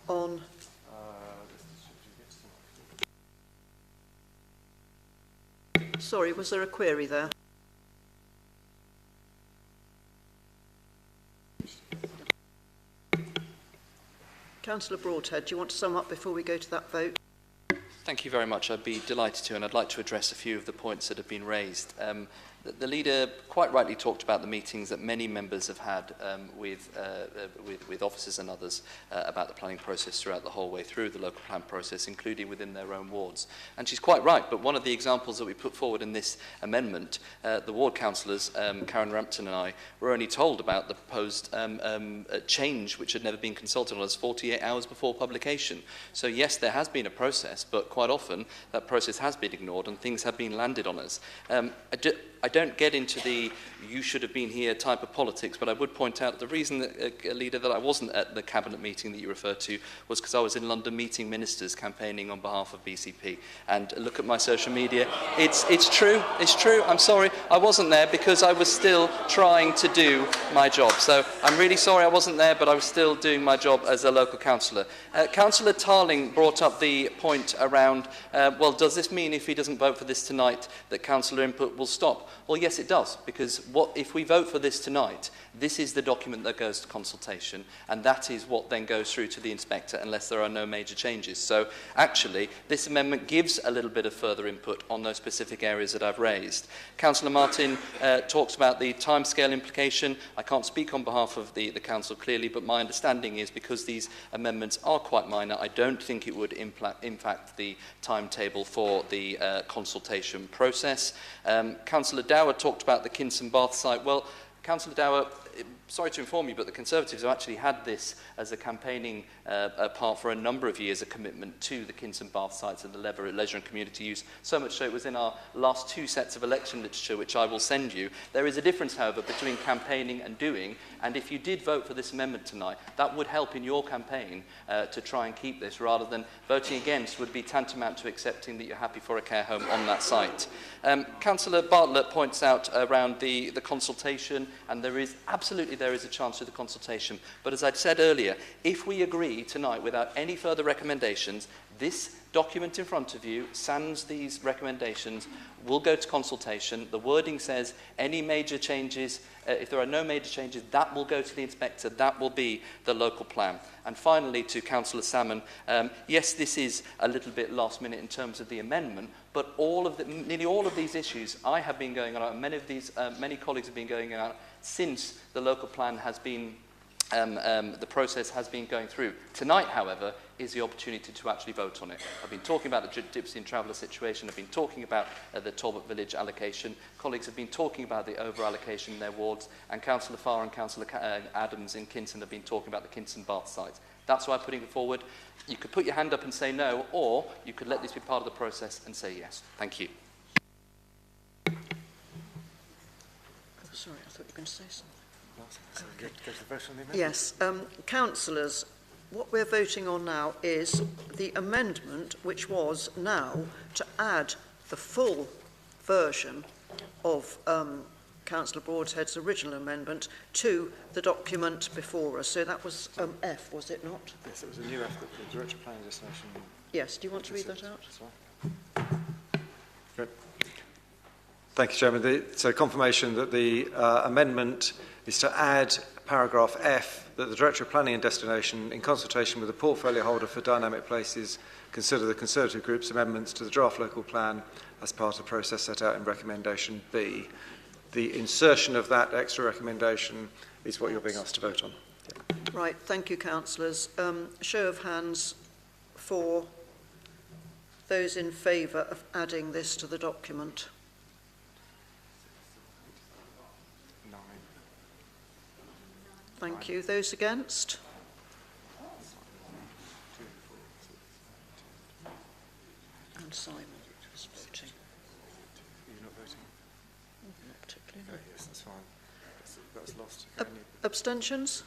on... Sorry, was there a query there? Councillor Broadhead, do you want to sum up before we go to that vote? Thank you very much. I'd be delighted to, and I'd like to address a few of the points that have been raised. The leader quite rightly talked about the meetings that many members have had with officers and others about the planning process throughout the whole way through the local plan process, including within their own wards. And she's quite right, but one of the examples that we put forward in this amendment, the ward councillors, Karen Rampton and I, were only told about the proposed change, which had never been consulted on us 48 hours before publication. So yes, there has been a process, but quite often that process has been ignored and things have been landed on us. I don't get into the you should have been here type of politics, but I would point out the reason that, Leader, that I wasn't at the cabinet meeting that you referred to was because I was in London meeting ministers campaigning on behalf of BCP. And look at my social media. It's true. It's true. I'm sorry. I wasn't there because I was still trying to do my job. So I'm really sorry I wasn't there, but I was still doing my job as a local councillor. Councillor Tarling brought up the point around, well, does this mean if he doesn't vote for this tonight that councillor input will stop? Well, yes, it does, because if we vote for this tonight, this is the document that goes to consultation, and that is what then goes through to the inspector unless there are no major changes. So actually, this amendment gives a little bit of further input on those specific areas that I've raised. Councillor Martin talks about the timescale implication. I can't speak on behalf of the council clearly, but my understanding is because these amendments are quite minor, I don't think it would impact the timetable for the consultation process. Councillor Dower talked about the Kinson Bath site. Well, Councillor Dower, sorry to inform you, but the Conservatives have actually had this as a campaigning part for a number of years, a commitment to the Kinson Bath sites and the leisure and community use, so much so it was in our last 2 sets of election literature, which I will send you. There is a difference, however, between campaigning and doing, and if you did vote for this amendment tonight, that would help in your campaign to try and keep this, rather than voting against would be tantamount to accepting that you're happy for a care home on that site. Councillor Bartlett points out around the consultation, and there is a chance to the consultation. But as I'd said earlier, if we agree tonight without any further recommendations, This document in front of you, sans these recommendations, will go to consultation. The wording says any major changes, if there are no major changes, that will go to the inspector. That will be the local plan. And finally, to Councillor Salmon, yes, this is a little bit last minute in terms of the amendment, but nearly all of these issues I have been going on, and many colleagues have been going on since the local plan has been the process has been going through. Tonight, however, is the opportunity to actually vote on it. I've been talking about the Gypsy and Traveller situation. I've been talking about the Talbot Village allocation. Colleagues have been talking about the over-allocation in their wards, and Councillor Farr and Councillor Adams in Kinson have been talking about the Kinson Bath sites. That's why I'm putting it forward. You could put your hand up and say no, or you could let this be part of the process and say yes. Thank you. Oh, sorry, I thought you were going to say something. Go to the vote on the amendment? Yes, councillors, what we're voting on now is the amendment, which was now to add the full version of Councillor Broadhead's original amendment to the document before us. So that was F, was it not? Yes, it was a new F, the Director of Planning Destination. Yes, do you want to read that out? Good. Thank you, Chairman. So confirmation that the amendment is to add paragraph F, that the Director of Planning and Destination, in consultation with the portfolio holder for dynamic places, consider the Conservative Group's amendments to the draft local plan as part of the process set out in recommendation B. The insertion of that extra recommendation is what you're being asked to vote on. Yeah. Right, thank you, councillors. Show of hands for those in favour of adding this to the document. 9. Thank you. Those against? And Simon is voting. You're not voting? Not particularly, no. Yes, that's fine. That's lost. Abstentions?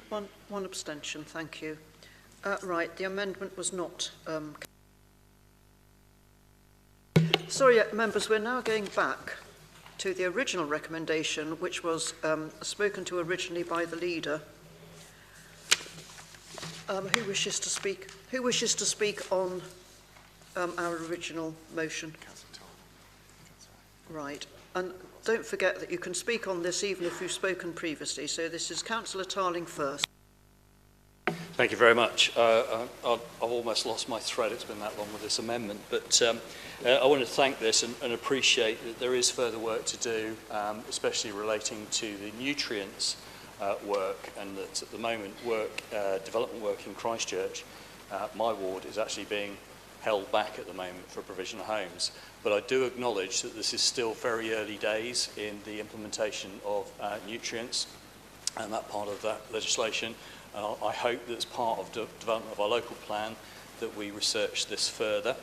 1. One abstention, thank you. Right, the amendment was not... Sorry, members, we're now going back to the original recommendation, which was spoken to originally by the leader. Who wishes to speak? Who wishes to speak on our original motion? Right, and don't forget that you can speak on this even if you've spoken previously. So this is Councillor Tarling first. Thank you very much. I've almost lost my thread. It's been that long with this amendment, but I want to thank this and appreciate that there is further work to do, especially relating to the nutrients work, and that at the moment development work in Christchurch, my ward, is actually being held back at the moment for provision of homes. But I do acknowledge that this is still very early days in the implementation of nutrients and that part of that legislation. I hope that as part of the development of our local plan that we research this further.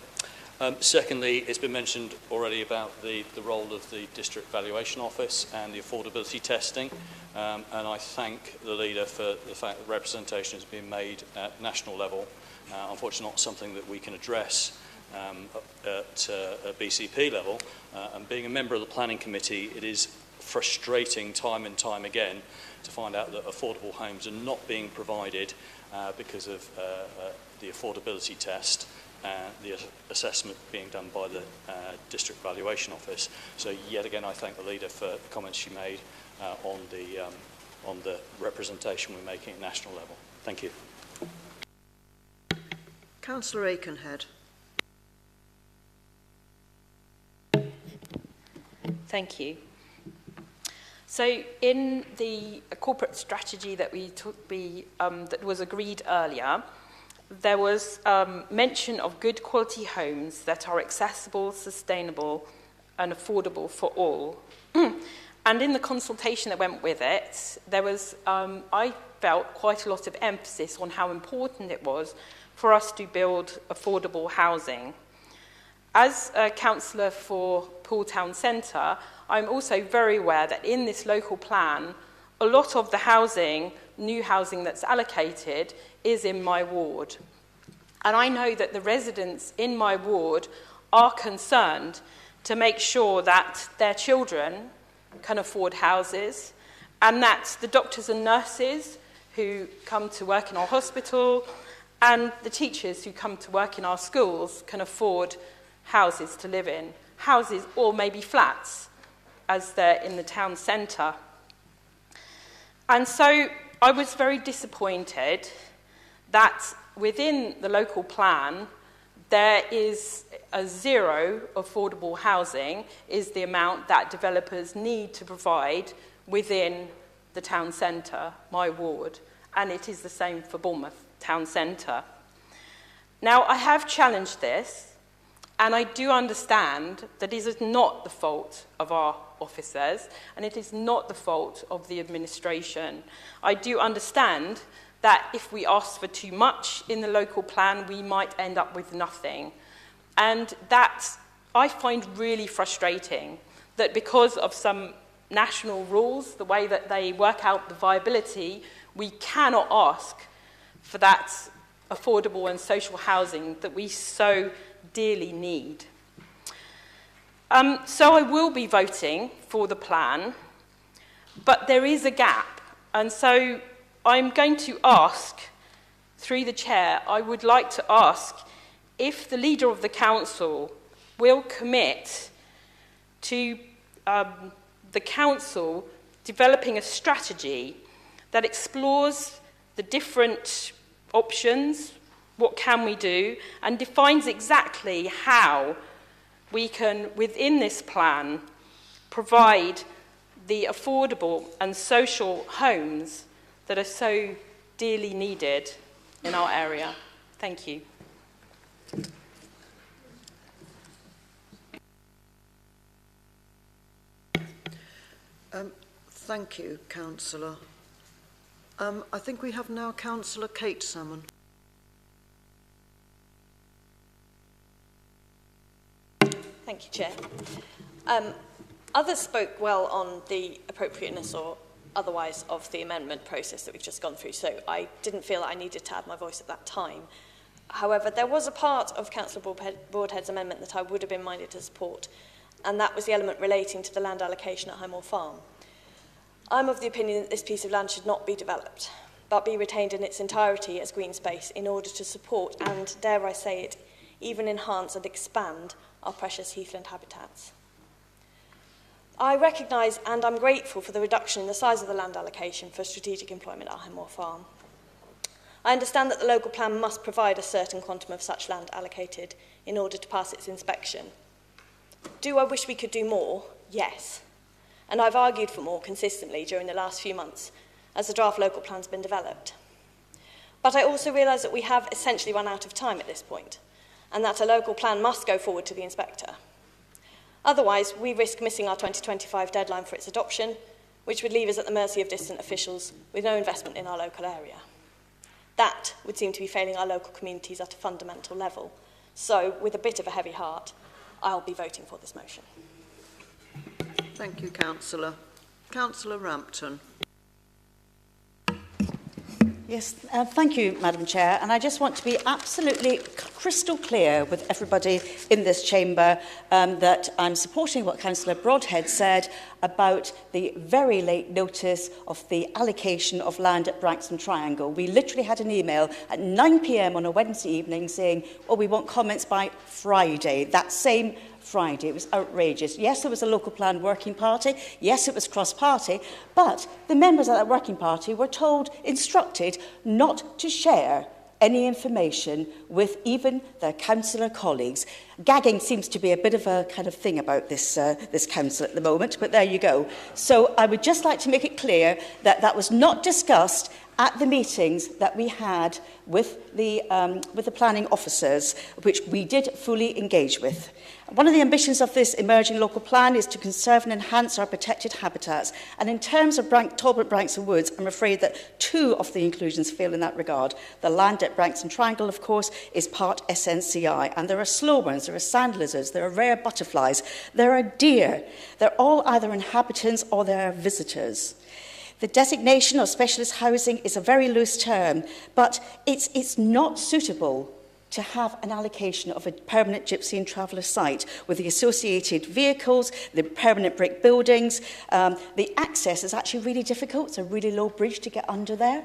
Secondly, it's been mentioned already about the role of the District Valuation Office and the affordability testing, and I thank the leader for the fact that representation has been made at national level. Unfortunately, not something that we can address at BCP level, and being a member of the Planning Committee, it is frustrating time and time again to find out that affordable homes are not being provided because of the affordability test, the assessment being done by the District Valuation Office. So yet again, I thank the leader for the comments she made on the representation we're making at national level. Thank you. Councillor Aikenhead. Thank you. So in the corporate strategy that that was agreed earlier, there was mention of good quality homes that are accessible, sustainable and affordable for all. And in the consultation that went with it, there was, I felt, quite a lot of emphasis on how important it was for us to build affordable housing. As a councillor for Poole Town Centre, I'm also very aware that in this local plan, a lot of the housing, new housing that's allocated, is in my ward. And I know that the residents in my ward are concerned to make sure that their children can afford houses, and that the doctors and nurses who come to work in our hospital and the teachers who come to work in our schools can afford houses to live in, houses or maybe flats, as they're in the town centre. And so I was very disappointed that within the local plan, there is a zero affordable housing is the amount that developers need to provide within the town centre, my ward, and it is the same for Bournemouth town centre. Now, I have challenged this, and I do understand that it is not the fault of our officers, and it is not the fault of the administration. I do understand that if we ask for too much in the local plan, we might end up with nothing. And that I find really frustrating, that because of some national rules, the way that they work out the viability, we cannot ask for that affordable and social housing that we so dearly need. So I will be voting for the plan, but there is a gap. And so I'm going to ask, through the chair, I would like to ask if the leader of the council will commit to the council developing a strategy that explores the different options, what can we do, and defines exactly how we can, within this plan, provide the affordable and social homes that are so dearly needed in our area. Thank you. Thank you, Councillor. I think we have now Councillor Kate Salmon. Thank you, Chair. Others spoke well on the appropriateness or otherwise of the amendment process that we've just gone through, so I didn't feel that I needed to add my voice at that time. However, there was a part of Councillor Broadhead's amendment that I would have been minded to support, and that was the element relating to the land allocation at Highmore Farm. I'm of the opinion that this piece of land should not be developed, but be retained in its entirety as green space in order to support and, dare I say it, even enhance and expand our precious heathland habitats. I recognise and I'm grateful for the reduction in the size of the land allocation for strategic employment at Highmore Farm. I understand that the local plan must provide a certain quantum of such land allocated in order to pass its inspection. Do I wish we could do more? Yes. And I've argued for more consistently during the last few months as the draft local plan's been developed. But I also realise that we have essentially run out of time at this point, and that a local plan must go forward to the inspector. Otherwise, we risk missing our 2025 deadline for its adoption, which would leave us at the mercy of distant officials with no investment in our local area. That would seem to be failing our local communities at a fundamental level. So, with a bit of a heavy heart, I'll be voting for this motion. Thank you, Councillor. Councillor Rampton. Yes, thank you, Madam Chair. And I just want to be absolutely crystal clear with everybody in this chamber that I'm supporting what Councillor Broadhead said about the very late notice of the allocation of land at Branksome Triangle. We literally had an email at 9 p.m. on a Wednesday evening saying, oh, we want comments by Friday, that same Friday. It was outrageous. Yes, there was a local plan working party. Yes, it was cross-party. But the members of that working party were instructed not to share any information with even their councillor colleagues. Gagging seems to be a bit of a kind of thing about this council at the moment, but there you go. So I would just like to make it clear that that was not discussed at the meetings that we had with the planning officers, which we did fully engage with. One of the ambitions of this emerging local plan is to conserve and enhance our protected habitats. And in terms of Talbot Branksome Woods, I'm afraid that two of the inclusions fail in that regard. The land at Branksome Triangle, of course, is part SNCI. And there are slow worms, there are sand lizards, there are rare butterflies, there are deer. They're all either inhabitants or they're visitors. The designation of specialist housing is a very loose term, but it's not suitable to have an allocation of a permanent gypsy and traveller site with the associated vehicles, the permanent brick buildings. The access is actually really difficult. It's a really low bridge to get under there.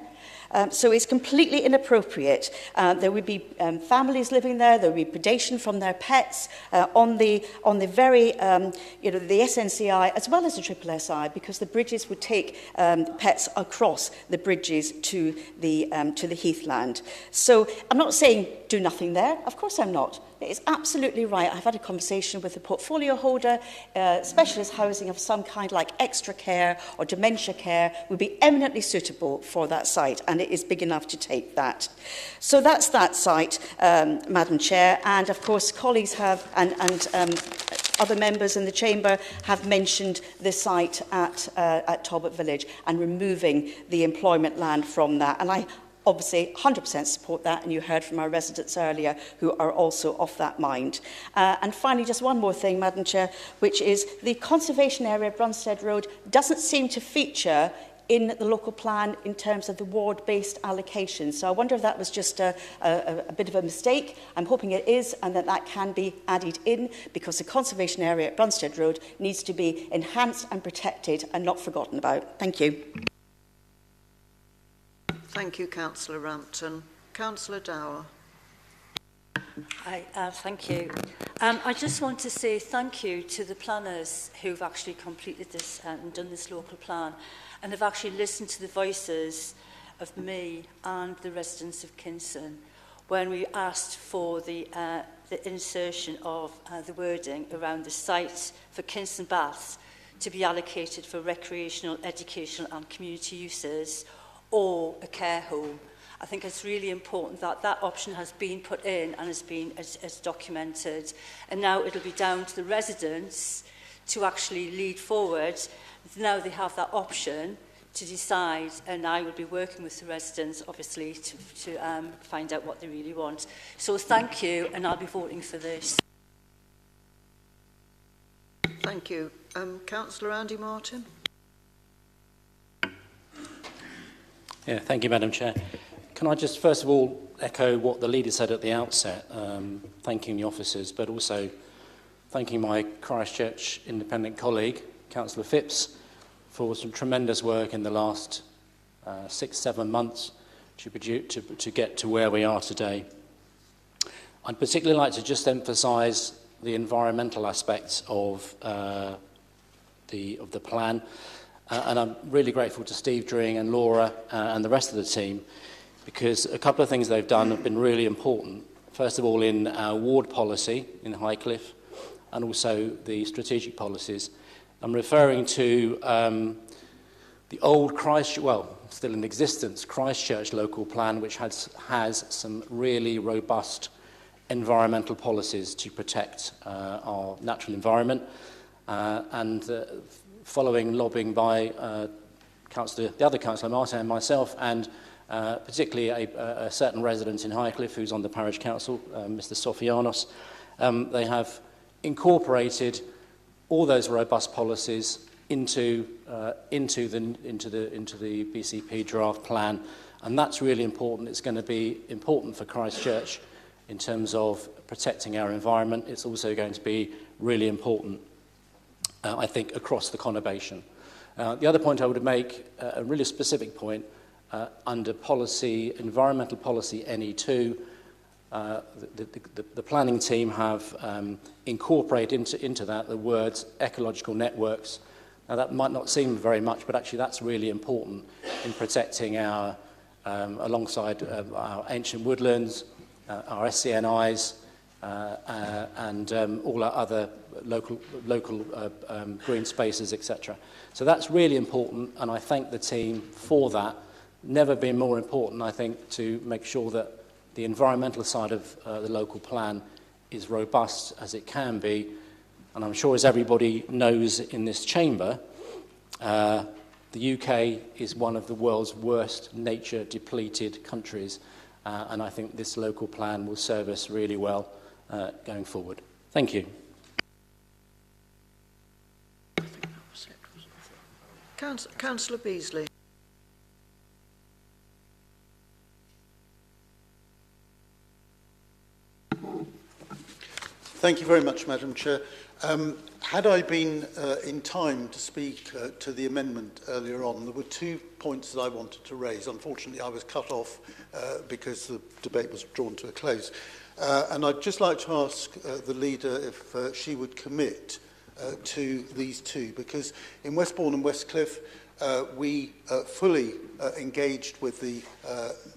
So it's completely inappropriate. There would be families living there. There would be predation from their pets on the very, the SNCI as well as the SSSI, because the bridges would take pets across the bridges to the heathland. So I'm not saying do nothing there. Of course I'm not. It's absolutely right. I've had a conversation with the portfolio holder. Specialist housing of some kind, like extra care or dementia care, would be eminently suitable for that site, and it is big enough to take that. So that's that site, Madam Chair. And of course, colleagues have, and other members in the chamber have mentioned the site at Talbot Village and removing the employment land from that. And I obviously 100% support that, and you heard from our residents earlier who are also of that mind. And finally, just one more thing, Madam Chair, which is the conservation area of Brunstead Road doesn't seem to feature in the local plan in terms of the ward-based allocation. So I wonder if that was just a bit of a mistake. I'm hoping it is, and that can be added in, because the conservation area at Brunstead Road needs to be enhanced and protected and not forgotten about. Thank you. Thank you, Councillor Rampton. Councillor Dower. Hi, thank you. I just want to say thank you to the planners who've actually completed this and done this local plan, and have actually listened to the voices of me and the residents of Kinston when we asked for the insertion of the wording around the site for Kinston Baths to be allocated for recreational, educational and community uses, or a care home. I think it's really important that that option has been put in and has been as documented. And now it'll be down to the residents to actually lead forward. Now they have that option to decide, and I will be working with the residents, obviously, to find out what they really want. So thank you, and I'll be voting for this. Thank you. Councillor Andy Martin. Yeah, thank you, Madam Chair. Can I just first of all echo what the leader said at the outset, thanking the officers, but also thanking my Christchurch independent colleague, Councillor Phipps, for some tremendous work in the last 6-7 months to get to where we are today. I'd particularly like to just emphasise the environmental aspects of the plan. And I'm really grateful to Steve Dring and Laura and the rest of the team, because a couple of things they've done have been really important. First of all, in our ward policy in Highcliffe, and also the strategic policies. I'm referring to the old Christchurch, well, still in existence, Christchurch local plan, which has some really robust environmental policies to protect our natural environment. Following lobbying by the other Councillor Martin and myself, and particularly a certain resident in Highcliffe who's on the parish council, Mr. Sofianos, they have incorporated all those robust policies into the BCP draft plan, and that's really important. It's going to be important for Christchurch in terms of protecting our environment. It's also going to be really important, I think, across the conurbation. The other point I would make, a really specific point, under policy, environmental policy NE2, the planning team have incorporated into that the words ecological networks. Now that might not seem very much, but actually that's really important in protecting our, alongside our ancient woodlands, our SCNIs, and all our other local green spaces, etc. So that's really important, and I thank the team for that. Never been more important, I think, to make sure that the environmental side of the local plan is robust as it can be. And I'm sure, as everybody knows in this chamber, the UK is one of the world's worst nature-depleted countries, and I think this local plan will serve us really well going forward. Thank you. Councillor Beasley. Thank you very much, Madam Chair. Had I been in time to speak to the amendment earlier on, there were 2 points that I wanted to raise. Unfortunately, I was cut off because the debate was drawn to a close. And I'd just like to ask the leader if she would commit to these 2, because in Westbourne and Westcliff, we fully engaged with the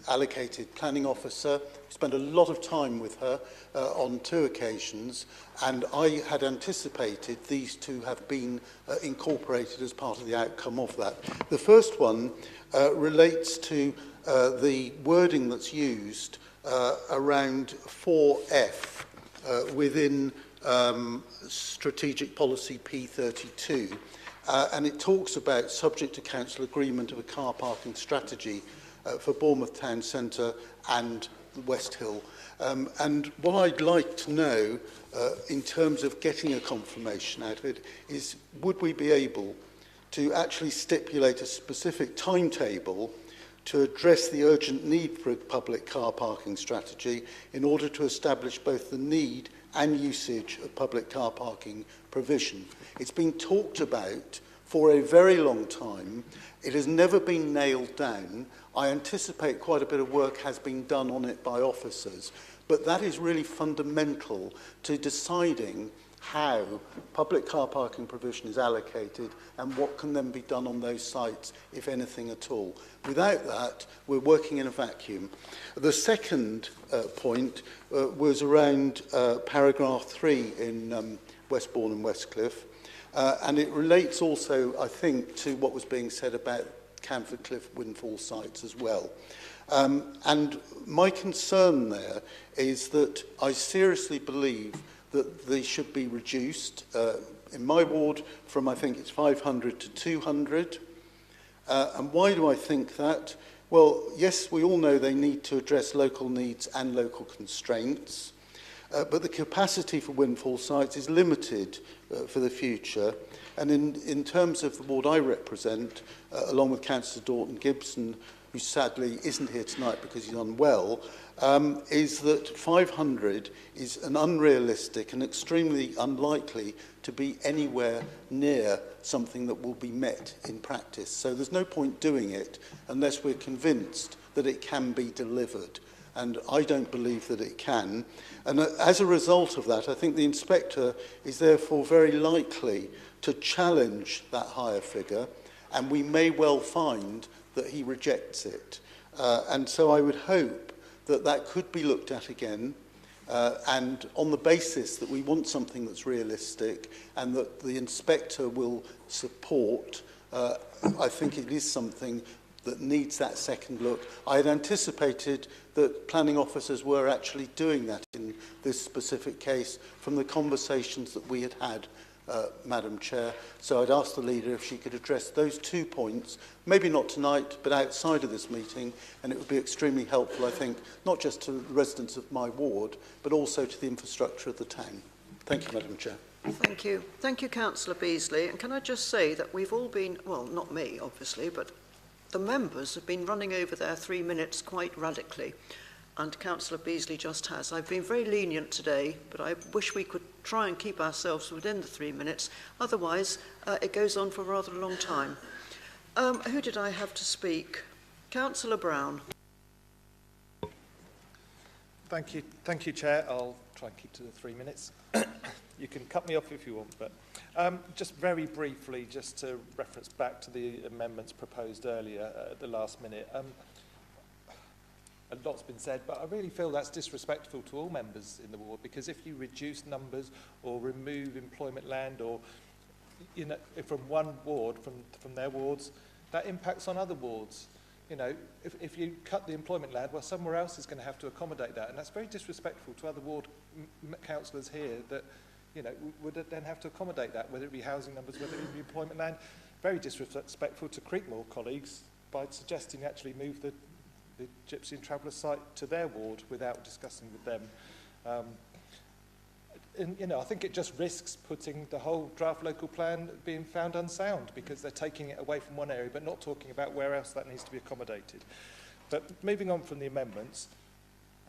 allocated planning officer. We spent a lot of time with her on 2 occasions, and I had anticipated these 2 have been incorporated as part of the outcome of that. The first one relates to the wording that's used around 4F within Strategic Policy P32. And it talks about subject to council agreement of a car parking strategy for Bournemouth Town Centre and West Hill. And what I'd like to know in terms of getting a confirmation out of it is, would we be able to actually stipulate a specific timetable to address the urgent need for a public car parking strategy in order to establish both the need and usage of public car parking provision? It's been talked about for a very long time. It has never been nailed down. I anticipate quite a bit of work has been done on it by officers, but that is really fundamental to deciding how public car parking provision is allocated and what can then be done on those sites, if anything at all. Without that, we're working in a vacuum. The second point was around paragraph 3 in Westbourne and Westcliff, and it relates also, I think, to what was being said about Camford Cliff windfall sites as well. And my concern there is that I seriously believe that they should be reduced, in my ward, from I think it's 500 to 200. And why do I think that? Well, yes, we all know they need to address local needs and local constraints, but the capacity for windfall sites is limited for the future. And in terms of the ward I represent, along with Councillor Dorton Gibson, who sadly isn't here tonight because he's unwell, is that 500 is an unrealistic and extremely unlikely to be anywhere near something that will be met in practice. So there's no point doing it unless we're convinced that it can be delivered. And I don't believe that it can. And as a result of that, I think the inspector is therefore very likely to challenge that higher figure, and we may well find that he rejects it. And so I would hope that that could be looked at again, and on the basis that we want something that's realistic and that the inspector will support, I think it is something that needs that second look. I had anticipated that planning officers were actually doing that in this specific case from the conversations that we had had, Madam Chair. So I'd ask the leader if she could address those 2 points, maybe not tonight, but outside of this meeting, and it would be extremely helpful, I think, not just to the residents of my ward, but also to the infrastructure of the town. Thank you, Madam Chair. Thank you. Thank you, Councillor Beasley. And can I just say that we've all been, well, not me, obviously, but the members have been running over their 3 minutes quite radically, and Councillor Beasley just has. I've been very lenient today, but I wish we could try and keep ourselves within the 3 minutes. Otherwise, it goes on for a rather long time. Who did I have to speak? Councillor Brown. Thank you, Chair. I'll try and keep to the 3 minutes. You can cut me off if you want, but just very briefly, just to reference back to the amendments proposed earlier at the last minute. A lot's been said, but I really feel that's disrespectful to all members in the ward, because if you reduce numbers or remove employment land, or from one ward, from their wards, that impacts on other wards. You know, if you cut the employment land, well, somewhere else is going to have to accommodate that, and that's very disrespectful to other ward councillors here that, you know, would then have to accommodate that, whether it be housing numbers, whether it be employment land. Very disrespectful to Creekmore colleagues by suggesting actually move the Gypsy and Traveller site to their ward without discussing with them. And, you know, I think it just risks putting the whole draft local plan being found unsound, because they're taking it away from one area but not talking about where else that needs to be accommodated. But moving on from the amendments,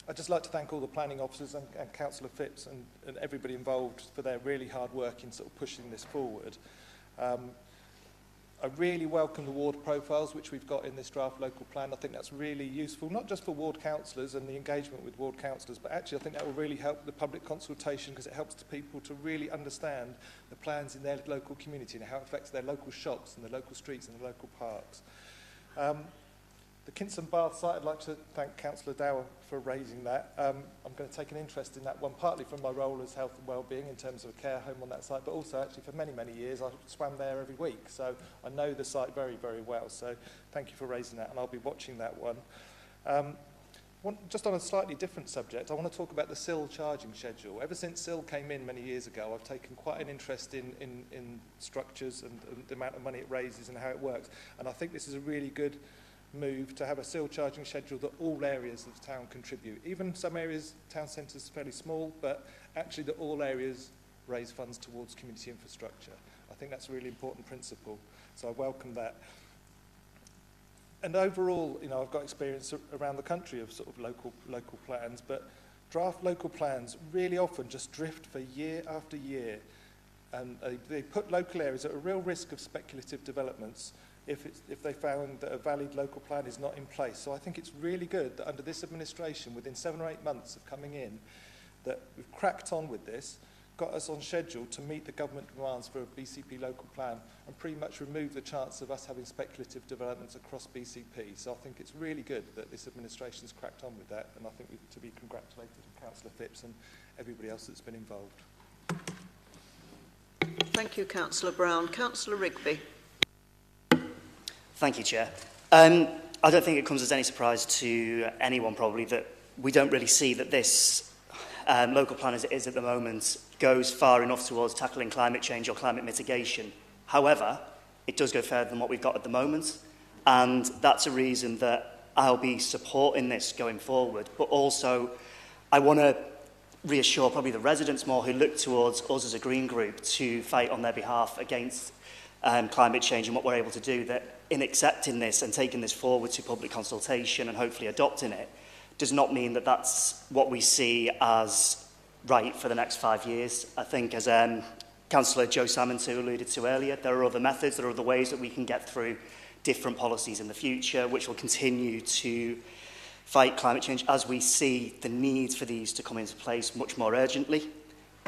I'd just like to thank all the planning officers and Councillor Phipps and everybody involved for their really hard work in sort of pushing this forward. I really welcome the ward profiles which we've got in this draft local plan. I think that's really useful, not just for ward councillors and the engagement with ward councillors, but actually I think that will really help the public consultation because it helps the people to really understand the plans in their local community and how it affects their local shops and the local streets and the local parks. The Kinston Bath site, I'd like to thank Councillor Dower for raising that. I'm going to take an interest in that one, partly from my role as health and wellbeing in terms of a care home on that site, but also actually for many, many years I swam there every week, so I know the site very, very well. So thank you for raising that, and I'll be watching that one. Just on a slightly different subject, I want to talk about the SIL charging schedule. Ever since SIL came in many years ago, I've taken quite an interest in structures and the amount of money it raises and how it works, and I think this is a really good move to have a SIL charging schedule that all areas of the town contribute. Even some areas, town centres are fairly small, but actually that all areas raise funds towards community infrastructure. I think that's a really important principle, so I welcome that. And overall, you know, I've got experience around the country of sort of local plans, but draft local plans really often just drift for year after year, and they put local areas at a real risk of speculative developments if they found that a valid local plan is not in place. So I think it's really good that under this administration, within 7 or 8 months of coming in, that we've cracked on with this, got us on schedule to meet the government demands for a BCP local plan and pretty much remove the chance of us having speculative developments across BCP. So I think it's really good that this administration's cracked on with that, and I think we're to be congratulated to Councillor Phipps and everybody else that's been involved. Thank you, Councillor Brown. Councillor Rigby. Thank you, Chair. I don't think it comes as any surprise to anyone probably that we don't really see that this local plan as it is at the moment goes far enough towards tackling climate change or climate mitigation. However, it does go further than what we've got at the moment, and that's a reason that I'll be supporting this going forward. But also, I want to reassure probably the residents more who look towards us as a Green Group to fight on their behalf against climate change and what we're able to do, that in accepting this and taking this forward to public consultation and hopefully adopting it does not mean that that's what we see as right for the next 5 years. I think, as Councillor Joe Salmons alluded to earlier, there are other methods, there are other ways that we can get through different policies in the future which will continue to fight climate change as we see the need for these to come into place much more urgently.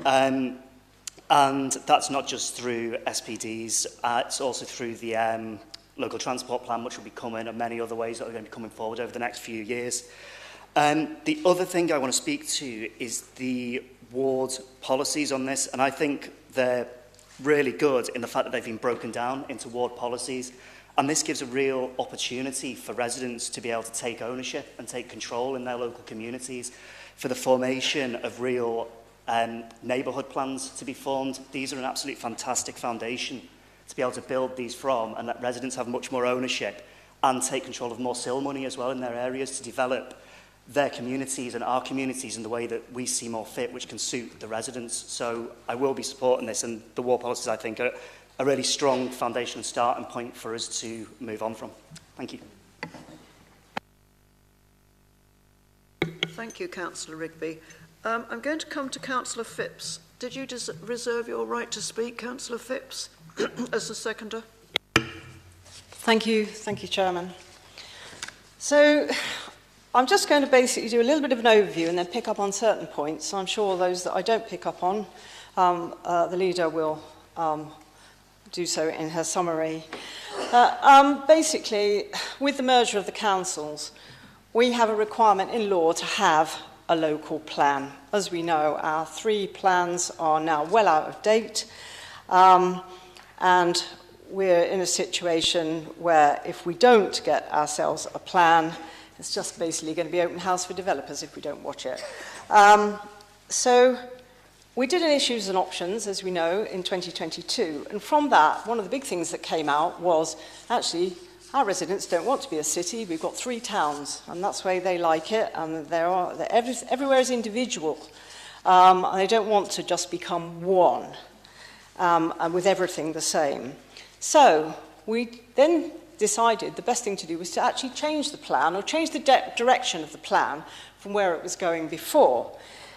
And that's not just through SPDs, it's also through the local transport plan, which will be coming, and many other ways that are going to be coming forward over the next few years. The other thing I want to speak to is the ward policies on this, and I think they're really good in the fact that they've been broken down into ward policies, and this gives a real opportunity for residents to be able to take ownership and take control in their local communities, for the formation of real neighbourhood plans to be formed. These are an absolute fantastic foundation to be able to build these from, and let residents have much more ownership and take control of more SIL money as well in their areas to develop their communities and our communities in the way that we see more fit, which can suit the residents. So I will be supporting this, and the ward policies, I think, are a really strong foundation and starting point for us to move on from. Thank you. Thank you, Councillor Rigby. I'm going to come to Councillor Phipps. Did you reserve your right to speak, Councillor Phipps, as the seconder? Thank you, Chairman. So I'm just going to basically do a little bit of an overview and then pick up on certain points. So I'm sure those that I don't pick up on, the leader will do so in her summary. Basically, with the merger of the councils, we have a requirement in law to have a local plan. As we know, our 3 plans are now well out of date, and we're in a situation where if we don't get ourselves a plan, it's just basically going to be open house for developers if we don't watch it. So we did an issues and options, as we know, in 2022, and from that, one of the big things that came out was actually our residents don't want to be a city. We've got 3 towns, and that's the way they like it, and everywhere is individual, and they don't want to just become one, and with everything the same. So we then decided the best thing to do was to actually change the plan, or change the direction of the plan from where it was going before.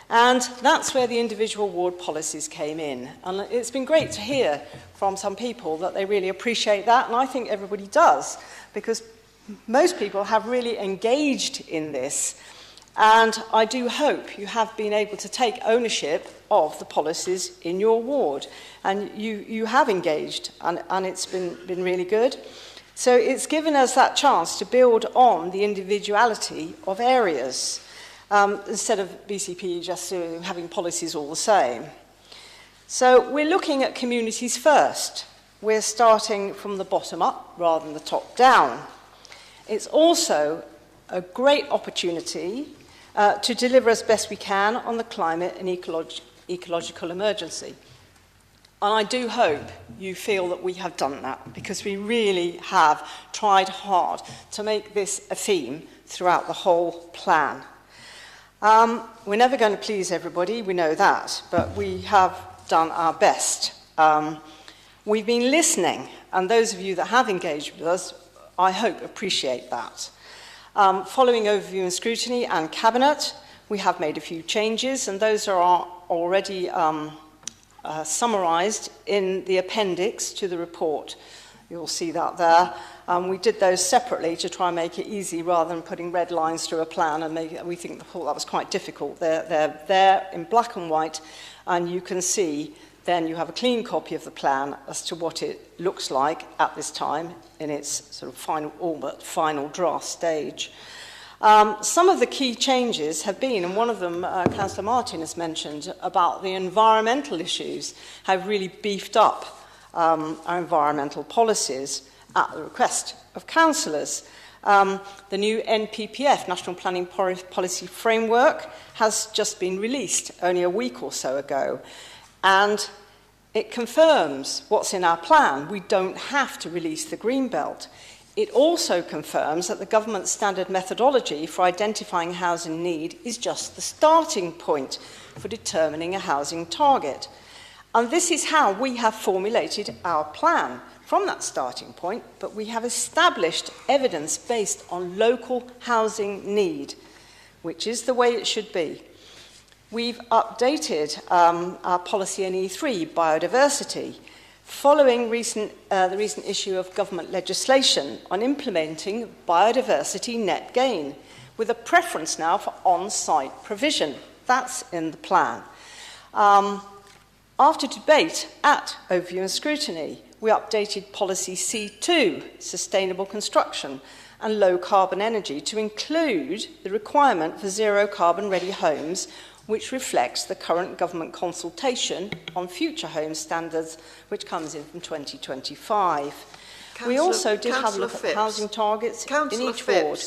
And that's where the individual ward policies came in. And it's been great to hear from some people that they really appreciate that, and I think everybody does, because most people have really engaged in this. And I do hope you have been able to take ownership of the policies in your ward. And you have engaged, and it's been really good. So it's given us that chance to build on the individuality of areas, instead of BCP just having policies all the same. So we're looking at communities first. We're starting from the bottom up rather than the top down. It's also a great opportunity to deliver as best we can on the climate and ecological emergency. And I do hope you feel that we have done that, because we really have tried hard to make this a theme throughout the whole plan. We're never going to please everybody, we know that, but we have done our best. We've been listening, and those of you that have engaged with us, I hope, appreciate that. Following overview and scrutiny and Cabinet, we have made a few changes, and those are already summarised in the appendix to the report. You'll see that there. We did those separately to try and make it easy rather than putting red lines through a plan, and we thought that was quite difficult. They're there in black and white, and you can see then you have a clean copy of the plan as to what it looks like at this time in its sort of final draft stage. Some of the key changes have been, and one of them Councillor Martin has mentioned, about the environmental issues, have really beefed up our environmental policies at the request of councillors. The new NPPF, National Planning Policy Framework, has just been released only a week or so ago. And it confirms what's in our plan. We don't have to release the Greenbelt. It also confirms that the government standard methodology for identifying housing need is just the starting point for determining a housing target. And this is how we have formulated our plan from that starting point, but we have established evidence based on local housing need, which is the way it should be. We've updated our policy in E3, biodiversity, following the recent issue of government legislation on implementing biodiversity net gain, with a preference now for on-site provision. That's in the plan. After debate at overview and scrutiny, we updated policy C2, sustainable construction and low carbon energy, to include the requirement for zero carbon ready homes, which reflects the current government consultation on future home standards, which comes in from 2025. We also did have a look at housing targets in each ward.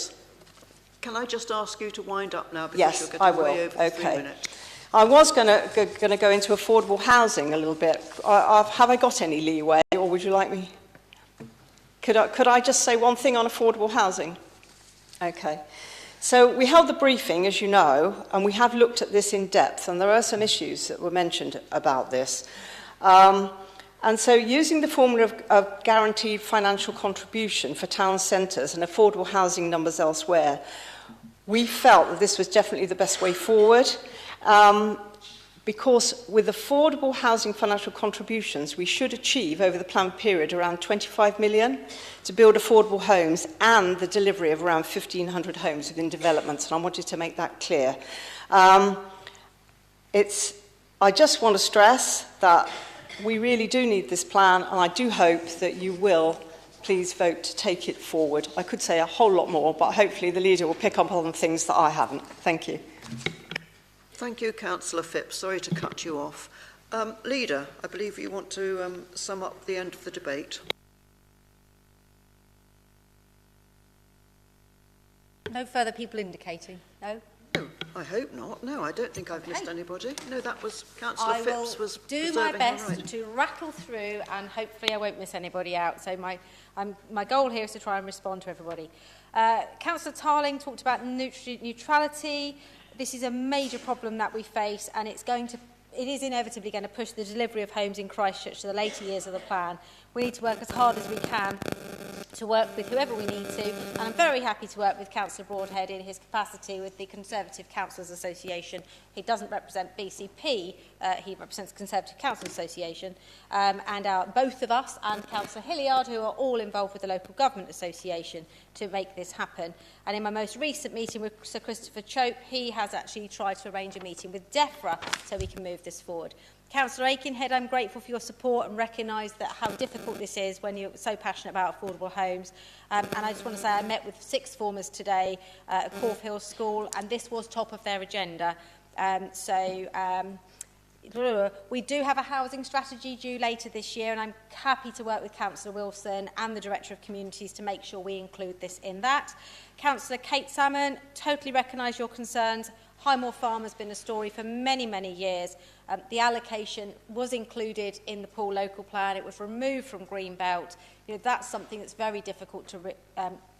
Can I just ask you to wind up now, because yes, you're getting way over the 3 okay. minutes. I was going to go into affordable housing a little bit. Have I got any leeway, or would you like me? Could I just say one thing on affordable housing? Okay. So we held the briefing, as you know, and we have looked at this in depth, and there are some issues that were mentioned about this. And so using the formula of guaranteed financial contribution for town centres and affordable housing numbers elsewhere, we felt that this was definitely the best way forward. Because with affordable housing financial contributions, we should achieve over the planned period around 25 million to build affordable homes and the delivery of around 1,500 homes within developments, and I wanted to make that clear. I just want to stress that we really do need this plan, and I do hope that you will please vote to take it forward. I could say a whole lot more, but hopefully the leader will pick up on things that I haven't. Thank you. Thank you, Councillor Phipps. Sorry to cut you off. Leader, I believe you want to sum up the end of the debate. No further people indicating? No? No, I hope not. No, I don't think I've missed anybody. No, that was Councillor I Phipps was do my best right. to rattle through, and hopefully I won't miss anybody out. So my goal here is to try and respond to everybody. Councillor Tarling talked about nutrient neutrality. This is a major problem that we face, and it is inevitably going to push the delivery of homes in Christchurch to the later years of the plan. We need to work as hard as we can to work with whoever we need to, and I'm very happy to work with Councillor Broadhead in his capacity with the Conservative Councillors Association. He doesn't represent BCP, he represents Conservative Council Association, and both of us and Councillor Hilliard, who are all involved with the Local Government Association to make this happen. And in my most recent meeting with Sir Christopher Chope, he has actually tried to arrange a meeting with DEFRA so we can move this forward. Councillor Aikenhead, I'm grateful for your support and recognise that how difficult this is when you're so passionate about affordable homes. And I just want to say I met with sixth formers today at Corfe Hill School, and this was top of their agenda. We do have a housing strategy due later this year, and I'm happy to work with Councillor Wilson and the Director of Communities to make sure we include this in that. Councillor Kate Salmon, totally recognise your concerns. Highmore Farm has been a story for many, many years. The allocation was included in the pool local plan. It was removed from Greenbelt. You know, that's something that's very difficult to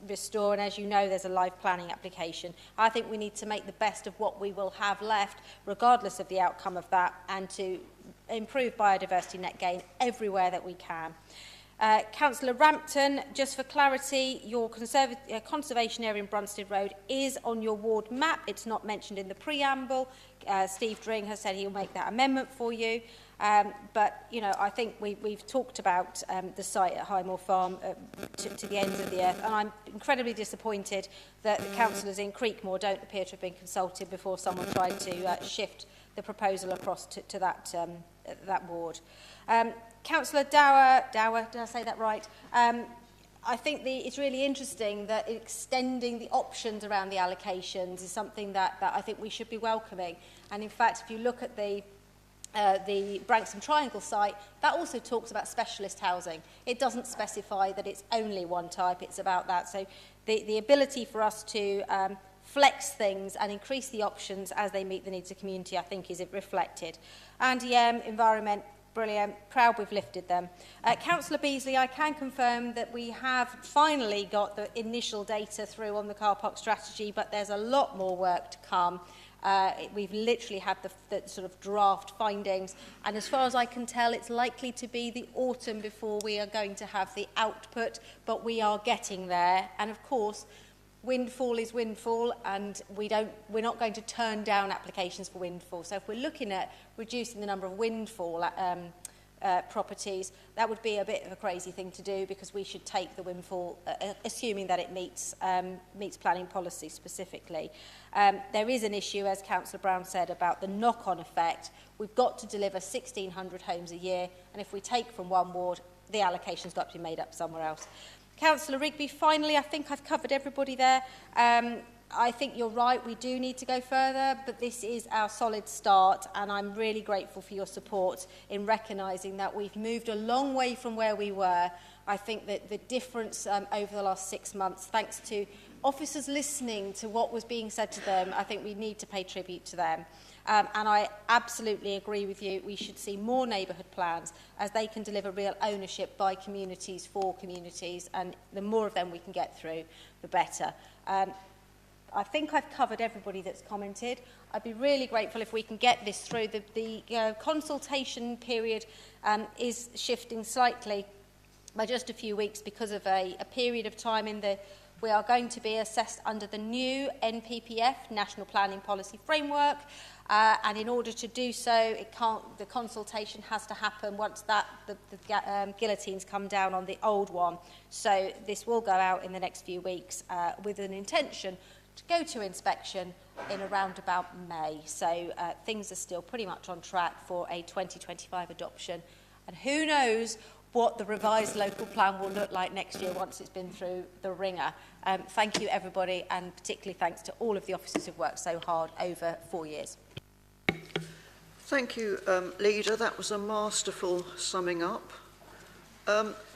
restore. And as you know, there's a live planning application. I think we need to make the best of what we will have left, regardless of the outcome of that, and to improve biodiversity net gain everywhere that we can. Councillor Rampton, just for clarity, your conservation area in Brunstead Road is on your ward map. It's not mentioned in the preamble. Steve Dring has said he'll make that amendment for you. But, you know, I think we've talked about the site at Highmore Farm to the ends of the earth, and I'm incredibly disappointed that the councillors in Creekmore don't appear to have been consulted before someone tried to shift the proposal across to that ward. Councillor Dower, did I say that right? I think it's really interesting that extending the options around the allocations is something that I think we should be welcoming. And in fact, if you look at the Branksome Triangle site, that also talks about specialist housing. It doesn't specify that it's only one type, it's about that. So the ability for us to flex things and increase the options as they meet the needs of the community, I think, is reflected. Andy M, Environment, brilliant, proud we've lifted them. Councillor Beasley, I can confirm that we have finally got the initial data through on the car park strategy, but there's a lot more work to come. We've literally had the sort of draft findings, and as far as I can tell, it's likely to be the autumn before we are going to have the output, but we are getting there. And of course, windfall is windfall, and we're not going to turn down applications for windfall. So if we're looking at reducing the number of windfall properties, that would be a bit of a crazy thing to do, because we should take the windfall, assuming that it meets planning policy specifically. There is an issue, as Councillor Brown said, about the knock-on effect. We've got to deliver 1,600 homes a year, and if we take from one ward, the allocation's got to be made up somewhere else. Councillor Rigby, finally, I think I've covered everybody there. I think you're right, we do need to go further, but this is our solid start, and I'm really grateful for your support in recognising that we've moved a long way from where we were. I think that the difference over the last 6 months, thanks to officers listening to what was being said to them, I think we need to pay tribute to them. And I absolutely agree with you. We should see more neighbourhood plans, as they can deliver real ownership by communities for communities, and the more of them we can get through, the better. I think I've covered everybody that's commented. I'd be really grateful if we can get this through. The consultation period is shifting slightly by just a few weeks because of a period of time we are going to be assessed under the new NPPF, National Planning Policy Framework, and in order to do so, the consultation has to happen once the guillotines come down on the old one. So this will go out in the next few weeks with an intention to go to inspection in around about May. So things are still pretty much on track for a 2025 adoption. And who knows what the revised local plan will look like next year once it's been through the ringer. Thank you, everybody, and particularly thanks to all of the officers who've worked so hard over 4 years. Thank you, Leader. That was a masterful summing up.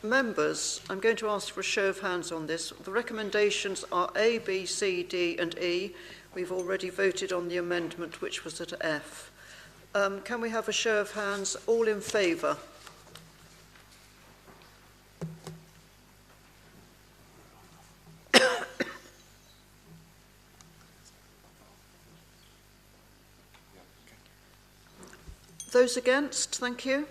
Members, I'm going to ask for a show of hands on this. The recommendations are A, B, C, D and E. We've already voted on the amendment, which was at F. Can we have a show of hands? All in favour? Those against? Thank you.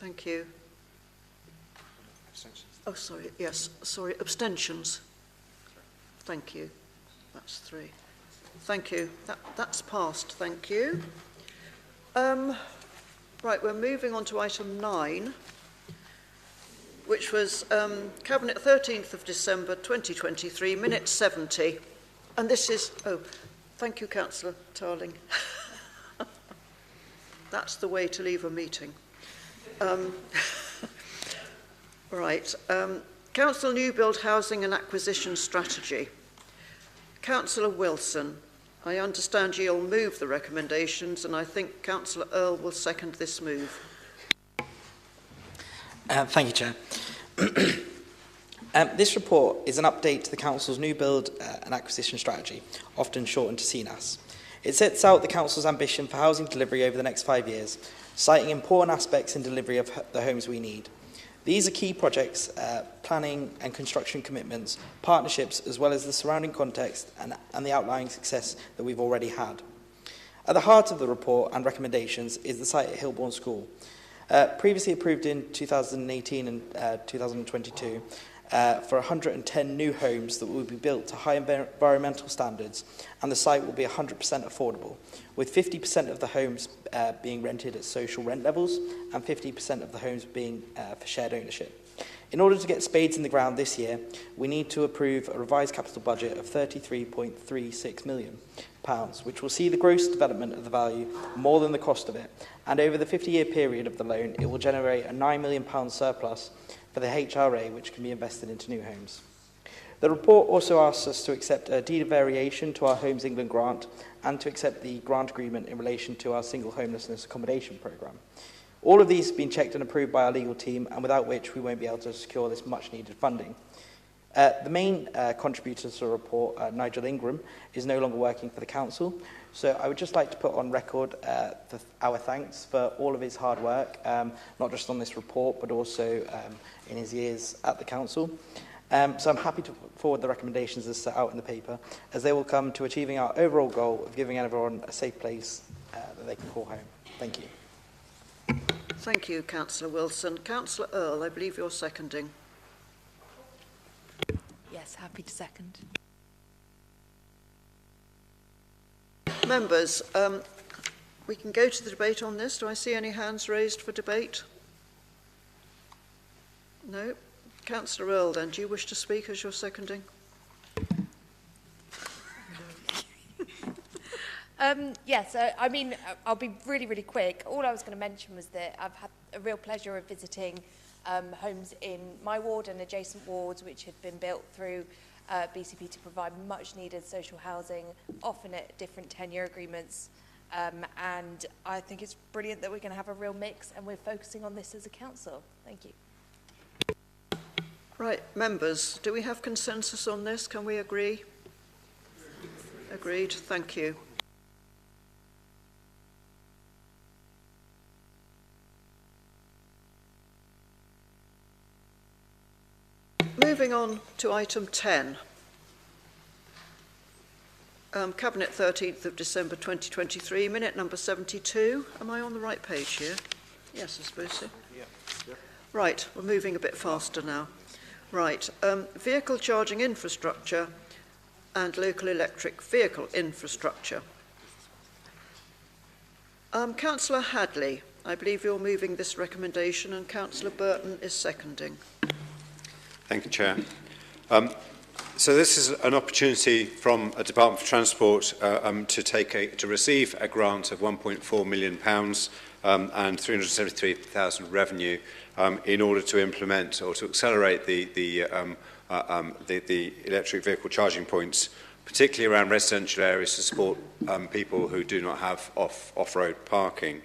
Thank you. Oh, sorry, yes, sorry, abstentions. Thank you. That's 3. Thank you. That's passed, thank you. Right, we're moving on to item 9, which was Cabinet 13th of December 2023, minute 70. And this is, oh, thank you, Councillor Tarling. That's the way to leave a meeting. Right, Council New Build Housing and Acquisition Strategy. Councillor Wilson, I understand you'll move the recommendations, and I think Councillor Earl will second this move. Thank you, Chair. This report is an update to the Council's New Build and Acquisition Strategy, often shortened to CNAS. It sets out the Council's ambition for housing delivery over the next 5 years, citing important aspects in delivery of the homes we need. These are key projects, planning and construction commitments, partnerships, as well as the surrounding context and the outlying success that we've already had. At the heart of the report and recommendations is the site at Hilbourne School. Previously approved in 2018 and 2022 for 110 new homes that will be built to high environmental standards, and the site will be 100% affordable, with 50% of the homes being rented at social rent levels and 50% of the homes being for shared ownership. In order to get spades in the ground this year, we need to approve a revised capital budget of £33.36 million, which will see the gross development of the value more than the cost of it, and over the 50-year period of the loan, it will generate a £9 million surplus for the HRA, which can be invested into new homes. The report also asks us to accept a deed of variation to our Homes England grant and to accept the grant agreement in relation to our single homelessness accommodation programme. All of these have been checked and approved by our legal team, and without which we won't be able to secure this much-needed funding. The main contributor to the report, Nigel Ingram, is no longer working for the Council, so I would just like to put on record our thanks for all of his hard work, not just on this report, but also in his years at the Council. So I'm happy to put forward the recommendations as set out in the paper, as they will come to achieving our overall goal of giving everyone a safe place that they can call home. Thank you. Thank you, Councillor Wilson. Councillor Earl, I believe you're seconding. Yes, happy to second. Members, we can go to the debate on this. Do I see any hands raised for debate? No. Councillor Earl, then, do you wish to speak as you're seconding? Yes, I mean, I'll be really, really quick. All I was going to mention was that I've had a real pleasure of visiting homes in my ward and adjacent wards which had been built through BCP to provide much needed social housing, often at different tenure agreements. And I think it's brilliant that we're going to have a real mix and we're focusing on this as a council. Thank you. Right, members, do we have consensus on this? Can we agree? Agreed, thank you. Moving on to item 10. Cabinet 13th of December 2023, minute number 72. Am I on the right page here? Yes, I suppose so. Yeah. Right, we're moving a bit faster now. Right, vehicle charging infrastructure and local electric vehicle infrastructure. Councillor Hadley, I believe you're moving this recommendation, and Councillor Burton is seconding. Thank you, Chair. So this is an opportunity from a Department for Transport to receive a grant of £1.4 million and 373,000 revenue in order to implement or to accelerate the electric vehicle charging points, particularly around residential areas to support people who do not have off-road parking.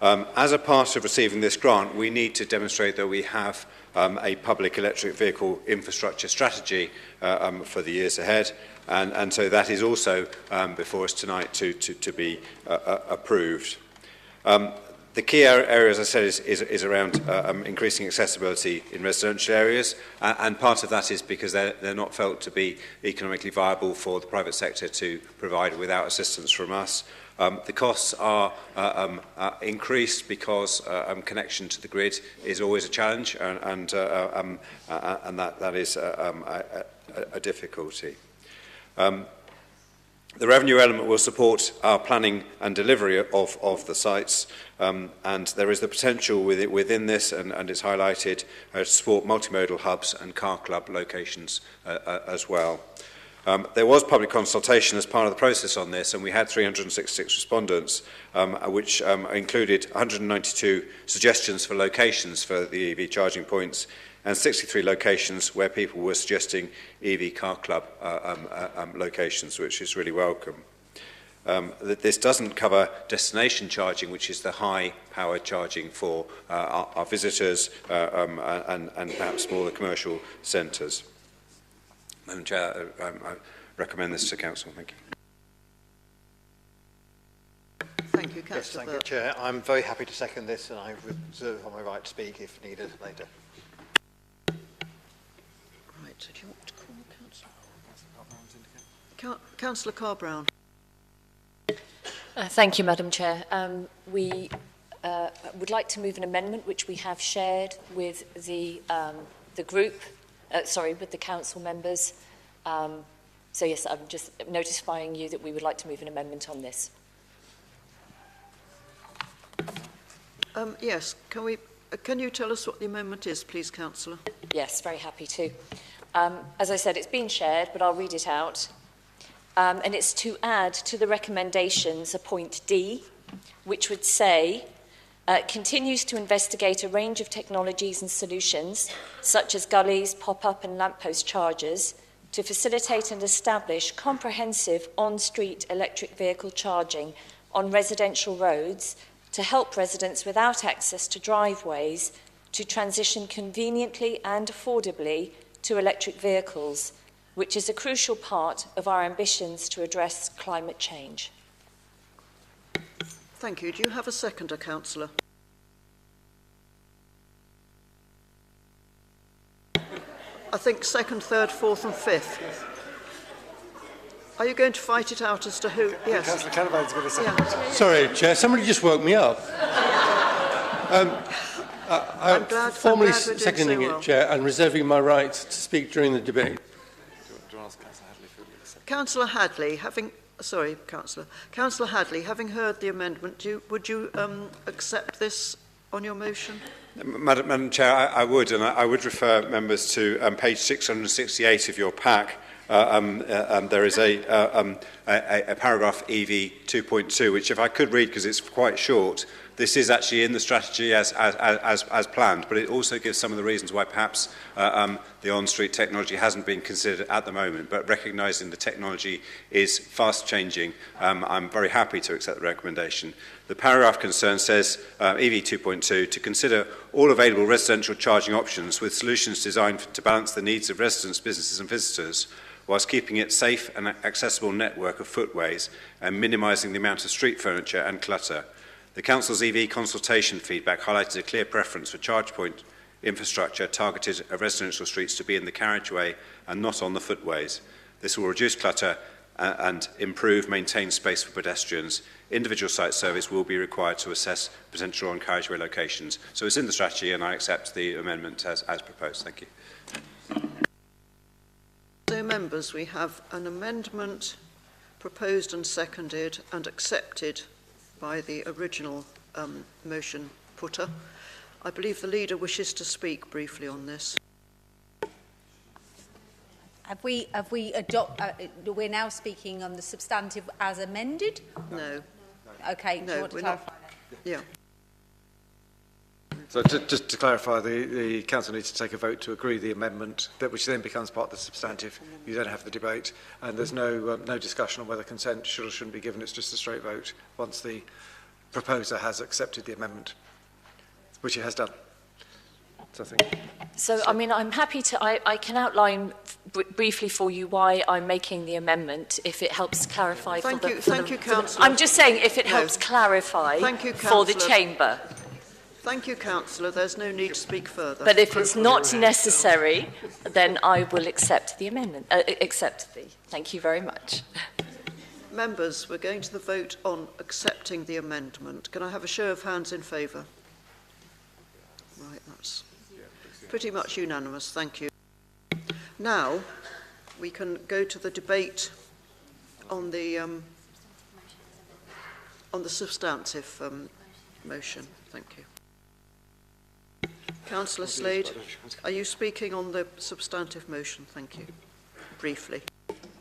As a part of receiving this grant, we need to demonstrate that we have a public electric vehicle infrastructure strategy for the years ahead, and so that is also before us tonight to be approved. The key area, as I said, is around increasing accessibility in residential areas, and part of that is because they're not felt to be economically viable for the private sector to provide without assistance from us. The costs are increased because connection to the grid is always a challenge, and that is a difficulty. The revenue element will support our planning and delivery of the sites, and there is the potential within this, and it's highlighted, to support multimodal hubs and car club locations as well. There was public consultation as part of the process on this, and we had 366 respondents, which included 192 suggestions for locations for the EV charging points, and 63 locations where people were suggesting EV car club locations, which is really welcome. This doesn't cover destination charging, which is the high-power charging for our visitors and perhaps smaller commercial centres. Madam Chair, I recommend this to Council. Thank you. Thank you, Councillor Yes, thank you, Chair. I'm very happy to second this, and I reserve my right to speak if needed later. Right, so do you want to call Councillor Carr-Brown? Thank you, Madam Chair. We would like to move an amendment which we have shared with the group, with the council members. So yes, I'm just notifying you that we would like to move an amendment on this. Yes, can you tell us what the amendment is, please, Councillor? Yes, very happy to. As I said, it's been shared, but I'll read it out. And it's to add to the recommendations a point D, which would say, continues to investigate a range of technologies and solutions, such as gullies, pop-up and lamppost chargers, to facilitate and establish comprehensive on-street electric vehicle charging on residential roads to help residents without access to driveways to transition conveniently and affordably to electric vehicles, which is a crucial part of our ambitions to address climate change. Thank you. Do you have a seconder, Councillor? I think second, third, fourth and fifth. Are you going to fight it out as to who? Yes. Councillor Canavan's going to say. Yeah. Sorry, Chair, somebody just woke me up. I'm formally seconding it, Chair, and reserving my right to speak during the debate. Councillor Hadley, Councillor Hadley, having heard the amendment, would you accept this on your motion? Madam Chair, I would, and I would refer members to page 668 of your pack. There is a paragraph EV 2.2, which if I could read, because it's quite short, this is actually in the strategy as planned, but it also gives some of the reasons why perhaps the on-street technology hasn't been considered at the moment, but recognising the technology is fast changing, I'm very happy to accept the recommendation. The paragraph concern says, EV 2.2, to consider all available residential charging options with solutions designed to balance the needs of residents, businesses and visitors, whilst keeping it safe and accessible network of footways and minimising the amount of street furniture and clutter. The Council's EV consultation feedback highlighted a clear preference for charge point infrastructure targeted at residential streets to be in the carriageway and not on the footways. This will reduce clutter and improve maintained space for pedestrians. Individual site service will be required to assess potential on carriageway locations. So it's in the strategy, and I accept the amendment as proposed. Thank you. So, members, we have an amendment proposed and seconded and accepted by the original motion putter. I believe the leader wishes to speak briefly on this. We're now speaking on the substantive as amended? No. Okay, do you want to clarify that? Yeah. So just to clarify, the Council needs to take a vote to agree the amendment, which then becomes part of the substantive. You don't have the debate, and there's no discussion on whether consent should or shouldn't be given. It's just a straight vote once the proposer has accepted the amendment, which he has done. So, I mean, I'm happy to, I can outline briefly for you why I'm making the amendment, if it helps clarify. Thank you, Councillor. I'm just saying if it helps clarify for the Chamber. Thank you, Councillor. There's no need to speak further. But if it's not necessary, then I will accept the amendment. Thank you very much. Members, we're going to the vote on accepting the amendment. Can I have a show of hands in favour? Right, that's pretty much unanimous. Thank you. Now, we can go to the debate on the substantive motion. Thank you. Councillor Slade, are you speaking on the substantive motion? Thank you. Briefly.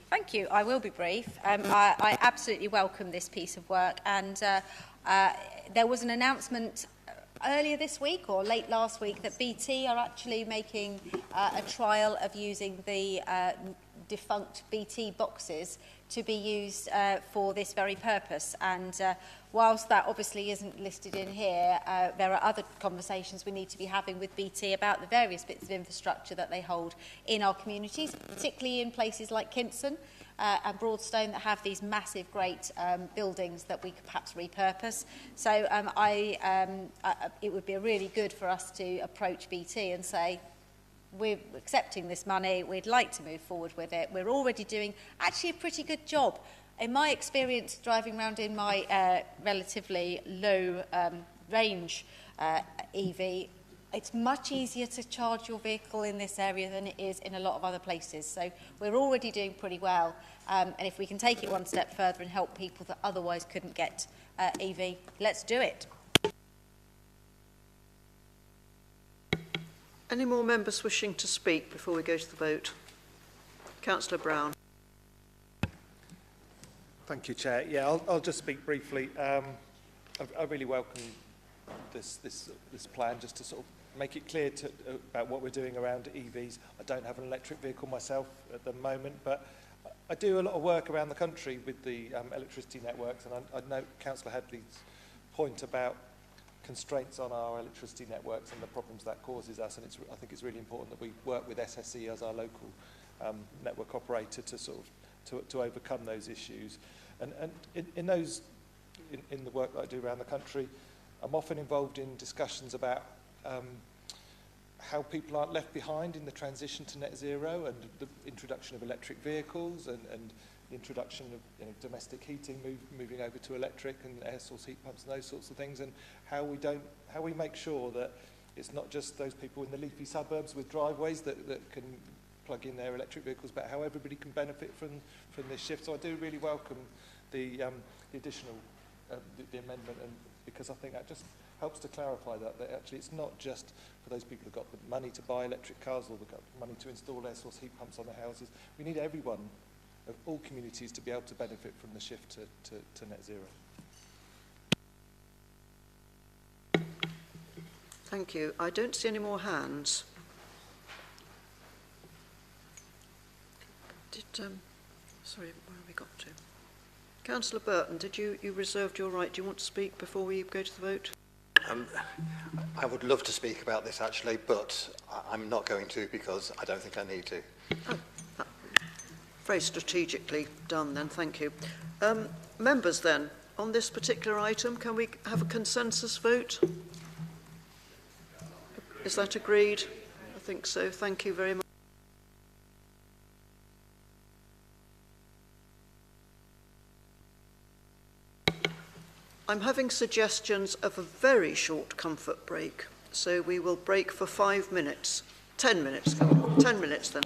Thank you. I will be brief. I absolutely welcome this piece of work, and there was an announcement earlier this week or late last week that BT are actually making a trial of using the defunct BT boxes to be used for this very purpose. And whilst that obviously isn't listed in here, there are other conversations we need to be having with BT about the various bits of infrastructure that they hold in our communities, particularly in places like Kimpson and Broadstone that have these massive, great buildings that we could perhaps repurpose. So it would be really good for us to approach BT and say, we're accepting this money, we'd like to move forward with it. We're already doing actually a pretty good job. In my experience driving around in my relatively low range EV, it's much easier to charge your vehicle in this area than it is in a lot of other places. So we're already doing pretty well. And if we can take it one step further and help people that otherwise couldn't get EV, let's do it. Any more members wishing to speak before we go to the vote? Councillor Brown. Thank you, Chair. Yeah, I'll just speak briefly. I really welcome this plan, just to sort of make it clear about what we're doing around EVs. I don't have an electric vehicle myself at the moment, but I do a lot of work around the country with the electricity networks, and I note Councillor Hadley's point about constraints on our electricity networks and the problems that causes us, and I think it's really important that we work with SSE as our local network operator to sort of to overcome those issues. And in the work that I do around the country, I'm often involved in discussions about how people aren't left behind in the transition to net zero, and the introduction of electric vehicles and the introduction of domestic heating, moving over to electric and air source heat pumps and those sorts of things, and how we make sure that it's not just those people in the leafy suburbs with driveways that can plug in their electric vehicles, but how everybody can benefit from this shift. So I do really welcome the additional the amendment, and because I think that just helps to clarify that actually it's not just for those people who've got the money to buy electric cars or who've got money to install air source heat pumps on their houses. We need everyone of all communities to be able to benefit from the shift to net zero. Thank you. I don't see any more hands. Sorry, where have we got to? Councillor Burton, did you reserved your right? Do you want to speak before we go to the vote? I would love to speak about this actually, but I'm not going to because I don't think I need to. Oh, very strategically done then, thank you. Members then, on this particular item, can we have a consensus vote? Is that agreed? I think so. Thank you very much. I'm having suggestions of a very short comfort break, so we will break for 5 minutes. 10 minutes, come on. 10 minutes then.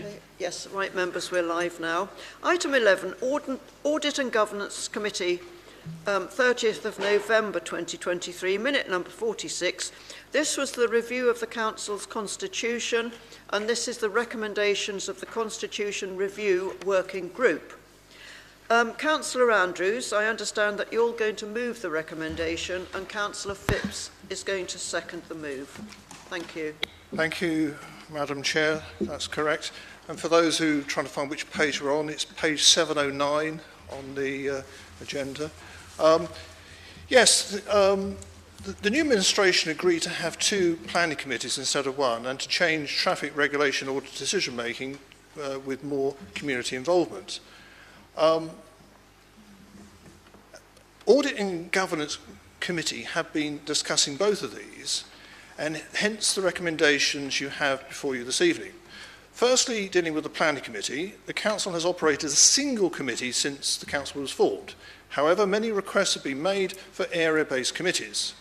Okay. Yes, right, members, we're live now. Item 11, Audit and Governance Committee, 30th of November 2023, minute number 46. This was the review of the Council's constitution, and this is the recommendations of the Constitution Review Working Group. Councillor Andrews, I understand that you're going to move the recommendation, and Councillor Phipps is going to second the move. Thank you. Thank you, Madam Chair. That's correct. And for those who are trying to find which page we're on, it's page 709 on the agenda. The new administration agreed to have 2 planning committees instead of 1, and to change traffic regulation or decision making with more community involvement. Audit and Governance Committee have been discussing both of these, and hence the recommendations you have before you this evening. Firstly, dealing with the Planning Committee, the Council has operated as a single committee since the Council was formed. However, many requests have been made for area-based committees.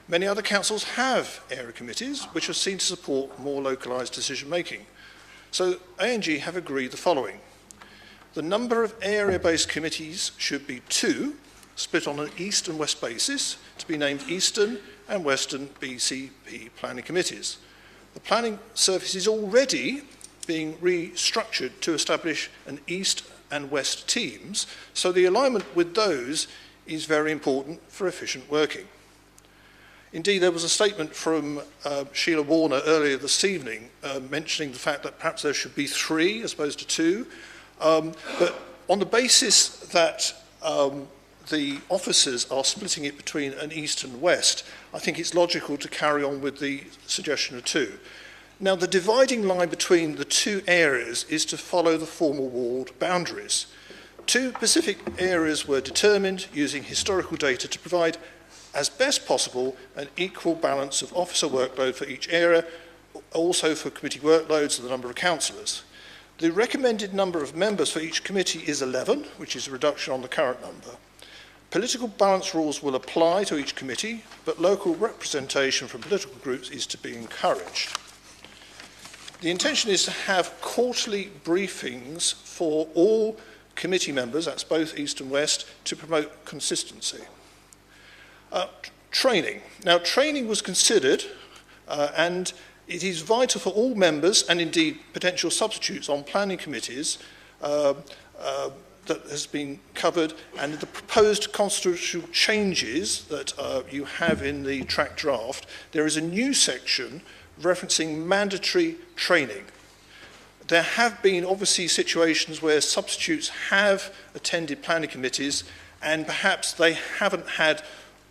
Many other councils have area committees, which are seen to support more localised decision-making. So ANG have agreed the following. The number of area-based committees should be 2, split on an East and West basis, to be named Eastern and Western BCP planning committees. The planning service is already being restructured to establish an East and West teams, so the alignment with those is very important for efficient working. Indeed, there was a statement from Sheila Warner earlier this evening mentioning the fact that perhaps there should be 3 as opposed to 2, but on the basis that the officers are splitting it between an East and West, I think it's logical to carry on with the suggestion of 2. Now, the dividing line between the 2 areas is to follow the former ward boundaries. 2 specific areas were determined using historical data to provide, as best possible, an equal balance of officer workload for each area, also for committee workloads and the number of councillors. The recommended number of members for each committee is 11, which is a reduction on the current number. Political balance rules will apply to each committee, but local representation from political groups is to be encouraged. The intention is to have quarterly briefings for all committee members, that's both East and West, to promote consistency. Training. Now, training was considered, and it is vital for all members, and indeed potential substitutes on planning committees, that has been covered, and the proposed constitutional changes that you have in the track draft, there is a new section referencing mandatory training. There have been obviously situations where substitutes have attended planning committees and perhaps they haven't had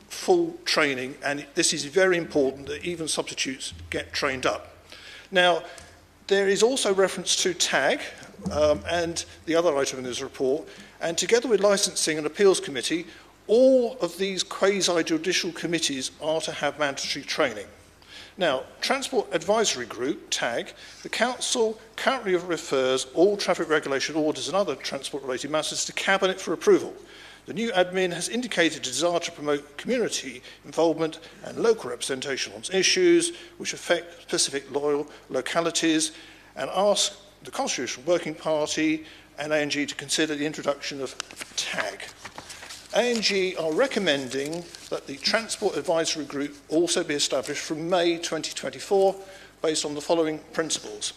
full training, and this is very important that even substitutes get trained up. Now, there is also reference to TAG and the other item in this report, and together with Licensing and Appeals Committee, all of these quasi-judicial committees are to have mandatory training. Now, Transport Advisory Group, TAG, the Council currently refers all traffic regulation orders and other transport-related matters to Cabinet for approval. The new admin has indicated a desire to promote community involvement and local representation on issues which affect specific localities, and ask the Constitutional Working Party and ANG to consider the introduction of TAG. ANG are recommending that the Transport Advisory Group also be established from May 2024 based on the following principles.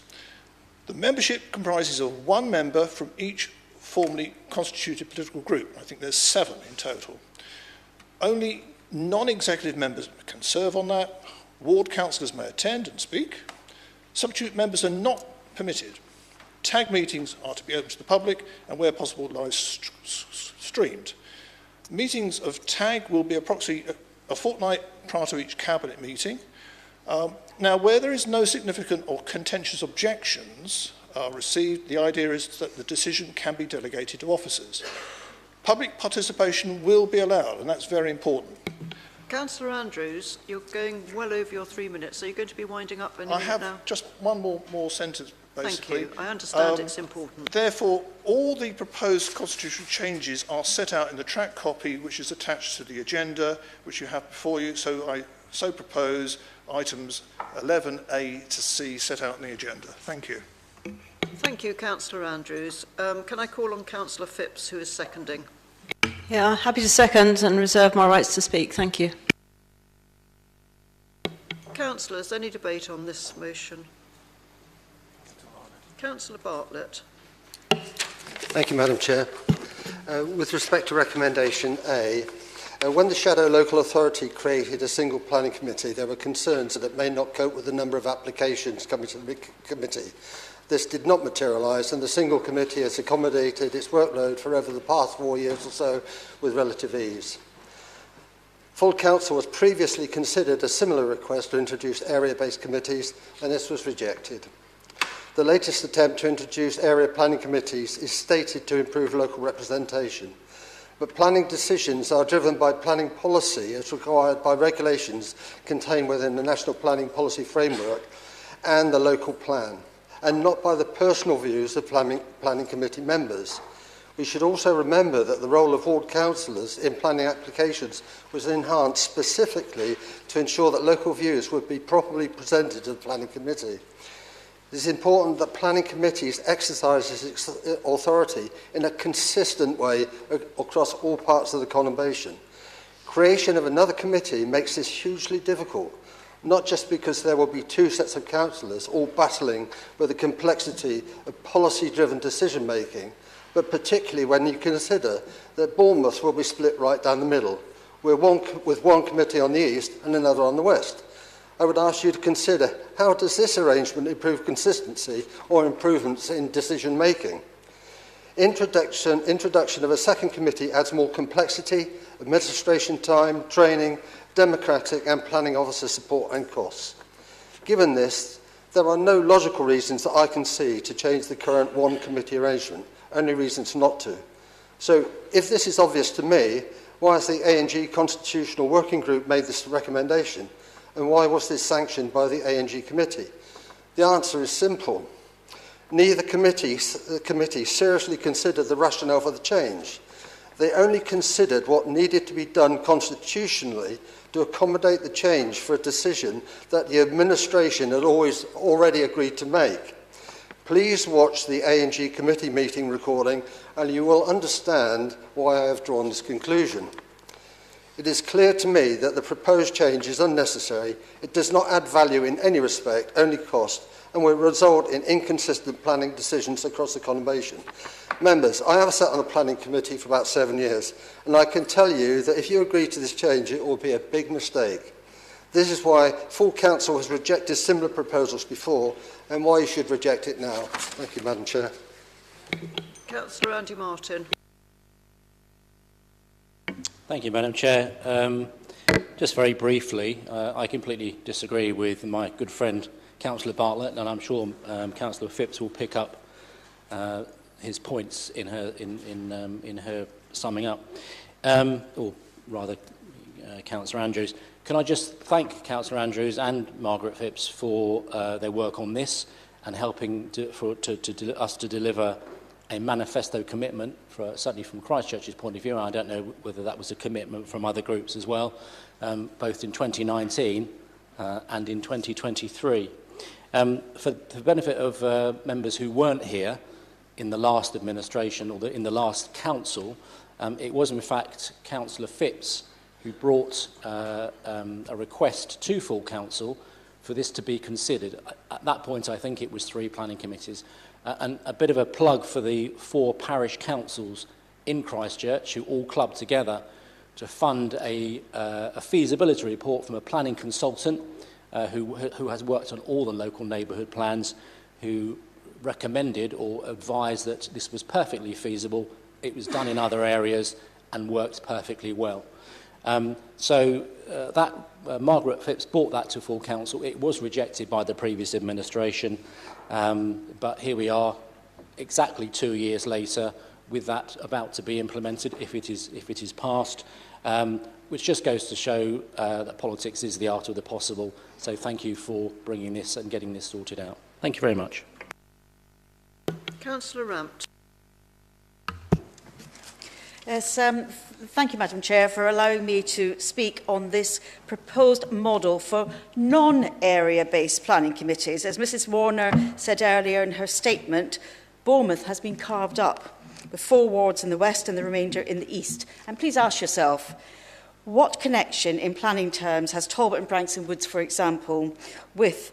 The membership comprises of 1 member from each formally constituted political group. I think there's 7 in total. Only non-executive members can serve on that. Ward councillors may attend and speak. Substitute members are not permitted. TAG meetings are to be open to the public and, where possible, live streamed. Meetings of TAG will be approximately a fortnight prior to each Cabinet meeting. Now, where there is no significant or contentious objections received, the idea is that the decision can be delegated to officers. Public participation will be allowed, and that's very important. Councillor Andrews, you're going well over your 3 minutes, so you're going to be winding up any minute now. I have just one more sentence, basically. Thank you. I understand it's important. Therefore, all the proposed constitutional changes are set out in the track copy, which is attached to the agenda, which you have before you. So I propose items 11A to C set out in the agenda. Thank you. Thank you, Councillor Andrews. Can I call on Councillor Phipps, who is seconding? Yeah, happy to second and reserve my rights to speak. Thank you. Councillors, any debate on this motion? Councillor Bartlett. Thank you, Madam Chair. With respect to recommendation A, when the Shadow Local Authority created a single planning committee, there were concerns that it may not cope with the number of applications coming to the committee. This did not materialise, and the single committee has accommodated its workload for over the past 4 years or so with relative ease. Full Council has previously considered a similar request to introduce area-based committees, and this was rejected. The latest attempt to introduce area planning committees is stated to improve local representation, but planning decisions are driven by planning policy as required by regulations contained within the National Planning Policy Framework and the local plan, and not by the personal views of planning committee members. We should also remember that the role of ward councillors in planning applications was enhanced specifically to ensure that local views would be properly presented to the planning committee. It is important that planning committees exercise its authority in a consistent way across all parts of the conurbation. Creation of another committee makes this hugely difficult, not just because there will be two sets of councillors all battling with the complexity of policy-driven decision-making, but particularly when you consider that Bournemouth will be split right down the middle, with one committee on the east and another on the west. I would ask you to consider, how does this arrangement improve consistency or improvements in decision-making? Introduction of a second committee adds more complexity, administration time, training, democratic and planning officer support and costs. Given this, there are no logical reasons that I can see to change the current one committee arrangement, only reasons not to. So if this is obvious to me, why has the A&G Constitutional Working Group made this recommendation? And why was this sanctioned by the A&G Committee? The answer is simple. Neither committee seriously considered the rationale for the change. They only considered what needed to be done constitutionally to accommodate the change for a decision that the administration had already agreed to make. Please watch the A&G committee meeting recording and you will understand why I have drawn this conclusion. It is clear to me that the proposed change is unnecessary. It does not add value in any respect, only cost, and will result in inconsistent planning decisions across the conurbation. Members, I have sat on the planning committee for about 7 years, and I can tell you that if you agree to this change, it will be a big mistake. This is why full council has rejected similar proposals before, and why you should reject it now. Thank you, Madam Chair. Councillor Andy Martin. Thank you, Madam Chair. Just very briefly, I completely disagree with my good friend Councillor Bartlett, and I'm sure Councillor Phipps will pick up his points in her summing up, or rather, Councillor Andrews. Can I just thank Councillor Andrews and Margaret Phipps for their work on this and helping us to deliver a manifesto commitment, certainly from Christchurch's point of view. I don't know whether that was a commitment from other groups as well, both in 2019 and in 2023. For the benefit of members who weren't here in the last administration or in the last council, it was in fact Councillor Phipps who brought a request to full council for this to be considered. At that point, I think it was 3 planning committees. And a bit of a plug for the 4 parish councils in Christchurch who all clubbed together to fund a feasibility report from a planning consultant who has worked on all the local neighbourhood plans, who recommended or advised that this was perfectly feasible, it was done in other areas and worked perfectly well. Margaret Phipps brought that to full council. It was rejected by the previous administration, but here we are exactly 2 years later with that about to be implemented if it is passed, which just goes to show that politics is the art of the possible. So thank you for bringing this and getting this sorted out. Thank you very much. Councillor Rampt. Yes, thank you, Madam Chair, for allowing me to speak on this proposed model for non-area-based planning committees. As Mrs Warner said earlier in her statement, Bournemouth has been carved up, with 4 wards in the west and the remainder in the east. And please ask yourself, what connection in planning terms has Talbot and Branksome Woods, for example, with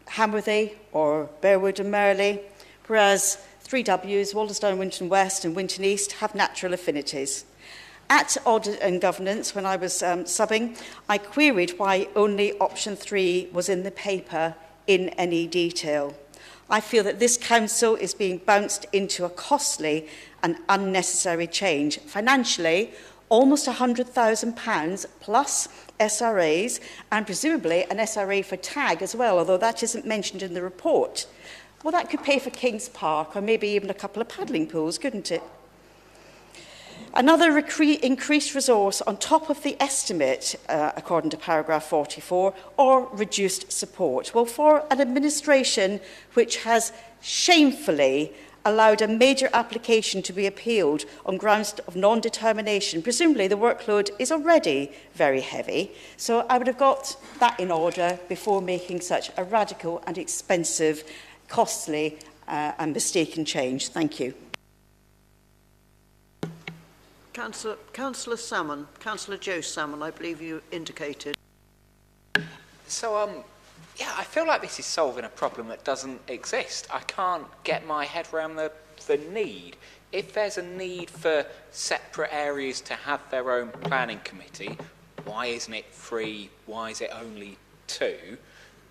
Hamworthy or Bearwood and Merley, whereas 3Ws, Wallasdown, Winton West and Winton East have natural affinities. At Audit and Governance, when I was subbing, I queried why only option 3 was in the paper in any detail. I feel that this council is being bounced into a costly and unnecessary change. Financially, almost £100,000 plus SRAs, and presumably an SRA for TAG as well, although that isn't mentioned in the report. Well, that could pay for Kings Park or maybe even a couple of paddling pools, couldn't it? Another increased resource on top of the estimate, according to paragraph 44, or reduced support. Well, for an administration which has shamefully allowed a major application to be appealed on grounds of non-determination, presumably the workload is already very heavy. So I would have got that in order before making such a radical and expensive, costly and mistaken change. Thank you. Councillor Salmon, Councillor Joe Salmon, I believe you indicated. So, yeah, I feel like this is solving a problem that doesn't exist. I can't get my head around the need. If there's a need for separate areas to have their own planning committee, why isn't it 3? Why is it only 2?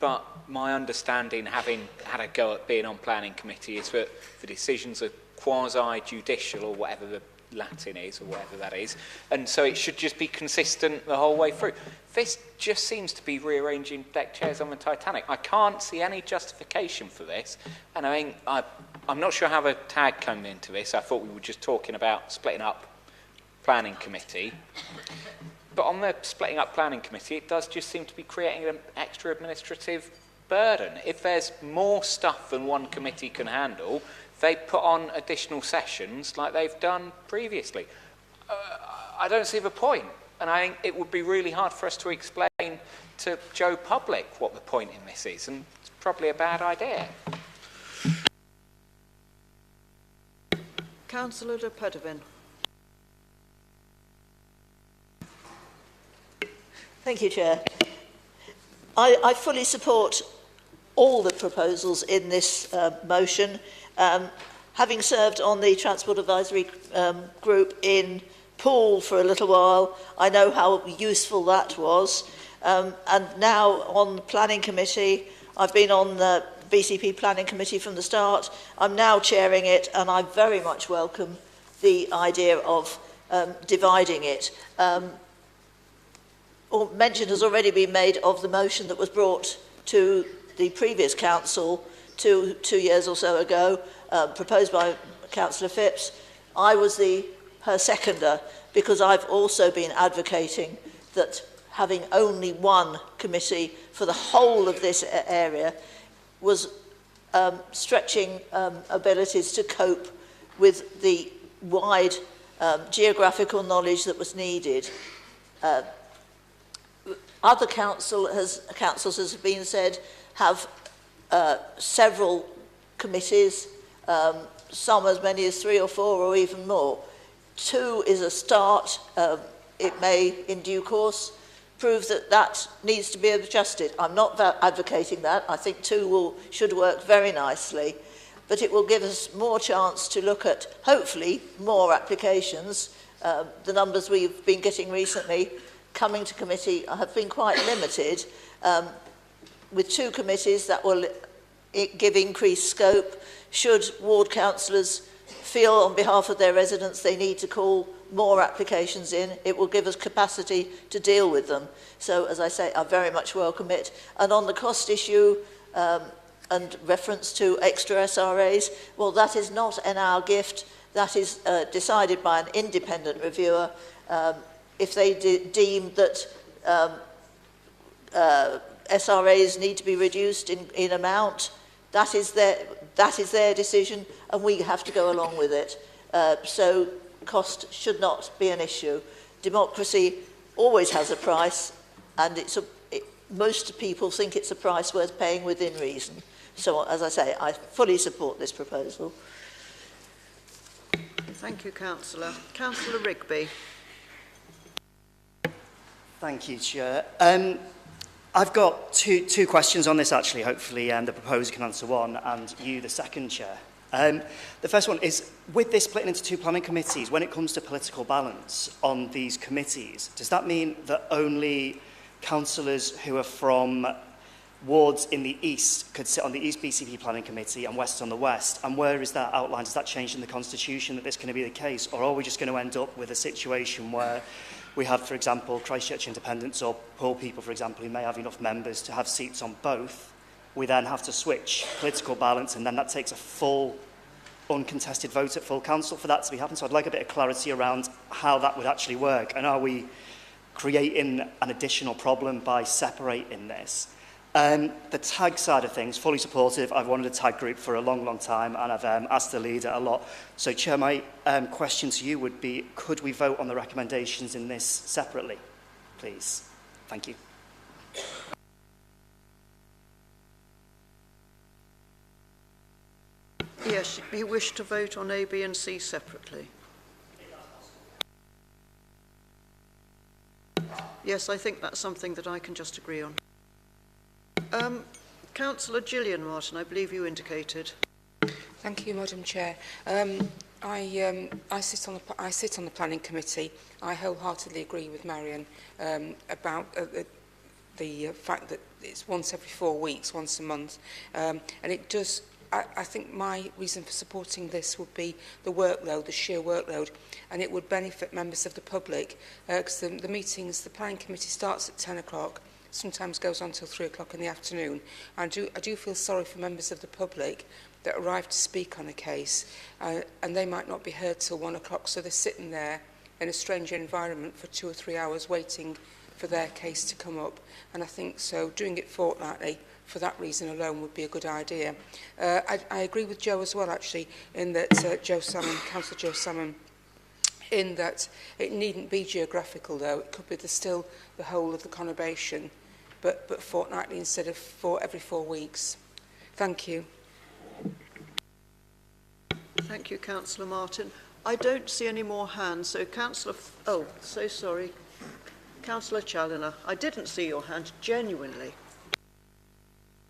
But my understanding, having had a go at being on planning committee, is that the decisions are quasi-judicial, or whatever the Latin is, or whatever that is, and so it should just be consistent the whole way through. This just seems to be rearranging deck chairs on the Titanic. I can't see any justification for this, and I mean, I'm not sure how the tag came into this. I thought we were just talking about splitting up planning committee, but on the splitting up planning committee, it does just seem to be creating an extra administrative burden. If there's more stuff than one committee can handle, they put on additional sessions like they've done previously. I don't see the point, and I think it would be really hard for us to explain to Joe Public what the point in this is, and it's probably a bad idea. Councillor de Pedevin. Thank you, Chair. I fully support all the proposals in this motion. Having served on the Transport Advisory Group in Poole for a little while, I know how useful that was. And now on the Planning Committee, I've been on the BCP Planning Committee from the start. I'm now chairing it, and I very much welcome the idea of dividing it. Mention has already been made of the motion that was brought to the previous council two years or so ago, proposed by Councillor Phipps. I was her seconder, because I've also been advocating that having only one committee for the whole of this area was stretching abilities to cope with the wide geographical knowledge that was needed. Other councils, as has been said, have several committees, some as many as 3 or 4 or even more. 2 is a start. It may, in due course, prove that that needs to be adjusted. I'm not advocating that. I think 2 should work very nicely, but it will give us more chance to look at, hopefully, more applications. The numbers we've been getting recently coming to committee have been quite limited. With 2 committees, that will give increased scope. Should ward councillors feel on behalf of their residents they need to call more applications in, it will give us capacity to deal with them. So, as I say, I very much welcome it. And on the cost issue and reference to extra SRAs, well, that is not an our gift. That is decided by an independent reviewer. If they deem that SRAs need to be reduced in amount, that is their decision, and we have to go along with it. So cost should not be an issue. Democracy always has a price, and most people think it's a price worth paying within reason. So, as I say, I fully support this proposal. Thank you, Councillor. Councillor Rigby. Thank you, Chair. I've got two questions on this, actually. Hopefully the proposer can answer one, and you, the second, Chair. The first one is, with this splitting into two planning committees, when it comes to political balance on these committees, does that mean that only councillors who are from wards in the east could sit on the East BCP Planning Committee and west on the west? And where is that outlined? Is that changed in the Constitution that this is going to be the case? Or are we just going to end up with a situation where we have, for example, Christchurch Independents or poor people, for example, who may have enough members to have seats on both? We then have to switch political balance, and then that takes a full uncontested vote at full council for that to be happening. So I'd like a bit of clarity around how that would actually work. And are we creating an additional problem by separating this? The tag side of things, fully supportive. I've wanted a tag group for a long, long time, and I've asked the leader a lot. So, Chair, my question to you would be, could we vote on the recommendations in this separately, please? Thank you. Yes, you wish to vote on A, B and C separately? Yes, I think that's something that I can just agree on. Councillor Gillian Martin, I believe you indicated. Thank you, Madam Chair. I sit on the Planning Committee. I wholeheartedly agree with Marion about the fact that it's once every 4 weeks, once a month, and it does. I think my reason for supporting this would be the workload, the sheer workload, and it would benefit members of the public because the meetings, the Planning Committee starts at 10 o'clock, sometimes goes on till 3 o'clock in the afternoon. I do feel sorry for members of the public that arrive to speak on a case and they might not be heard till 1 o'clock, so they're sitting there in a strange environment for 2 or 3 hours waiting for their case to come up. And I think so doing it fortnightly for that reason alone would be a good idea. I agree with Joe as well, actually, in that Councillor Joe Salmon, in that it needn't be geographical, though. It could be still the whole of the conurbation, but fortnightly instead of every 4 weeks. Thank you. Thank you, Councillor Martin. I don't see any more hands, so Councillor... Oh, so sorry. Councillor Challoner, I didn't see your hand, genuinely.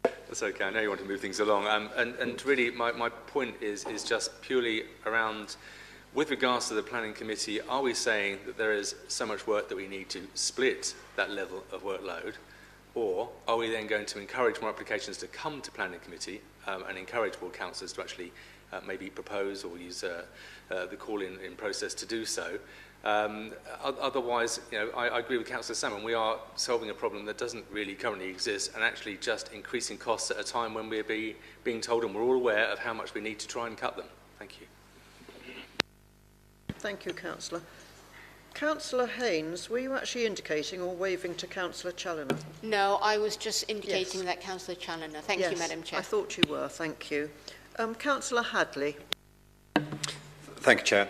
That's okay. I know you want to move things along. And really, my point is just purely around, with regards to the Planning Committee, are we saying that there is so much work that we need to split that level of workload? Or are we then going to encourage more applications to come to Planning Committee and encourage ward councillors to actually maybe propose or use the call-in process to do so? Otherwise, I agree with Councillor Salmon. We are solving a problem that doesn't really currently exist and actually just increasing costs at a time when we're being told, and we're all aware of how much we need to try and cut them. Thank you. Thank you, Councillor. Councillor Haynes, were you actually indicating or waving to Councillor Challoner? No, I was just indicating that Councillor Challoner. Thank you, Madam Chair. I thought you were. Thank you. Councillor Hadley. Thank you, Chair.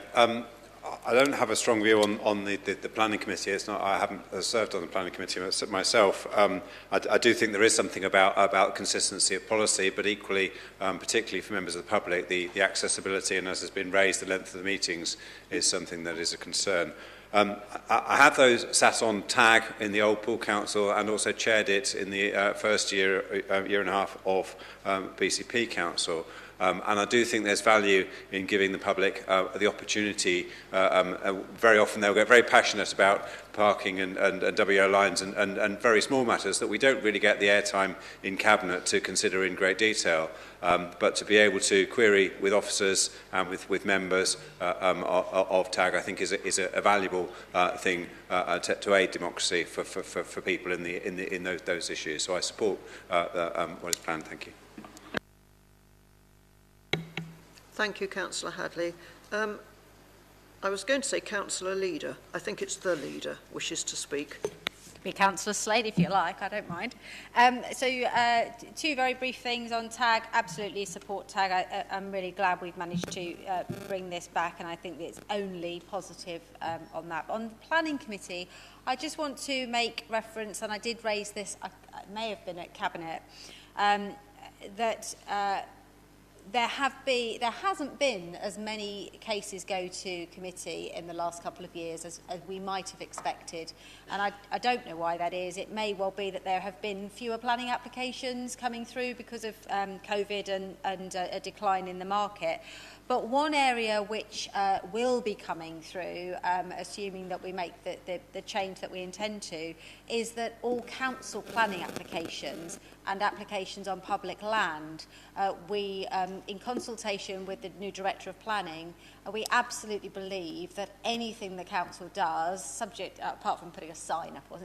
I don't have a strong view on the Planning Committee. It's not, I haven't served on the Planning Committee myself. I do think there is something about consistency of policy, but equally, particularly for members of the public, the accessibility, and as has been raised, the length of the meetings is something that is a concern. I have sat on TAG in the old Pool Council and also chaired it in the first year and a half of BCP Council. And I do think there's value in giving the public the opportunity. Very often they'll get very passionate about parking and WO lines and very small matters that we don't really get the airtime in Cabinet to consider in great detail. But to be able to query with officers and with members of TAG, I think is a valuable thing to aid democracy for people in those issues. So I support what is planned. Thank you. Thank you, Councillor Hadley. I was going to say Councillor Leader. I think it's the Leader wishes to speak. Be Councillor Slade if you like, I don't mind. Two very brief things on TAG. Absolutely support TAG. I'm really glad we've managed to bring this back, and I think it's only positive on that. On the Planning Committee, I just want to make reference, and I did raise this, it may have been at Cabinet, that there hasn't been as many cases go to committee in the last couple of years as we might have expected, and I don't know why that is. It may well be that there have been fewer planning applications coming through because of COVID and a decline in the market. But one area which will be coming through, assuming that we make the change that we intend to, is that all council planning applications and applications on public land, we, in consultation with the new Director of Planning, we absolutely believe that anything the council does, subject, apart from putting a sign up,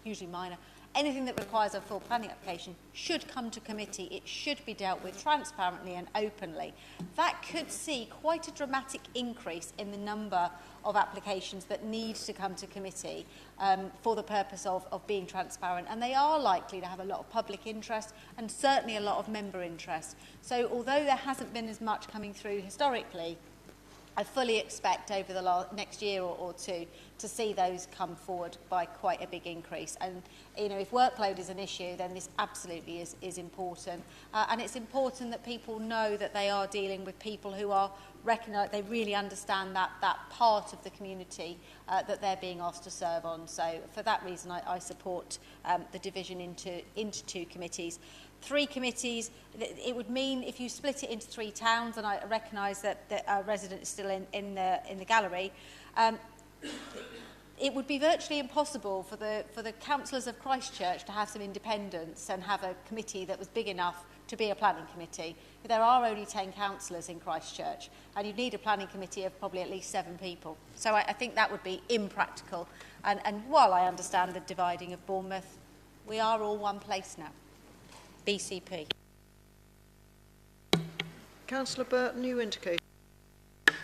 usually minor, anything that requires a full planning application should come to committee. It should be dealt with transparently and openly. That could see quite a dramatic increase in the number of applications that need to come to committee for the purpose of being transparent. And they are likely to have a lot of public interest and certainly a lot of member interest. So although there hasn't been as much coming through historically, I fully expect over the next year or two to see those come forward by quite a big increase. And if workload is an issue, then this absolutely is important. And it's important that people know that they are dealing with people who are recognise, they really understand that part of the community that they're being asked to serve on. So for that reason, I support the division into two committees. 3 committees, it would mean if you split it into 3 towns, and I recognise that a resident is still in the gallery, it would be virtually impossible for the councillors of Christchurch to have some independence and have a committee that was big enough to be a planning committee. There are only 10 councillors in Christchurch, and you'd need a planning committee of probably at least 7 people. So I think that would be impractical. And while I understand the dividing of Bournemouth, we are all one place now. BCP. Councillor Burton, you indicate.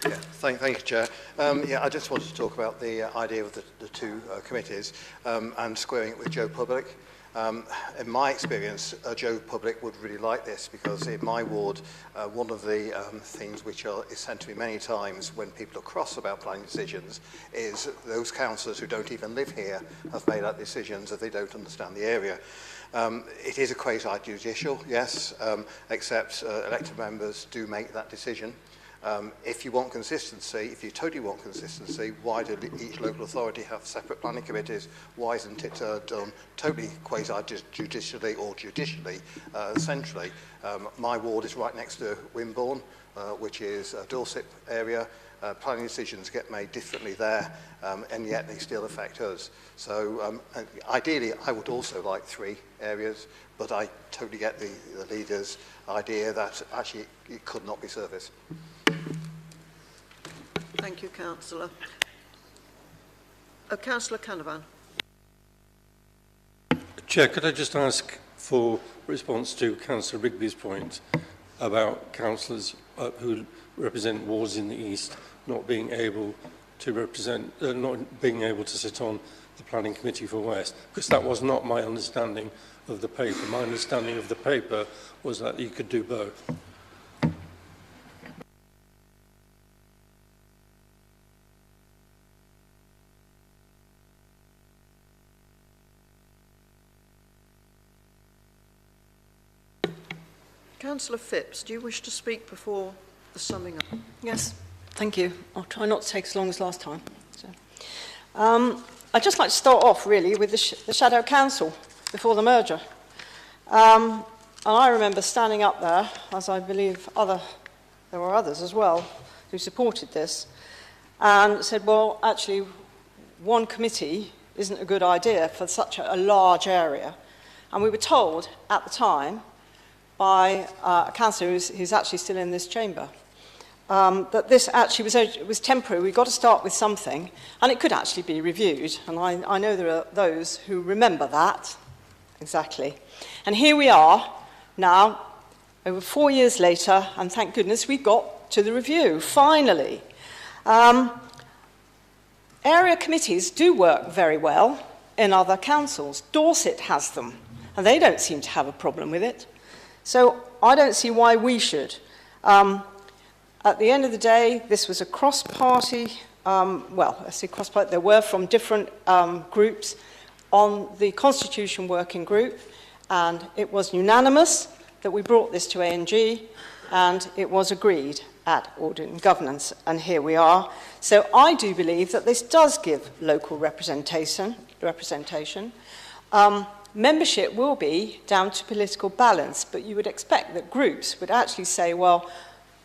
Yeah, thank you, Chair. I just wanted to talk about the idea of the 2 committees and squaring it with Joe Public. In my experience, Joe Public would really like this, because in my ward, one of the things which is sent to me many times when people are cross about planning decisions is those councillors who don't even live here have made that decisions that they don't understand the area. It is a quasi-judicial, yes, except elected members do make that decision. If you want consistency, if you totally want consistency, why do each local authority have separate planning committees? Why isn't it done totally quasi-judicially or judicially, centrally? My ward is right next to Wimborne, which is a Dorset area. Planning decisions get made differently there, and yet they still affect us. So ideally, I would also like 3 areas, but I totally get the leader's idea that actually it could not be serviced. Thank you, Councillor. Councillor Canavan. Chair, could I just ask for response to Councillor Rigby's point about councillors who represent wards in the East not being able to sit on the Planning Committee for West, because that was not my understanding of the paper. My understanding of the paper was that you could do both. Councillor Phipps, do you wish to speak before the summing up? Yes, thank you. I'll try not to take as long as last time. So, I'd just like to start off, really, with the Shadow Council before the merger. And I remember standing up there, as I believe there were others as well, who supported this, and said, well, actually, one committee isn't a good idea for such a large area. And we were told at the time by a councillor who's actually still in this chamber, that this actually was temporary. We've got to start with something, and it could actually be reviewed. And I know there are those who remember that, exactly. And here we are now, over 4 years later, and thank goodness we got to the review, finally. Area committees do work very well, in other councils. Dorset has them, and they don't seem to have a problem with it. So I don't see why we should. At the end of the day, this was a cross-party, cross-party, there were from different groups on the Constitution Working Group, and it was unanimous that we brought this to ANG, and it was agreed at Audit and Governance, and here we are. So I do believe that this does give local representation. Membership will be down to political balance, but you would expect that groups would actually say, well,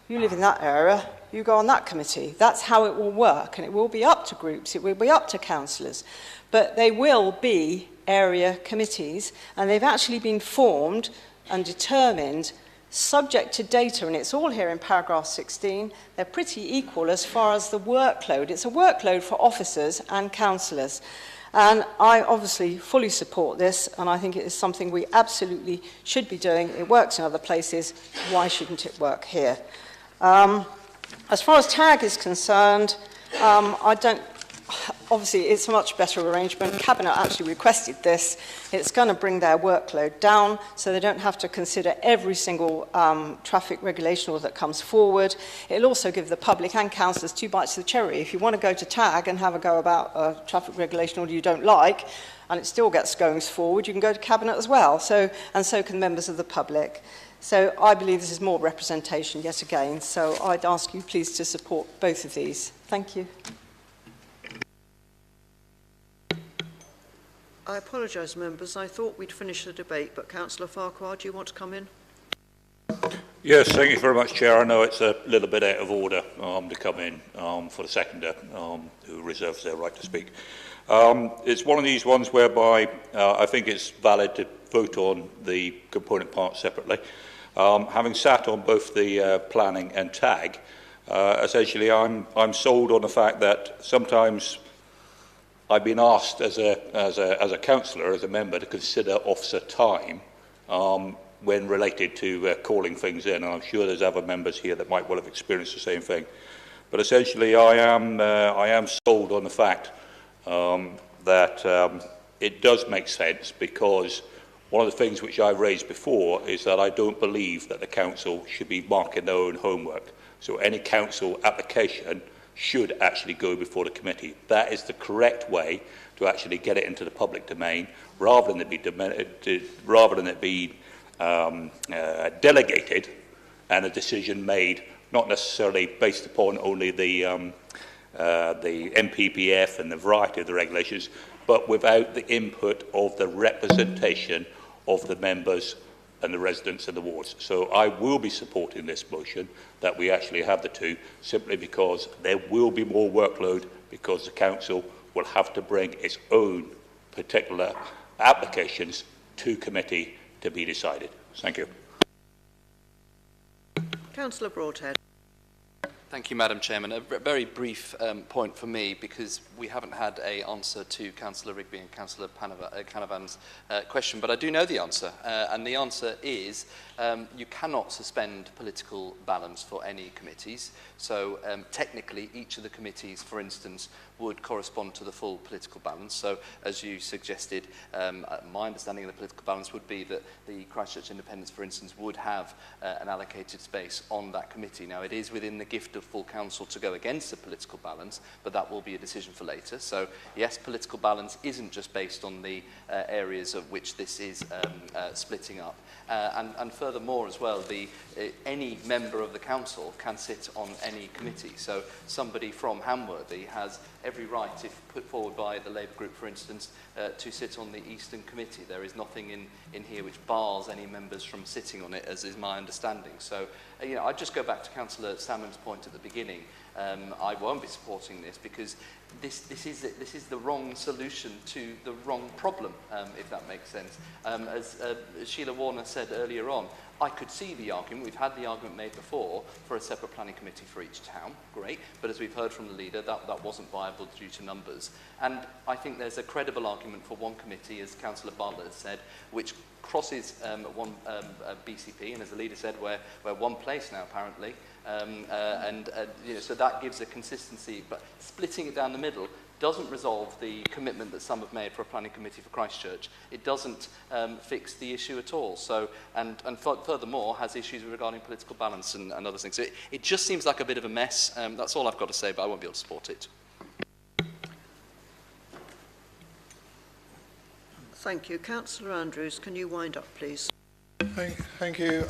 you live in that area, you go on that committee. That's how it will work, and it will be up to groups, it will be up to councillors. But they will be area committees, and they've actually been formed and determined subject to data, and it's all here in paragraph 16. They're pretty equal as far as the workload. It's a workload for officers and councillors. And I obviously fully support this, and I think it is something we absolutely should be doing. It works in other places. Why shouldn't it work here? As far as TAG is concerned, obviously it's a much better arrangement. Cabinet actually requested this. It's going to bring their workload down so they don't have to consider every single traffic regulation order that comes forward. It'll also give the public and councillors two bites of the cherry. If you want to go to TAG and have a go about a traffic regulation order you don't like, and it still gets goings forward, you can go to Cabinet as well, and so can members of the public. So I believe this is more representation yet again, so I'd ask you please to support both of these. Thank you. I apologise, members. I thought we'd finished the debate, but Councillor Farquhar, do you want to come in? Yes, thank you very much, Chair. I know it's a little bit out of order to come in for the seconder who reserves their right to speak. It's one of these ones whereby I think it's valid to vote on the component parts separately. Having sat on both the planning and TAG, essentially I'm sold on the fact that sometimes I've been asked as a councillor, as a member, to consider officer time when related to calling things in, and I'm sure there's other members here that might well have experienced the same thing. But essentially, I am sold on the fact that it does make sense, because one of the things which I've raised before is that I don't believe that the council should be marking their own homework. So any council application should actually go before the committee. That is the correct way to actually get it into the public domain, rather than it be delegated and a decision made not necessarily based upon only the MPPF and the variety of the regulations, but without the input of the representation of the members and the residents of the wards. So I will be supporting this motion that we actually have the two, simply because there will be more workload, because the council will have to bring its own particular applications to committee to be decided. Thank you. Councillor Broadhead. Thank you, Madam Chairman. A very brief point for me, because we haven't had an answer to Councillor Rigby and Councillor Canavan's question, but I do know the answer, and the answer is you cannot suspend political balance for any committees. So technically, each of the committees, for instance, would correspond to the full political balance. So as you suggested, my understanding of the political balance would be that the Christchurch Independents, for instance, would have an allocated space on that committee. Now, it is within the gift of full council to go against the political balance, but that will be a decision for later. So yes, political balance isn't just based on the areas of which this is splitting up. And furthermore as well, any member of the council can sit on any committee. So somebody from Hamworthy has every right, if put forward by the Labour group, for instance, to sit on the Eastern Committee. There is nothing in here which bars any members from sitting on it, as is my understanding. So, you know, I'd just go back to Councillor Salmon's point at the beginning. I won't be supporting this because this is the wrong solution to the wrong problem, if that makes sense. As Sheila Warner said earlier on, I could see the argument, we've had the argument made before, for a separate planning committee for each town, great, but as we've heard from the leader, that wasn't viable due to numbers. And I think there's a credible argument for one committee, as Councillor Bartlett has said, which crosses one BCP, and as the leader said, we're one place now apparently, you know, so that gives a consistency, but splitting it down the middle doesn't resolve the commitment that some have made for a planning committee for Christchurch. It doesn't fix the issue at all. So, and furthermore, has issues regarding political balance and other things. So it just seems like a bit of a mess. That's all I've got to say, but I won't be able to support it. Thank you. Councillor Andrews, can you wind up, please? Thank you.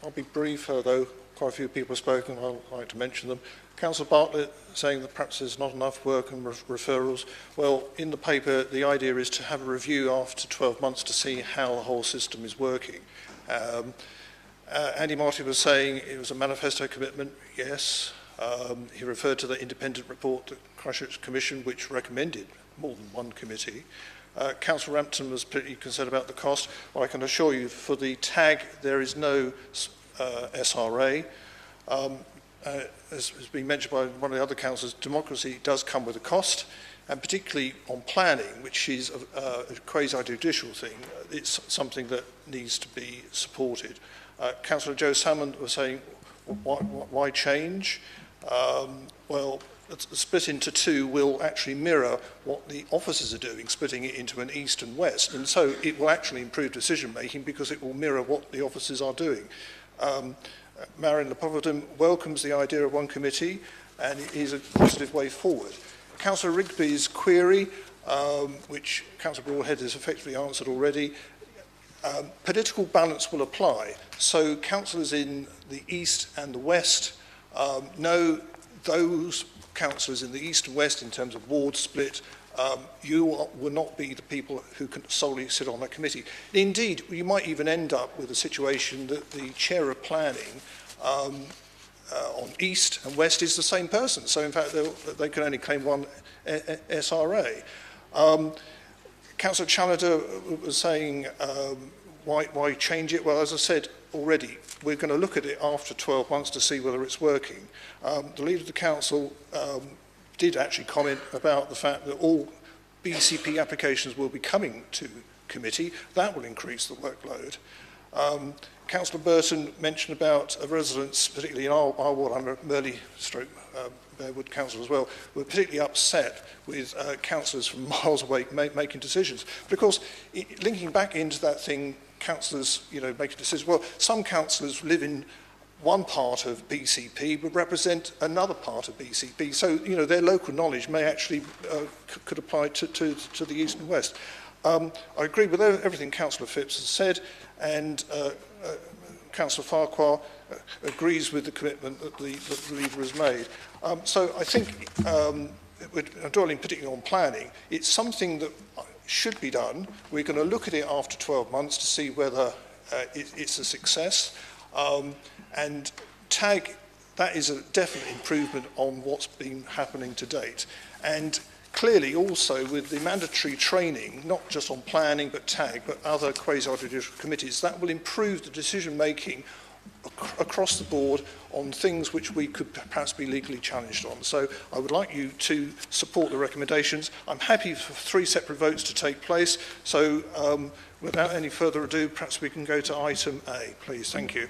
I'll be brief, although quite a few people have spoken. I'd like to mention them. Councillor Bartlett saying that perhaps there's not enough work and referrals. Well, in the paper, the idea is to have a review after 12 months to see how the whole system is working. Andy Martin was saying it was a manifesto commitment. Yes. He referred to the independent report, the Christchurch Commission, which recommended more than one committee. Councillor Rampton was pretty concerned about the cost. Well, I can assure you, for the tag, there is no SRA. As has been mentioned by one of the other councillors, democracy does come with a cost, and particularly on planning, which is a quasi-judicial thing, it's something that needs to be supported. Councillor Joe Salmond was saying, why change? Well, split into two will actually mirror what the officers are doing, splitting it into an east and west, and so it will actually improve decision making because it will mirror what the officers are doing. Marion Lepovedon welcomes the idea of one committee, and it is a positive way forward. Councillor Rigby's query, which Councillor Broadhead has effectively answered already, political balance will apply. So councillors in the east and the west know those councillors in the east and west in terms of ward split. You will not be the people who can solely sit on that committee. Indeed, you might even end up with a situation that the chair of planning on east and west is the same person. So in fact, they can only claim one SRA. Councillor Challenger was saying, why change it? Well, as I said already, we're going to look at it after 12 months to see whether it's working. The leader of the council did actually comment about the fact that all BCP applications will be coming to committee. That will increase the workload. Councillor Burton mentioned about residents, particularly in our ward, I'm a Merley-Bearwood council as well, were particularly upset with councillors from miles away making decisions. But of course, linking back into that thing, councillors, making decisions. Well, some councillors live in one part of BCP but represent another part of BCP. So, their local knowledge may actually could apply to the east and west. I agree with everything Councillor Phipps has said, and Councillor Farquhar agrees with the commitment that the leader has made. So I think, dwelling particularly on planning, it's something that should be done. We're going to look at it after 12 months to see whether it's a success. And tag, that is a definite improvement on what's been happening to date. And clearly also with the mandatory training, not just on planning but tag, but other quasi-judicial committees, that will improve the decision making across the board on things which we could perhaps be legally challenged on. So I would like you to support the recommendations. I'm happy for 3 separate votes to take place. So without any further ado, perhaps we can go to item A, please. Thank you.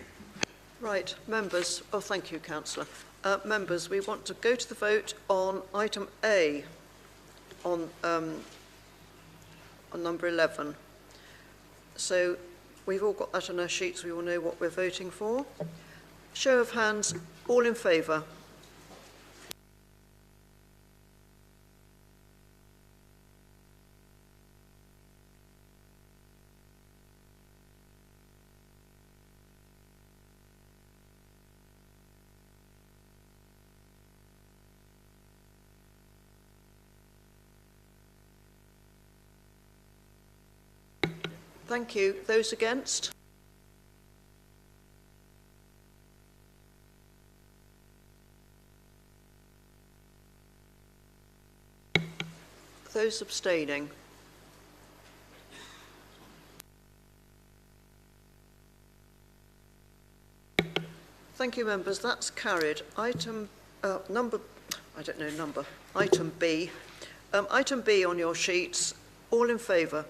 Right, members. Oh, thank you, Councillor. Members, we want to go to the vote on item A on number 11. So we've all got that on our sheets. We all know what we're voting for. Show of hands, all in favour. Thank you. Those against? Those abstaining? Thank you, members. That's carried. Item number, I don't know number, item B. Item B on your sheets, all in favour?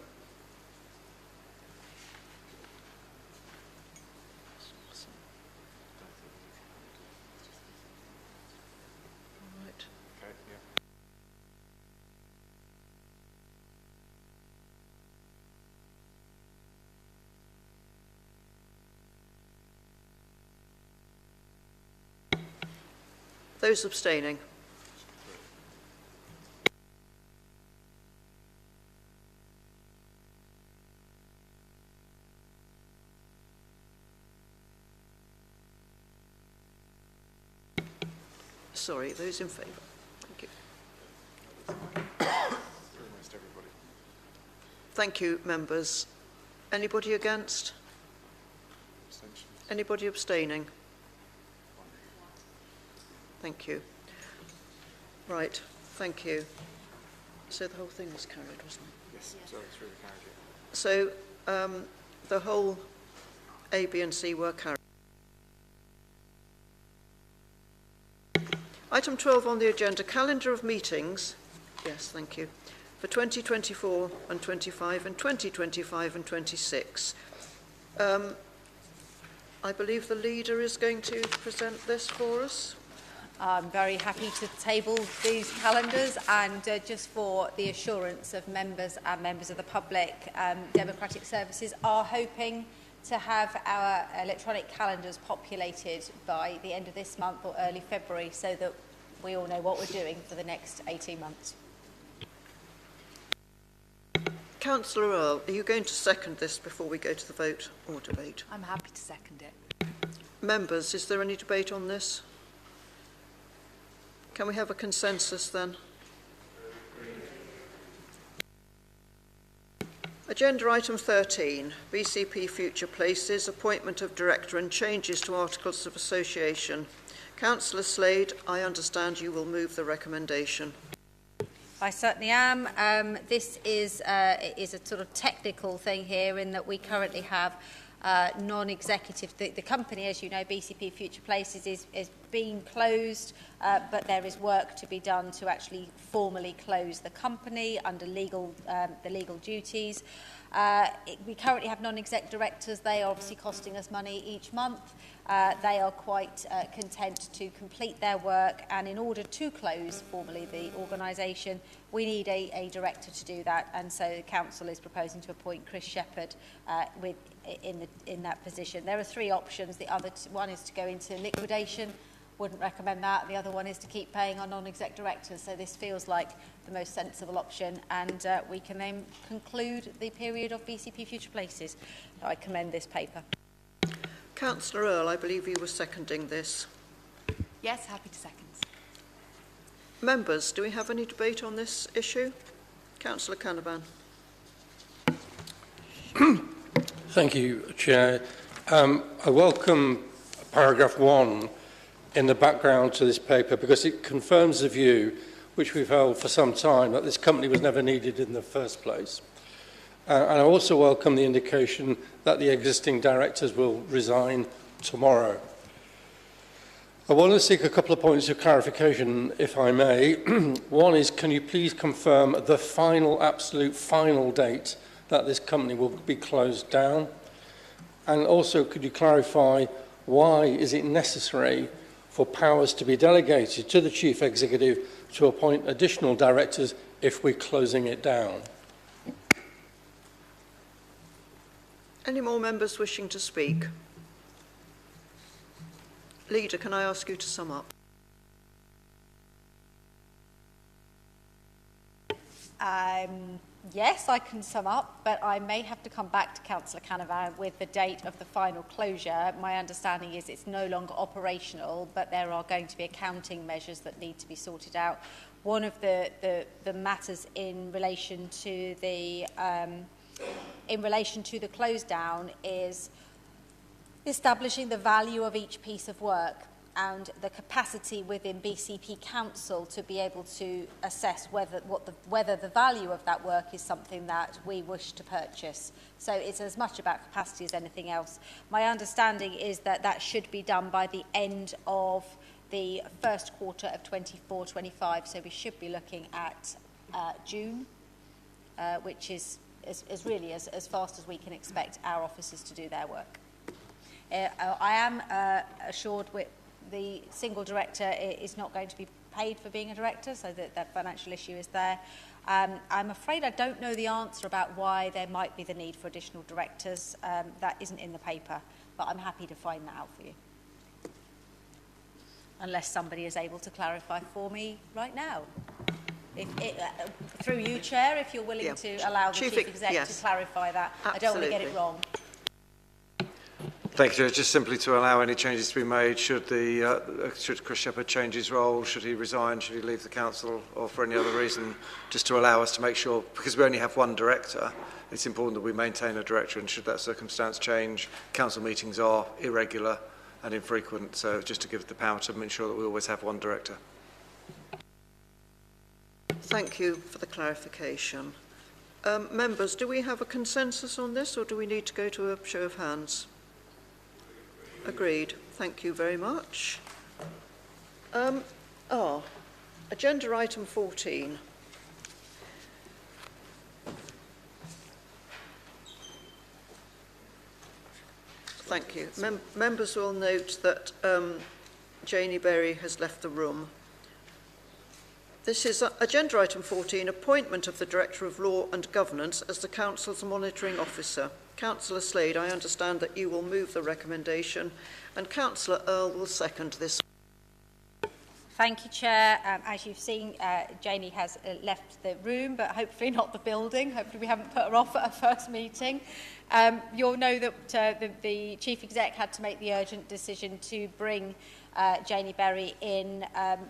Those abstaining? Sorry, those in favour? Thank you. Thank you, members. Anybody against? Anybody abstaining? Thank you. Right, thank you. So the whole thing was carried, wasn't it? Yes, so it's really carried. So the whole A, B and C were carried. Item 12 on the agenda, calendar of meetings. Yes, thank you. For 2024 and 25 and 2025 and 26. I believe the leader is going to present this for us. I'm very happy to table these calendars, and just for the assurance of members and members of the public, Democratic Services are hoping to have our electronic calendars populated by the end of this month or early February, so that we all know what we're doing for the next 18 months. Councillor Earl, are you going to second this before we go to the vote or debate? I'm happy to second it. Members, is there any debate on this? Can we have a consensus then? Agenda item 13, BCP Future Places, appointment of director and changes to articles of association. Councillor Slade, I understand you will move the recommendation. I certainly am. This is a sort of technical thing here, in that we currently have non-executive. The company, as you know, BCP Future Places, is being closed, but there is work to be done to actually formally close the company under the legal duties. We currently have non-exec directors. They are obviously costing us money each month. They are quite content to complete their work, and in order to close formally the organisation, we need a director to do that, and so the council is proposing to appoint Chris Shepherd in that position. There are three options. The other one is to go into liquidation. Wouldn't recommend that. The other one is to keep paying our non-exec directors. So this feels like the most sensible option, and we can then conclude the period of BCP Future Places. I commend this paper. Councillor Earl, I believe you were seconding this. Yes, happy to second. Members, do we have any debate on this issue? Councillor Canavan. Thank you, Chair. I welcome paragraph 1 in the background to this paper, because it confirms the view which we've held for some time, that this company was never needed in the first place. And I also welcome the indication that the existing directors will resign tomorrow. I want to seek a couple of points of clarification, if I may. One is, can you please confirm the final, absolute final date that this company will be closed down? And also, could you clarify why is it necessary for powers to be delegated to the Chief Executive to appoint additional directors if we're closing it down? Any more members wishing to speak? Leader, can I ask you to sum up? Yes, I can sum up, but I may have to come back to Councillor Canavan with the date of the final closure. My understanding is it's no longer operational, but there are going to be accounting measures that need to be sorted out. One of the matters in relation to the close down is establishing the value of each piece of work and the capacity within BCP Council to be able to assess whether the value of that work is something that we wish to purchase. So it's as much about capacity as anything else. My understanding is that that should be done by the end of the first quarter of 24-25. So we should be looking at June, which is really as fast as we can expect our officers to do their work. I am assured the single director is not going to be paid for being a director, so that financial issue is there. I'm afraid I don't know the answer about why there might be the need for additional directors. That isn't in the paper, but I'm happy to find that out for you. unless somebody is able to clarify for me right now. Through you, Chair, if you're willing to allow the Chief Exec to clarify that. Absolutely. I don't want to get it wrong. Thank you. Just simply to allow any changes to be made should Chris Shepherd change his role, should he resign, should he leave the council, or for any other reason, just to allow us to make sure, because we only have one director, it's important that we maintain a director, and should that circumstance change, council meetings are irregular and infrequent, so just to give the power to ensure that we always have one director. Thank you for the clarification. Members, do we have a consensus on this, or do we need to go to a show of hands? Agreed. Thank you very much. Agenda item 14. Thank you. Members will note that Janie Berry has left the room. This is agenda item 14, appointment of the Director of Law and Governance as the Council's monitoring officer. Councillor Slade, I understand that you will move the recommendation, and Councillor Earl will second this. Thank you, Chair. As you've seen, Janie has left the room, but hopefully not the building. Hopefully we haven't put her off at her first meeting. You'll know that the Chief Exec had to make the urgent decision to bring Janie Berry in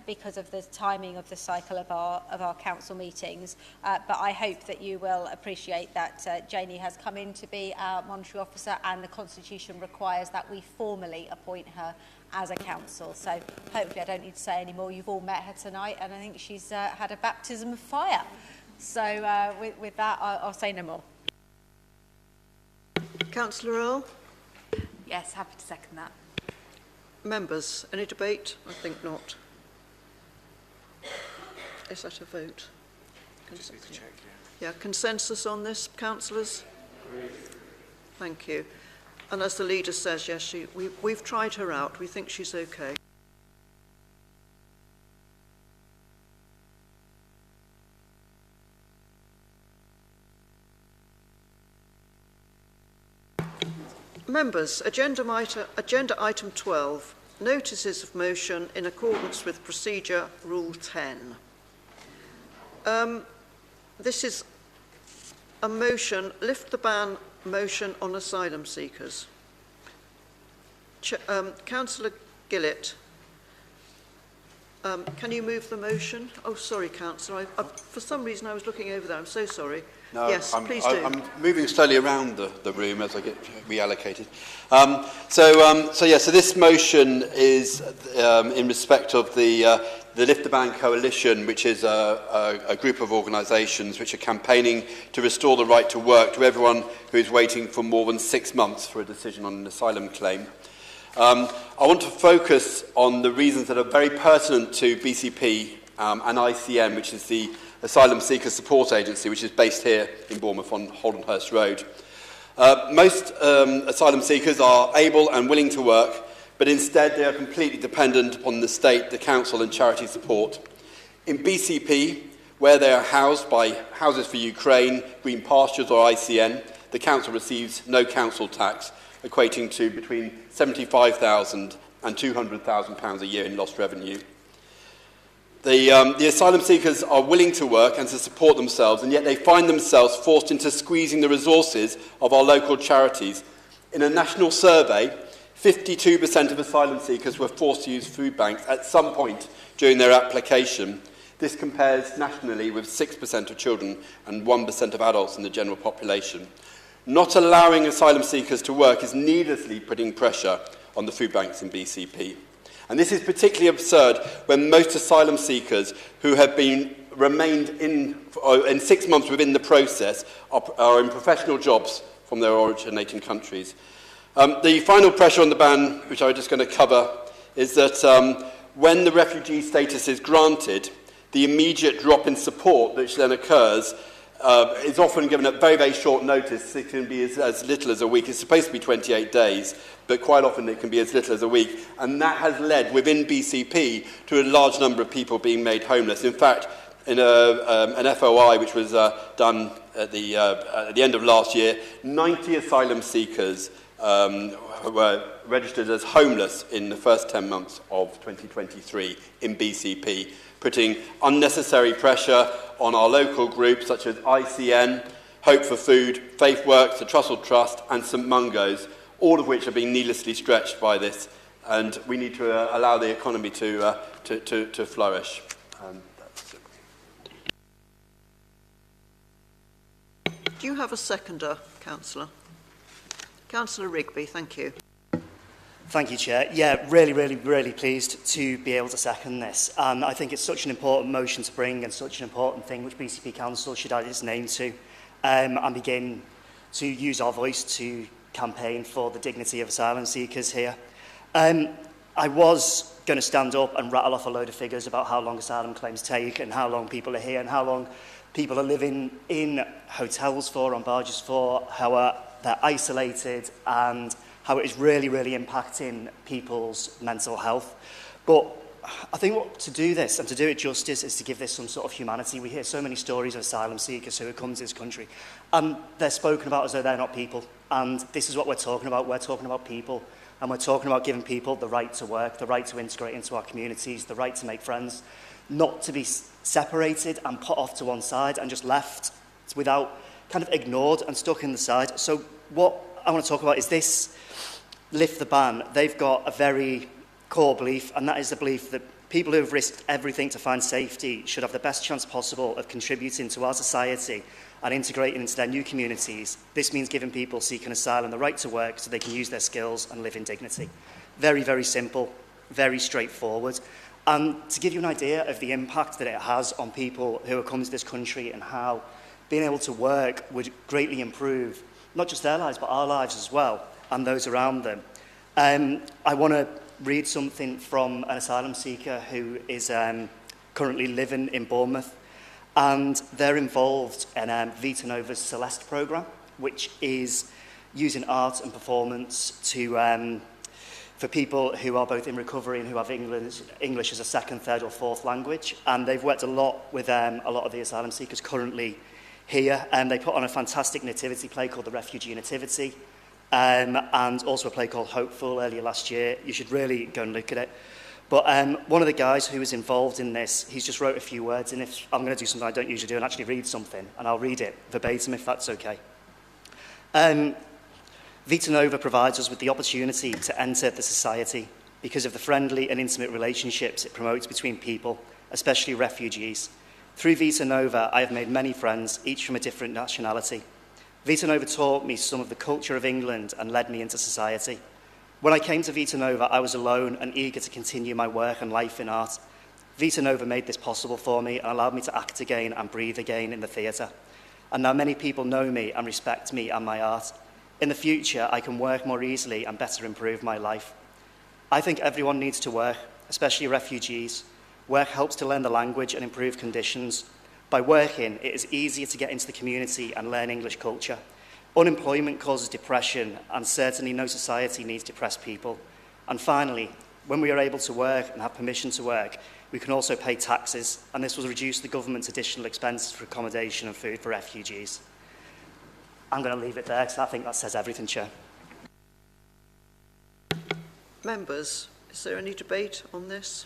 because of the timing of the cycle of our council meetings. But I hope that you will appreciate that Janie has come in to be our monetary officer, and the Constitution requires that we formally appoint her as a council. So hopefully I don't need to say any more. You've all met her tonight, and I think she's had a baptism of fire. So with that, I'll say no more. Councillor Earl? Yes, happy to second that. Members, any debate? I think not. Is that a vote? Just need to check, yeah. Consensus on this, councillors? Thank you. And as the leader says, yes, we've tried her out. We think she's okay. Members, agenda item 12, notices of motion in accordance with procedure rule 10. This is a motion, lift the ban motion on asylum seekers. Councillor Gillett, can you move the motion? Oh, sorry, Councillor. For some reason I was looking over there. I'm so sorry. No, yes, please do. I'm moving slowly around the room as I get reallocated. So this motion is in respect of the Lift the Ban Coalition, which is a group of organisations which are campaigning to restore the right to work to everyone who is waiting for more than 6 months for a decision on an asylum claim. I want to focus on the reasons that are very pertinent to BCP and ICM, which is the Asylum Seeker Support Agency, which is based here in Bournemouth on Holdenhurst Road. Most asylum seekers are able and willing to work, but instead they are completely dependent upon the state, the council and charity support. In BCP, where they are housed by Houses for Ukraine, Green Pastures or ICN, the council receives no council tax, equating to between £75,000 and £200,000 a year in lost revenue. The asylum seekers are willing to work and to support themselves, and yet they find themselves forced into squeezing the resources of our local charities. In a national survey, 52% of asylum seekers were forced to use food banks at some point during their application. This compares nationally with 6% of children and 1% of adults in the general population. Not allowing asylum seekers to work is needlessly putting pressure on the food banks in BCP. And this is particularly absurd when most asylum seekers who have remained in 6 months within the process are in professional jobs from their originating countries. The final pressure on the ban, which I'm just going to cover, is that when the refugee status is granted, the immediate drop in support which then occurs is often given at very, very short notice. It can be as little as a week. It's supposed to be 28 days, but quite often it can be as little as a week. And that has led, within BCP, to a large number of people being made homeless. In fact, in an FOI which was done at the end of last year, 90 asylum seekers were registered as homeless in the first 10 months of 2023 in BCP, putting unnecessary pressure on our local groups such as ICN, Hope for Food, Faith Works, the Trussell Trust and St Mungo's, all of which are being needlessly stretched by this, and we need to allow the economy to flourish. That's it. Do you have a seconder, Councillor? Councillor Rigby, thank you. Thank you, Chair. Yeah, really pleased to be able to second this. I think it's such an important motion to bring and such an important thing which BCP Council should add its name to and begin to use our voice to campaign for the dignity of asylum seekers here. I was going to stand up and rattle off a load of figures about how long asylum claims take and how long people are here and how long people are living in hotels for, on barges for, how they're isolated and how it is really impacting people's mental health. But I think to do this and to do it justice is to give this some sort of humanity. We hear so many stories of asylum seekers who have come to this country and they're spoken about as though they're not people. And this is what we're talking about. We're talking about people, and we're talking about giving people the right to work, the right to integrate into our communities, the right to make friends, not to be separated and put off to one side and just left without kind of ignored and stuck in the side. So what I want to talk about is this Lift the Ban. They've got a very core belief, and that is the belief that people who have risked everything to find safety should have the best chance possible of contributing to our society and integrating into their new communities. This means giving people seeking asylum the right to work so they can use their skills and live in dignity. Very simple, very straightforward. And to give you an idea of the impact that it has on people who are coming to this country and how being able to work would greatly improve not just their lives but our lives as well and those around them. I want to read something from an asylum seeker who is currently living in Bournemouth, and they're involved in Vita Nova's Celeste programme, which is using art and performance to for people who are both in recovery and who have English as a second, third or fourth language. And they've worked a lot with a lot of the asylum seekers currently here, and they put on a fantastic nativity play called The Refugee Nativity, and also a play called Hopeful earlier last year. You should really go and look at it. But one of the guys who was involved in this, he's just wrote a few words, and if I'm going to do something I don't usually do and actually read something, and I'll read it verbatim if that's okay. Vita Nova provides us with the opportunity to enter the society because of the friendly and intimate relationships it promotes between people, especially refugees. Through Vita Nova, I have made many friends, each from a different nationality. Vita Nova taught me some of the culture of England and led me into society. When I came to Vita Nova, I was alone and eager to continue my work and life in art. Vita Nova made this possible for me and allowed me to act again and breathe again in the theatre. And now many people know me and respect me and my art. In the future, I can work more easily and better improve my life. I think everyone needs to work, especially refugees. Work helps to learn the language and improve conditions. By working, it is easier to get into the community and learn English culture. Unemployment causes depression, and certainly no society needs depressed people. And finally, when we are able to work and have permission to work, we can also pay taxes, and this will reduce the government's additional expenses for accommodation and food for refugees. I'm going to leave it there because I think that says everything, Chair. Members, is there any debate on this?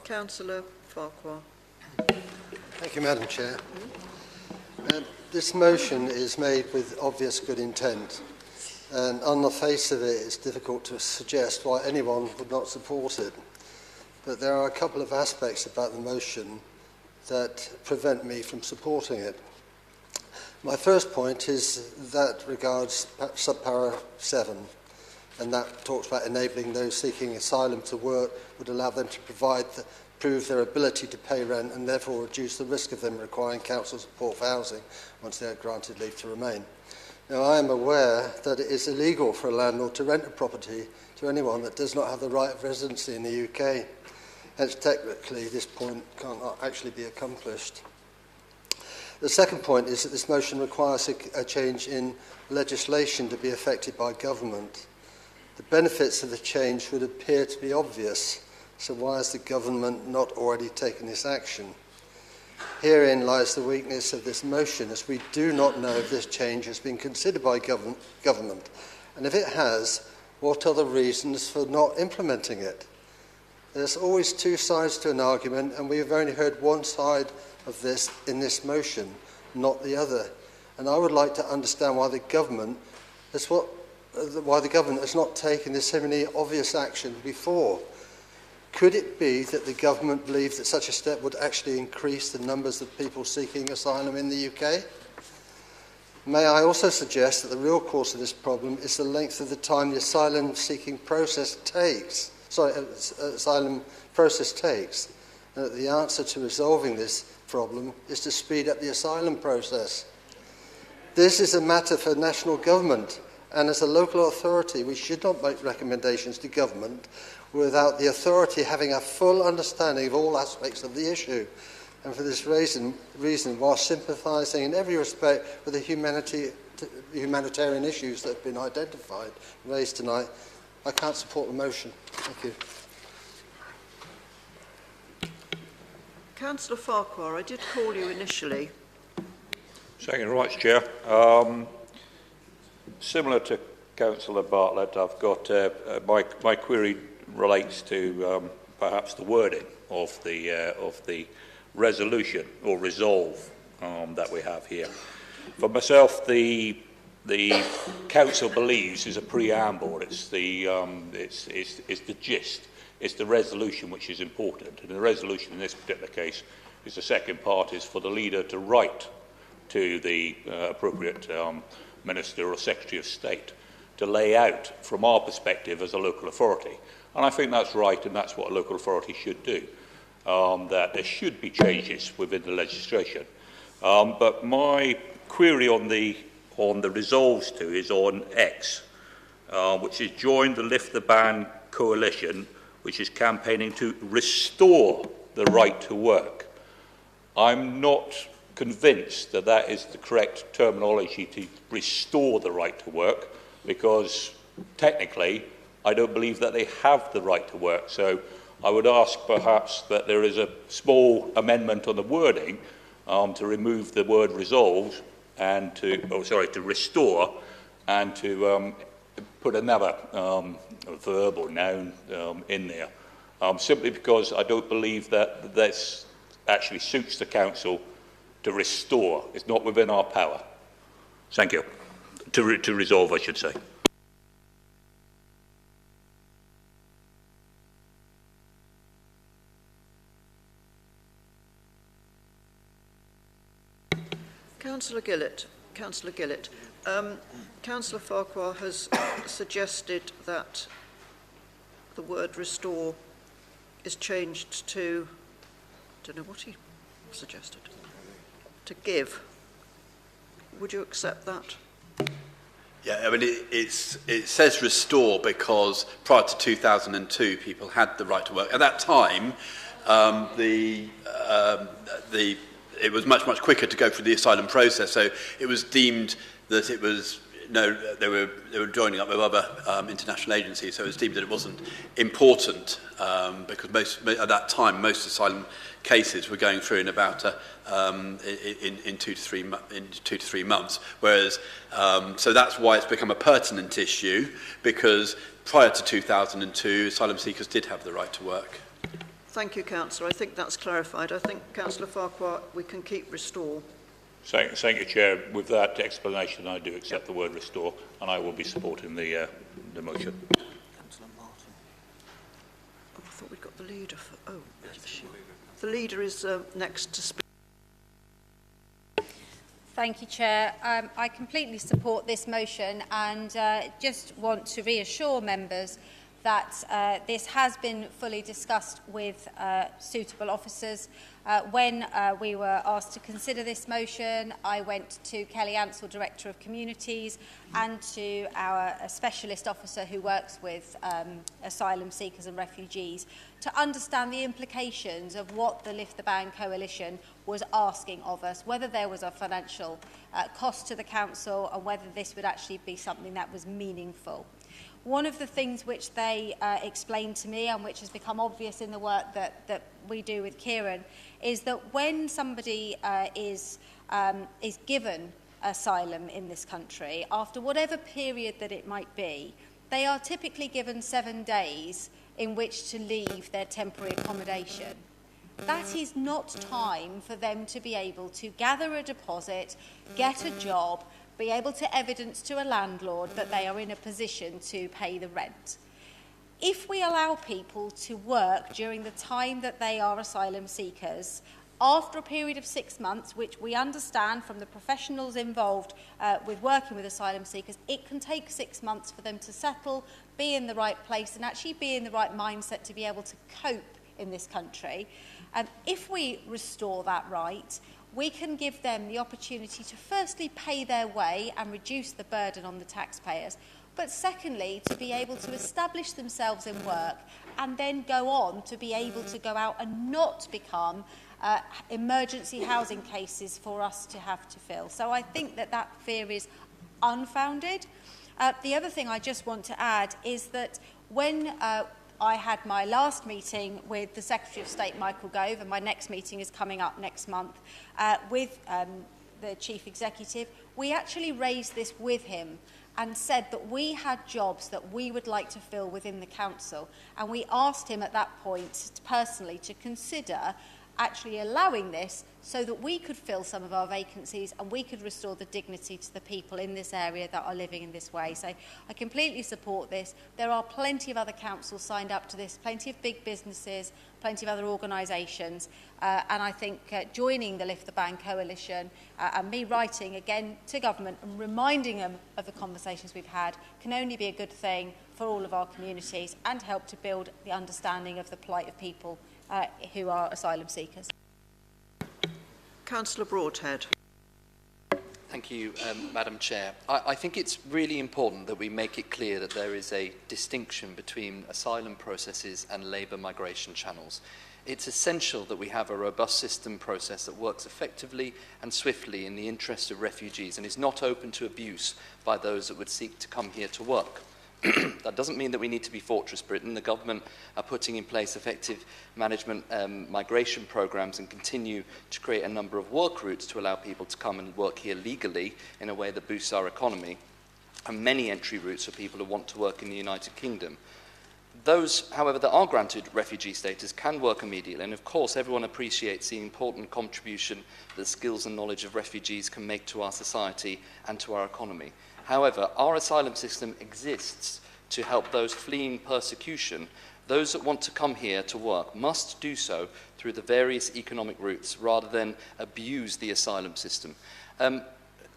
Councillor Farquhar. Thank you, Madam Chair. This motion is made with obvious good intent, and on the face of it, it's difficult to suggest why anyone would not support it. But there are a couple of aspects about the motion that prevent me from supporting it. My first point is that regards subpara 7, and that talks about enabling those seeking asylum to work would allow them to prove their ability to pay rent and therefore reduce the risk of them requiring council support for housing once they are granted leave to remain. Now, I am aware that it is illegal for a landlord to rent a property to anyone that does not have the right of residency in the UK. Hence, technically, this point cannot actually be accomplished. The second point is that this motion requires a change in legislation to be effected by government. The benefits of the change would appear to be obvious, so why has the government not already taken this action? Herein lies the weakness of this motion, as we do not know if this change has been considered by government, and if it has, what are the reasons for not implementing it? There's always two sides to an argument, and we have only heard one side of this in this motion, not the other. And I would like to understand why the government has not taken this seemingly obvious action before. Could it be that the government believes that such a step would actually increase the numbers of people seeking asylum in the UK? May I also suggest that the real cause of this problem is the length of the time the asylum process takes, and that the answer to resolving this problem is to speed up the asylum process. This is a matter for national government, and as a local authority, we should not make recommendations to government without the authority having a full understanding of all aspects of the issue. And for this reason, while sympathising in every respect with the humanitarian issues that have been identified and raised tonight, I can't support the motion. Thank you. Councillor Farquhar, I did call you initially. Second rights, Chair. Similar to Councillor Bartlett, I've got my query relates to perhaps the wording of the resolution or resolve that we have here. For myself, the council believes is a preamble. It's the gist. It's the resolution which is important. And the resolution in this particular case is the second part is for the leader to write to the appropriate Minister or Secretary of State to lay out, from our perspective as a local authority. And I think that's right, and that's what a local authority should do, that there should be changes within the legislation. But my query on the resolves to is on X, which is join the Lift the Ban coalition, which is campaigning to restore the right to work. I'm not convinced that that is the correct terminology to restore the right to work, because technically I don't believe that they have the right to work. So I would ask perhaps that there is a small amendment on the wording to remove the word resolve and to restore, and to put another verb or noun in there, simply because I don't believe that this actually suits the council to restore. It's not within our power. Thank you. To resolve, I should say. Councillor Gillett. Councillor Farquhar has suggested that the word restore is changed to, I don't know what he suggested, to give. Would you accept that? Yeah, I mean, it says restore because prior to 2002, people had the right to work. At that time, it was much quicker to go through the asylum process, so it was deemed that it was they were joining up with other international agencies, so it was deemed that it wasn't important because at that time most asylum cases were going through in about in 2 to 3 months, whereas so that's why it's become a pertinent issue, because prior to 2002 asylum seekers did have the right to work. Thank you, Councillor. I think that's clarified. I think, Councillor Farquhar, we can keep restore. Thank you, Chair. With that explanation, I do accept the word restore, and I will be supporting the motion. Councillor Martin. Oh, I thought we'd got the leader for... Oh, the leader is next to speak. Thank you, Chair. I completely support this motion and just want to reassure members that this has been fully discussed with suitable officers. When we were asked to consider this motion, I went to Kelly Ansell, Director of Communities, and to our specialist officer who works with asylum seekers and refugees to understand the implications of what the Lift the Ban Coalition was asking of us, whether there was a financial cost to the council and whether this would actually be something that was meaningful. one of the things which they explained to me, and which has become obvious in the work that we do with Kieran, is that when somebody is given asylum in this country, after whatever period that it might be, they are typically given 7 days in which to leave their temporary accommodation. That is not time for them to be able to gather a deposit, get a job, be able to evidence to a landlord that they are in a position to pay the rent. If we allow people to work during the time that they are asylum seekers, after a period of 6 months, which we understand from the professionals involved with working with asylum seekers, it can take 6 months for them to settle, be in the right place, and actually be in the right mindset to be able to cope in this country. And if we restore that right, we can give them the opportunity to firstly pay their way and reduce the burden on the taxpayers, but secondly, to be able to establish themselves in work and then go on to be able to go out and not become emergency housing cases for us to have to fill. So I think that that fear is unfounded. The other thing I just want to add is that when I had my last meeting with the Secretary of State, Michael Gove, and my next meeting is coming up next month with the Chief Executive, we actually raised this with him and said that we had jobs that we would like to fill within the Council. And we asked him at that point personally to consider actually allowing this so that we could fill some of our vacancies and we could restore the dignity to the people in this area that are living in this way. So I completely support this. There are plenty of other councils signed up to this, plenty of big businesses, plenty of other organisations, and I think joining the Lift the Ban coalition and me writing again to government and reminding them of the conversations we've had can only be a good thing for all of our communities and help to build the understanding of the plight of people who are asylum seekers. Councillor Broadhead. Thank you, Madam Chair. I think it's really important that we make it clear that there is a distinction between asylum processes and labour migration channels. It's essential that we have a robust system process that works effectively and swiftly in the interest of refugees and is not open to abuse by those that would seek to come here to work. That doesn't mean that we need to be Fortress Britain. The government are putting in place effective management migration programmes and continue to create a number of work routes to allow people to come and work here legally in a way that boosts our economy, and many entry routes for people who want to work in the United Kingdom. Those, however, that are granted refugee status can work immediately, and of course everyone appreciates the important contribution that skills and knowledge of refugees can make to our society and to our economy. However, our asylum system exists to help those fleeing persecution. Those that want to come here to work must do so through the various economic routes rather than abuse the asylum system.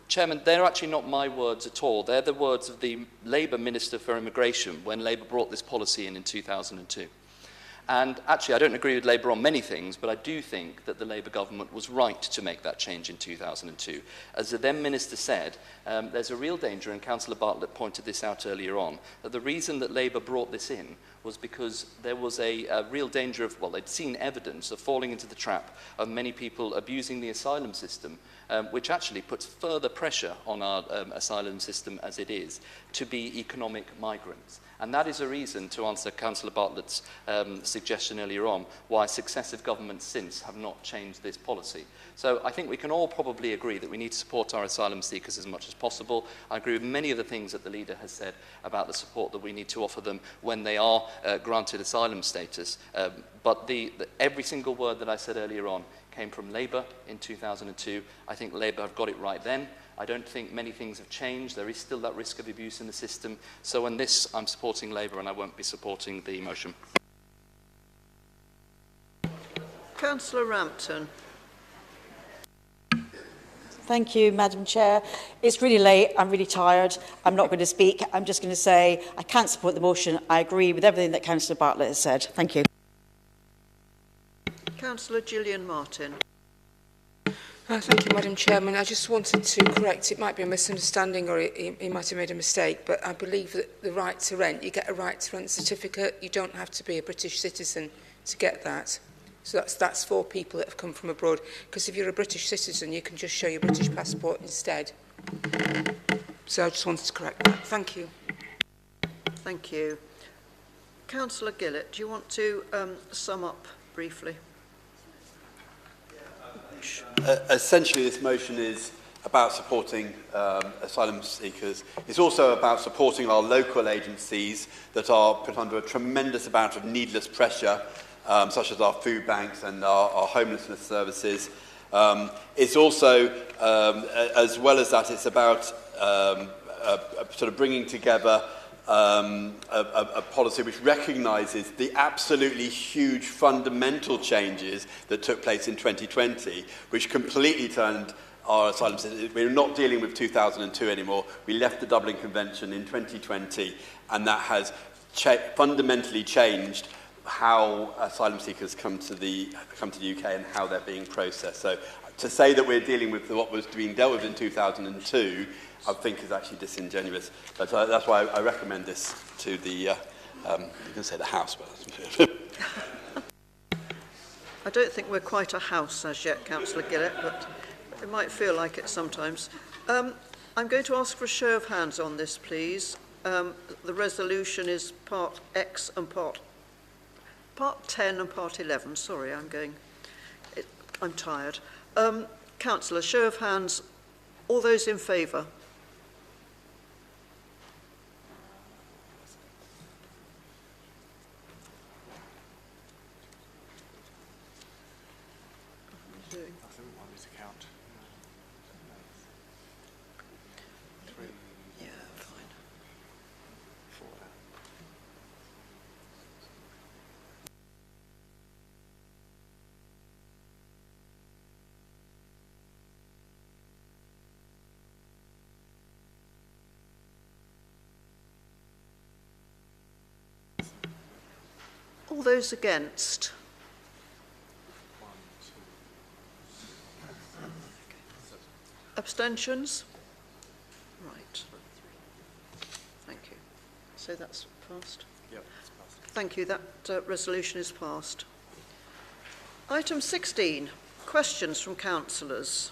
Chairman, they're actually not my words at all. They're the words of the Labour Minister for Immigration when Labour brought this policy in 2002. And actually, I don't agree with Labour on many things, but I do think that the Labour government was right to make that change in 2002. As the then Minister said, there's a real danger, and Councillor Bartlett pointed this out earlier on, that the reason that Labour brought this in was because there was a real danger of, well, they'd seen evidence of falling into the trap of many people abusing the asylum system, which actually puts further pressure on our asylum system as it is, to be economic migrants. And that is a reason, to answer Councillor Bartlett's suggestion earlier on, why successive governments since have not changed this policy. So I think we can all probably agree that we need to support our asylum seekers as much as possible. I agree with many of the things that the leader has said about the support that we need to offer them when they are granted asylum status. But every single word that I said earlier on came from Labour in 2002. I think Labour have got it right then. I don't think many things have changed. There is still that risk of abuse in the system. So on this, I'm supporting Labour and I won't be supporting the motion. Councillor Rampton. Thank you, Madam Chair. It's really late. I'm really tired. I'm not going to speak. I'm just going to say I can't support the motion. I agree with everything that Councillor Bartlett has said. Thank you. Councillor Gillian Martin. Thank you, Madam Chairman. I just wanted to correct, it might be a misunderstanding or he might have made a mistake, but I believe that the right to rent, you get a right to rent certificate. You don't have to be a British citizen to get that. So that's for people that have come from abroad. Because if you're a British citizen, you can just show your British passport instead. So I just wanted to correct that. Thank you. Thank you. Councillor Gillett, do you want to sum up briefly? Essentially, this motion is about supporting asylum seekers. It's also about supporting our local agencies that are put under a tremendous amount of needless pressure, such as our food banks and our homelessness services. It's also, as well as that, it's about sort of bringing together a policy which recognises the absolutely huge fundamental changes that took place in 2020, which completely turned our asylum system. We're not dealing with 2002 anymore. We left the Dublin Convention in 2020, and that has fundamentally changed how asylum seekers come to the UK and how they're being processed. So to say that we're dealing with what was being dealt with in 2002, I think is actually disingenuous. But that's why I recommend this to the, you can say the House. But I don't think we're quite a house as yet, Councillor Gillett, but it might feel like it sometimes. I'm going to ask for a show of hands on this, please. The resolution is part X and part 10 and part 11. Sorry, I'm tired. Councillor, show of hands. All those in favour? All those against? Abstentions? Right. Thank you. So that's passed? Yep, it's passed. Thank you. That resolution is passed. Item 16, questions from councillors.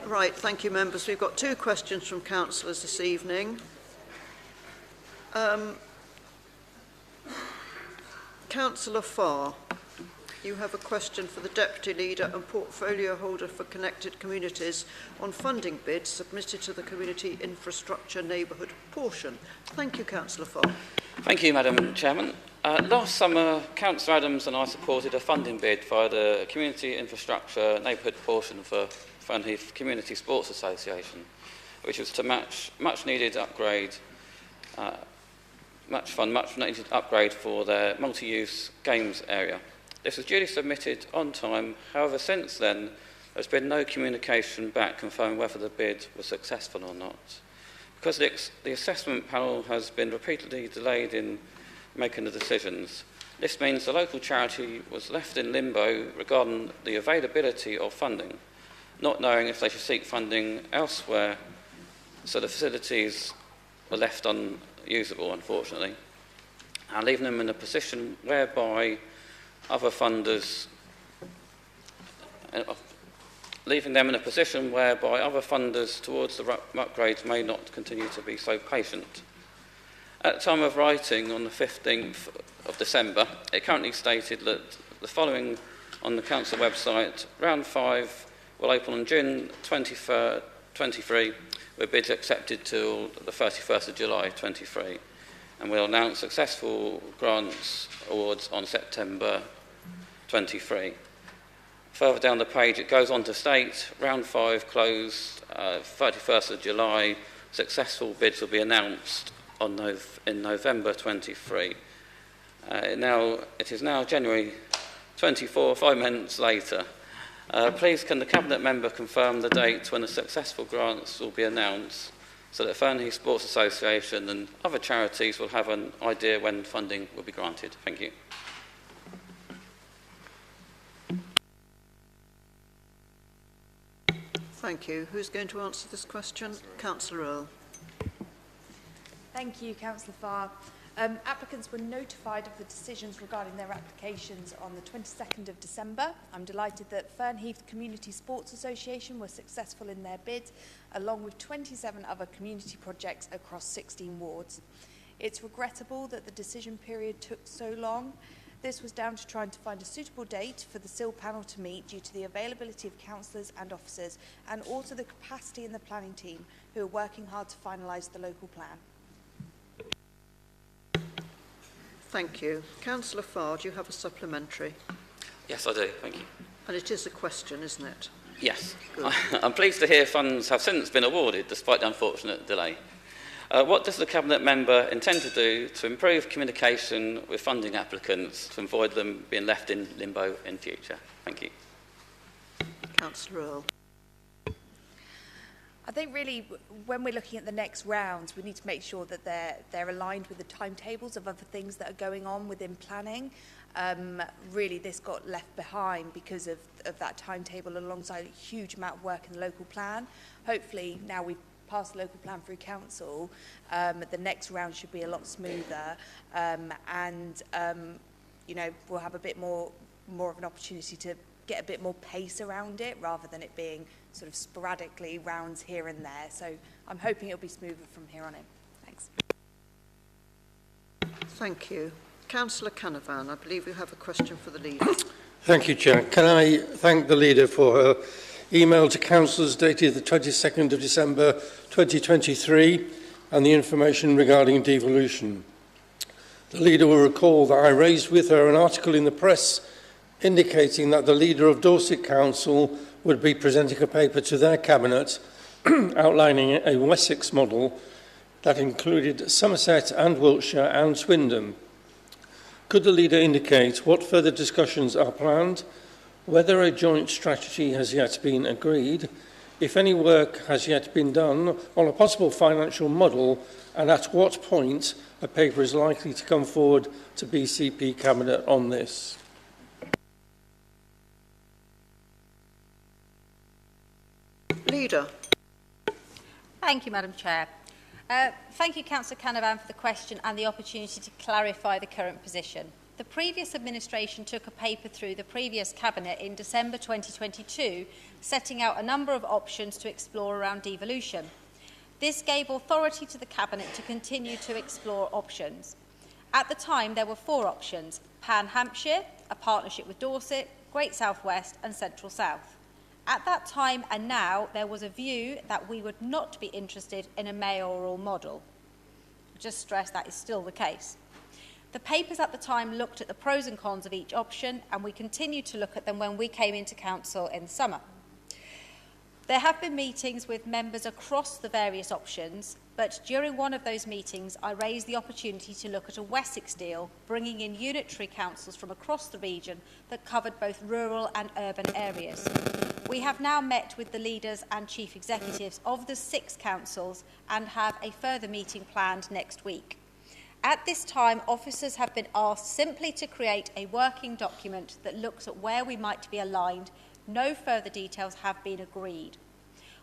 Right, thank you, members. We've got 2 questions from councillors this evening. Councillor Farr, you have a question for the Deputy Leader and Portfolio Holder for Connected Communities on funding bids submitted to the Community Infrastructure Neighbourhood portion. Thank you, Councillor Farr. Thank you, Madam Chairman. Last summer, Councillor Adams and I supported a funding bid via the Community Infrastructure Neighbourhood portion for Fernheath Community Sports Association, which was to match much needed upgrade for their multi-use games area. This was duly submitted on time. However, since then, there's been no communication back confirming whether the bid was successful or not. Because the assessment panel has been repeatedly delayed in making the decisions, this means the local charity was left in limbo regarding the availability of funding, not knowing if they should seek funding elsewhere, so the facilities were left unusable, unfortunately, and leaving them in a position whereby other funders towards the upgrades may not continue to be so patient. At the time of writing, on the 15th of December, it currently stated that the following on the council website: round 5 will open on June 23, with bids accepted till the 31st of July 23, and we'll announce successful grants awards on September 23. Further down the page, it goes on to state round 5 closed 31st of July. Successful bids will be announced in November 23. It is now January 24, 5 months later. Please, can the Cabinet member confirm the date when the successful grants will be announced, so that Fernheath Sports Association and other charities will have an idea when funding will be granted? Thank you. Thank you. Who's going to answer this question? Councillor Earle. Thank you, Councillor Farr. Applicants were notified of the decisions regarding their applications on the 22nd of December. I'm delighted that Fernheath Community Sports Association were successful in their bid, along with 27 other community projects across 16 wards. It's regrettable that the decision period took so long. This was down to trying to find a suitable date for the SIL panel to meet due to the availability of councillors and officers, and also the capacity in the planning team who are working hard to finalise the local plan. Thank you. Councillor Farr, do you have a supplementary? Yes, I do. Thank you. And it is a question, isn't it? Yes. I'm pleased to hear funds have since been awarded, despite the unfortunate delay. What does the Cabinet member intend to do to improve communication with funding applicants to avoid them being left in limbo in future? Thank you. Councillor Earl. I think really when we're looking at the next rounds, we need to make sure that they're aligned with the timetables of other things that are going on within planning. Really, this got left behind because of that timetable alongside a huge amount of work in the local plan. Hopefully, now we've passed the local plan through council, the next round should be a lot smoother, you know, we'll have a bit more of an opportunity to get a bit more pace around it rather than it being sort of sporadically rounds here and there. So I'm hoping it'll be smoother from here on in. Thanks. Thank you. Councillor Canavan, I believe you have a question for the leader. Thank you, Chair. Can I thank the leader for her email to councillors dated the 22nd of December 2023 and the information regarding devolution. The leader will recall that I raised with her an article in the press indicating that the leader of Dorset Council would be presenting a paper to their cabinet outlining a Wessex model that included Somerset and Wiltshire and Swindon. Could the leader indicate what further discussions are planned, whether a joint strategy has yet been agreed, if any work has yet been done on a possible financial model, and at what point a paper is likely to come forward to BCP Cabinet on this? Leader. Thank you, Madam Chair. Thank you, Councillor Canavan, for the question and the opportunity to clarify the current position. The previous administration took a paper through the previous Cabinet in December 2022, setting out a number of options to explore around devolution. This gave authority to the Cabinet to continue to explore options. At the time, there were 4 options: Pan Hampshire, a partnership with Dorset, Great South West and Central South. At that time and now, there was a view that we would not be interested in a mayoral model. Just stress that is still the case. The papers at the time looked at the pros and cons of each option, and we continued to look at them when we came into council in the summer. There have been meetings with members across the various options, but during one of those meetings, I raised the opportunity to look at a Wessex deal, bringing in unitary councils from across the region that covered both rural and urban areas. We have now met with the leaders and chief executives of the 6 councils and have a further meeting planned next week. At this time, officers have been asked simply to create a working document that looks at where we might be aligned. No further details have been agreed.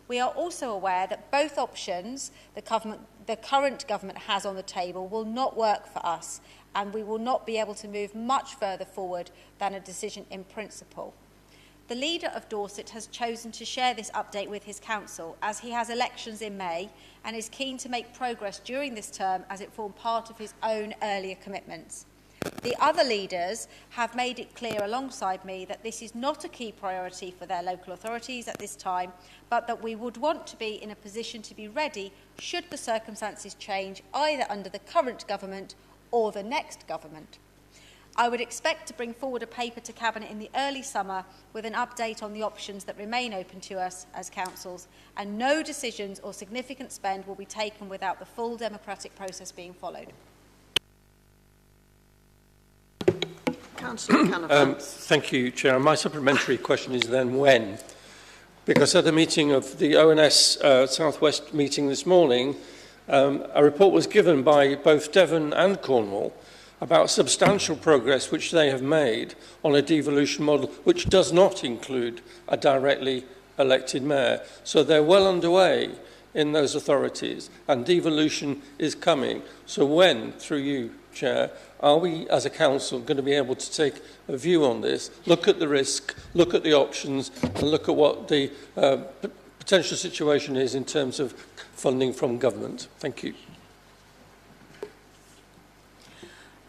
We are also aware that both options the current government has on the table will not work for us, and we will not be able to move much further forward than a decision in principle. The leader of Dorset has chosen to share this update with his council as he has elections in May and is keen to make progress during this term as it formed part of his own earlier commitments. The other leaders have made it clear alongside me that this is not a key priority for their local authorities at this time, but that we would want to be in a position to be ready should the circumstances change either under the current government or the next government. I would expect to bring forward a paper to Cabinet in the early summer with an update on the options that remain open to us as councils, and no decisions or significant spend will be taken without the full democratic process being followed. Councillor Canavan. Thank you, Chair. My supplementary question is then when? Because at the meeting of the ONS South West meeting this morning, a report was given by both Devon and Cornwall about substantial progress which they have made on a devolution model which does not include a directly elected mayor. So they're well underway in those authorities, and devolution is coming. So when, through you, Chair, are we as a council going to be able to take a view on this, look at the risk, look at the options, and look at what the potential situation is in terms of funding from government? Thank you.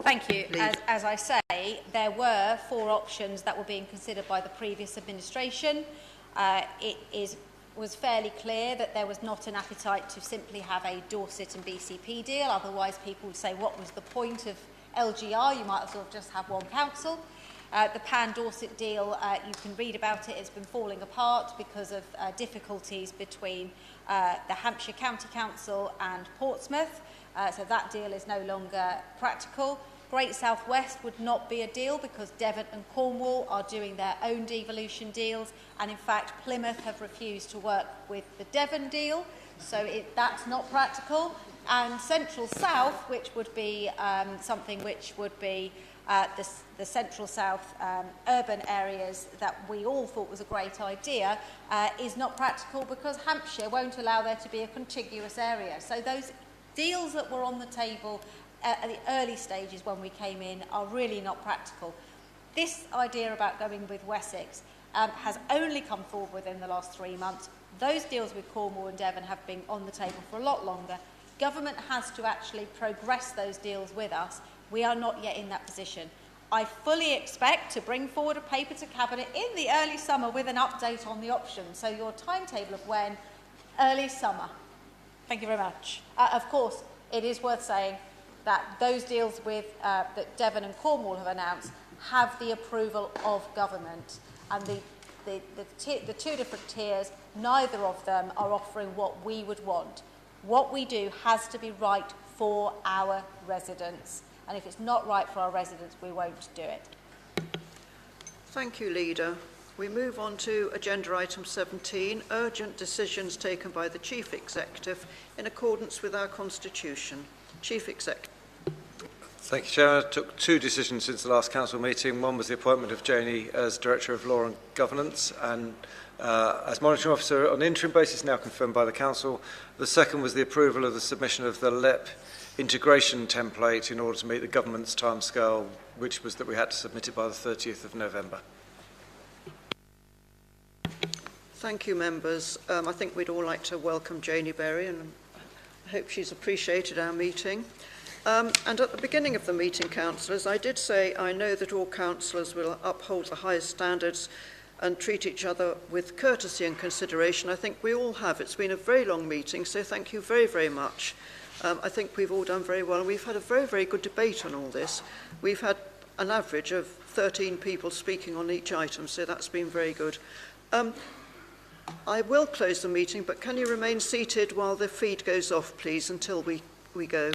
Thank you. As I say, there were 4 options that were being considered by the previous administration. It was fairly clear that there was not an appetite to simply have a Dorset and BCP deal. Otherwise, people would say, what was the point of LGR? You might as well just have one council. The Pan-Dorset deal, you can read about it, it's been falling apart because of difficulties between the Hampshire County Council and Portsmouth. So that deal is no longer practical. Great South West would not be a deal because Devon and Cornwall are doing their own devolution deals, and in fact Plymouth have refused to work with the Devon deal, so that's not practical. And Central South, which would be something which would be the Central South urban areas that we all thought was a great idea, is not practical because Hampshire won't allow there to be a contiguous area. So those deals that were on the table at the early stages when we came in are really not practical. This idea about going with Wessex has only come forward within the last 3 months. Those deals with Cornwall and Devon have been on the table for a lot longer. Government has to actually progress those deals with us. We are not yet in that position. I fully expect to bring forward a paper to Cabinet in the early summer with an update on the options. So your timetable of when? Early summer. Thank you very much. Of course, it is worth saying that those deals with that Devon and Cornwall have announced have the approval of government, and the 2 different tiers, neither of them are offering what we would want. What we do has to be right for our residents, and if it's not right for our residents, we won't do it. Thank you, Leader. We move on to agenda item 17, urgent decisions taken by the Chief Executive in accordance with our Constitution. Chief Executive. Thank you, Chair. I took 2 decisions since the last council meeting. One was the appointment of Janie as Director of Law and Governance, and as Monitoring Officer on an interim basis, now confirmed by the Council. The second was the approval of the submission of the LEP integration template in order to meet the government's timescale, which was that we had to submit it by the 30th of November. Thank you, members. I think we'd all like to welcome Janie Berry, and I hope she's appreciated our meeting. And at the beginning of the meeting, councillors, I did say I know that all councillors will uphold the highest standards and treat each other with courtesy and consideration. I think we all have. It's been a very long meeting, so thank you very, very much. I think we've all done very well, and we've had a very, very good debate on all this. We've had an average of 13 people speaking on each item, so that's been very good. I will close the meeting, but can you remain seated while the feed goes off, please, until we go?